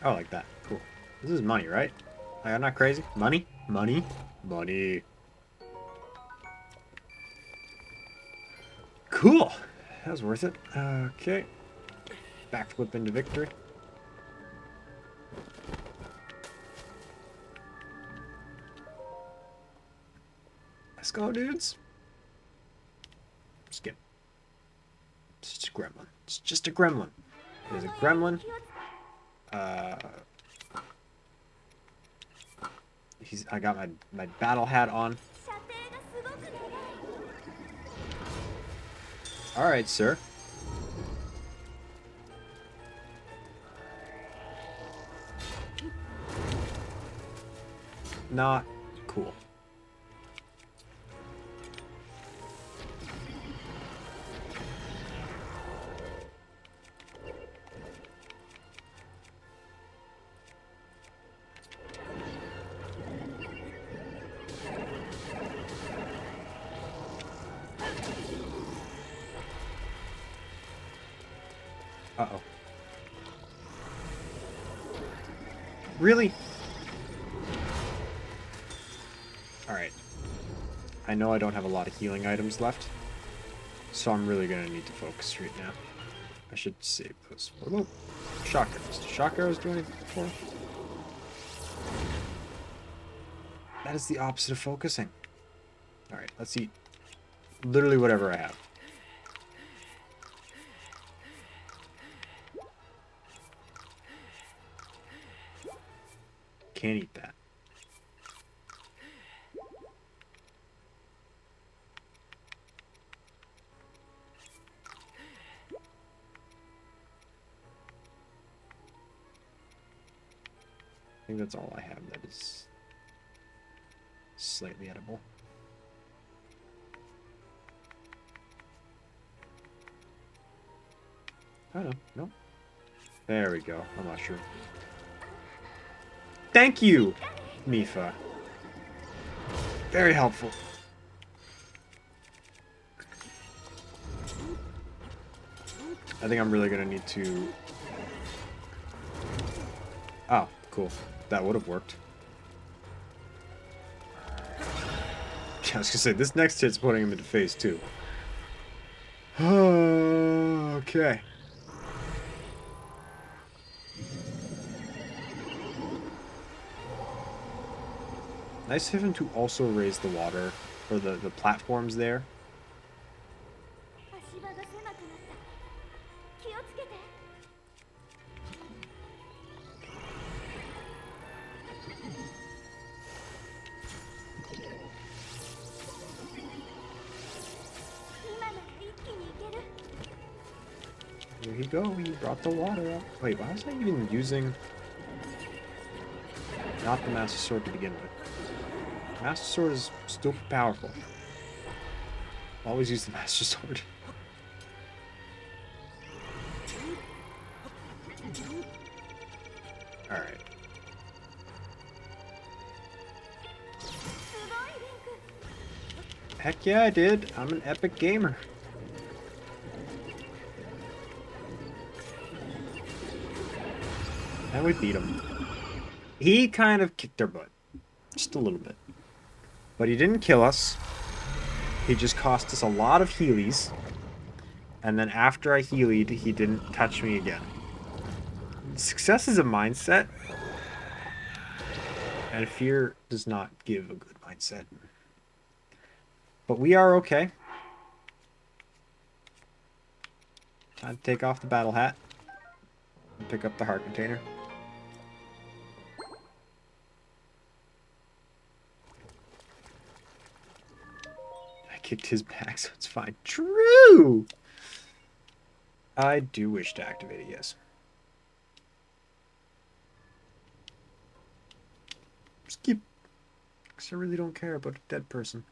Oh, like that. Cool. This is money, right? I'm not crazy. Money? Money? Money. Cool. That was worth it. Okay. Backflip into victory. Let's go, dudes. Skip. It's just a gremlin. It's just a gremlin. There's a gremlin. I got my battle hat on. Alright, sir. Not cool. Uh-oh. Really? Alright. I know I don't have a lot of healing items left, so I'm really gonna need to focus right now. I should save those. What about shock arrows? Do shock arrows do anything before? That is the opposite of focusing. Alright, let's eat literally whatever I have. Can't eat that. I think that's all I have that is slightly edible. I don't know. No. There we go. I'm not sure. Thank you, Mifa. Very helpful. I think I'm really gonna need to... Oh, cool. That would have worked. I was gonna say, this next hit's putting him into phase 2. Okay. Nice of him to also raise the water, or the platforms there. Here he go. He brought the water up. Wait, why was I even using not the Master Sword to begin with? Master Sword is still powerful. Always use the Master Sword. Alright. Heck yeah, I did. I'm an epic gamer. And we beat him. He kind of kicked our butt. Just a little bit. But he didn't kill us. He just cost us a lot of healies. And then after I healed, he didn't touch me again. Success is a mindset. And fear does not give a good mindset. But we are okay. Time to take off the battle hat. And pick up the heart container. I kicked his back, so it's fine. True! I do wish to activate it, yes. Skip. Because I really don't care about a dead person.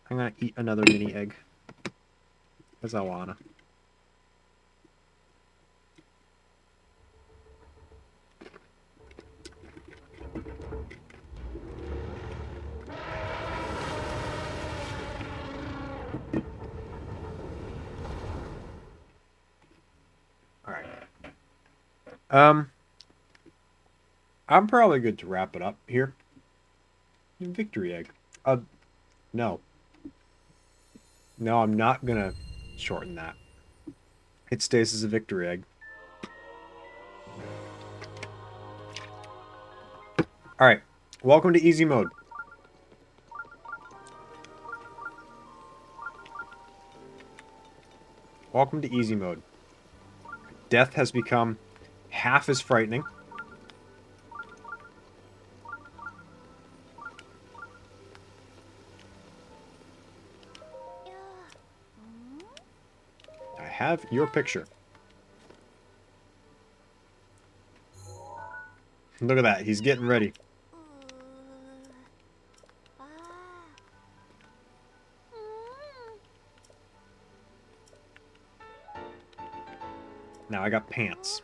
I'm gonna eat another mini egg. Because I wanna. Alright. I'm probably good to wrap it up here. Victory egg. No. No, I'm not gonna shorten that. It stays as a victory egg. Alright. Welcome to easy mode. Welcome to easy mode. Death has become half as frightening. I have your picture. Look at that. He's getting ready. Now I got pants.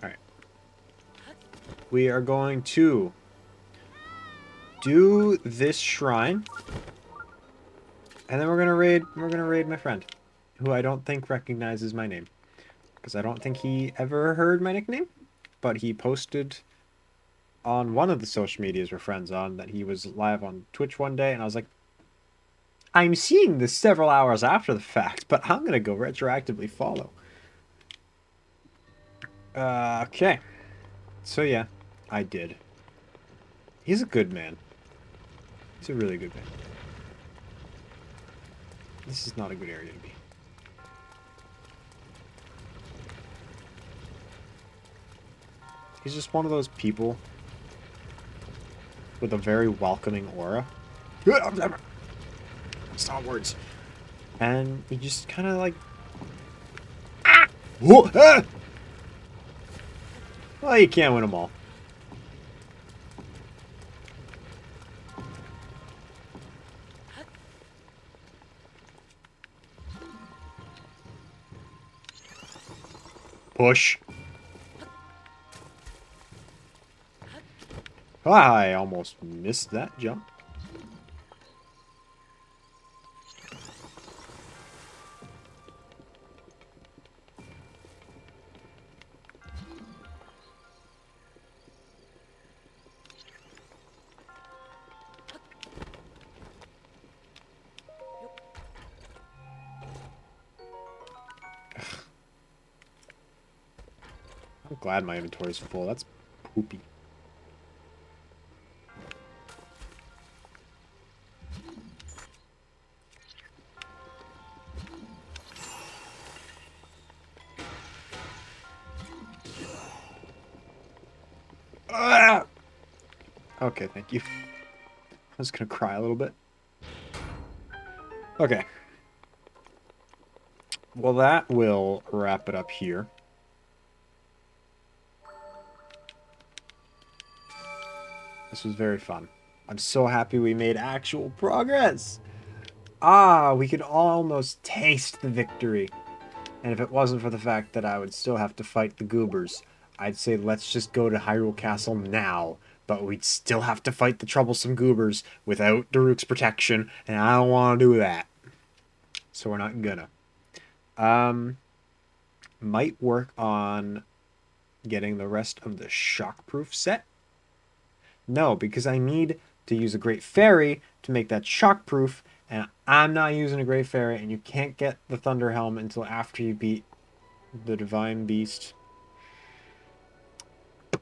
Alright. We are going to do this shrine. And then we're gonna raid my friend. Who I don't think recognizes my name. Because I don't think he ever heard my nickname. But he posted on one of the social medias we're friends on that he was live on Twitch one day, and I was like, I'm seeing this several hours after the fact, but I'm gonna go retroactively follow. Okay. So yeah, I did. He's a good man. He's a really good man. This is not a good area to be. He's just one of those people with a very welcoming aura. Stop words. And he just kind of like... Ah! Whoa! Ah! Well, you can't win them all. Push. I almost missed that jump. I'm glad my inventory's full. That's poopy. Ah! Okay, thank you. was gonna cry a little bit. Okay. Well, that will wrap it up here. This was very fun. I'm so happy we made actual progress. Ah, we could almost taste the victory. And if it wasn't for the fact that I would still have to fight the goobers, I'd say let's just go to Hyrule Castle now. But we'd still have to fight the troublesome goobers without Daruk's protection, and I don't want to do that. So we're not gonna. Might work on getting the rest of the shockproof set. No, because I need to use a Great Fairy to make that shockproof, and I'm not using a Great Fairy, and you can't get the Thunder Helm until after you beat the Divine Beast.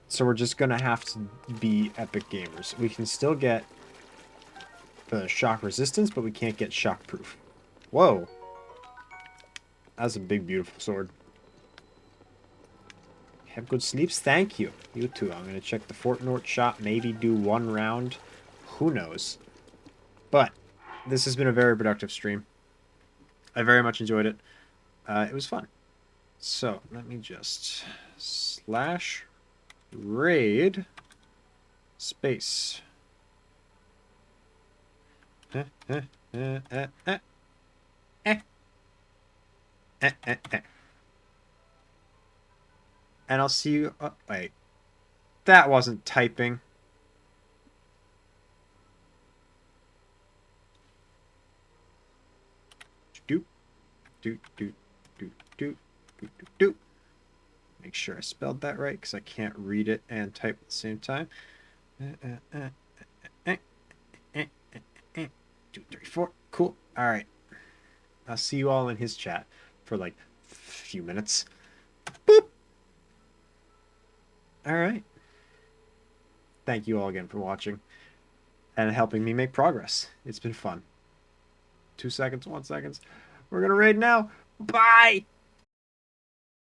So we're just gonna have to be epic gamers. We can still get the shock resistance, but we can't get shockproof. Whoa. That's a big, beautiful sword. Have good sleeps? Thank you. You too. I'm going to check the Fort Nort shop. Maybe do one round. Who knows? But this has been a very productive stream. I very much enjoyed it. It was fun. So let me just slash raid space. And I'll see you... Oh, wait. That wasn't typing. Doop. Doop, doop, doop, doop, doop, doop, doop. Make sure I spelled that right, because I can't read it and type at the same time. 2, 3, 4. Cool. Alright. I'll see you all in his chat for like a few minutes. Boop. Alright. Thank you all again for watching and helping me make progress. It's been fun. 2 seconds, 1 second. We're gonna raid now. Bye!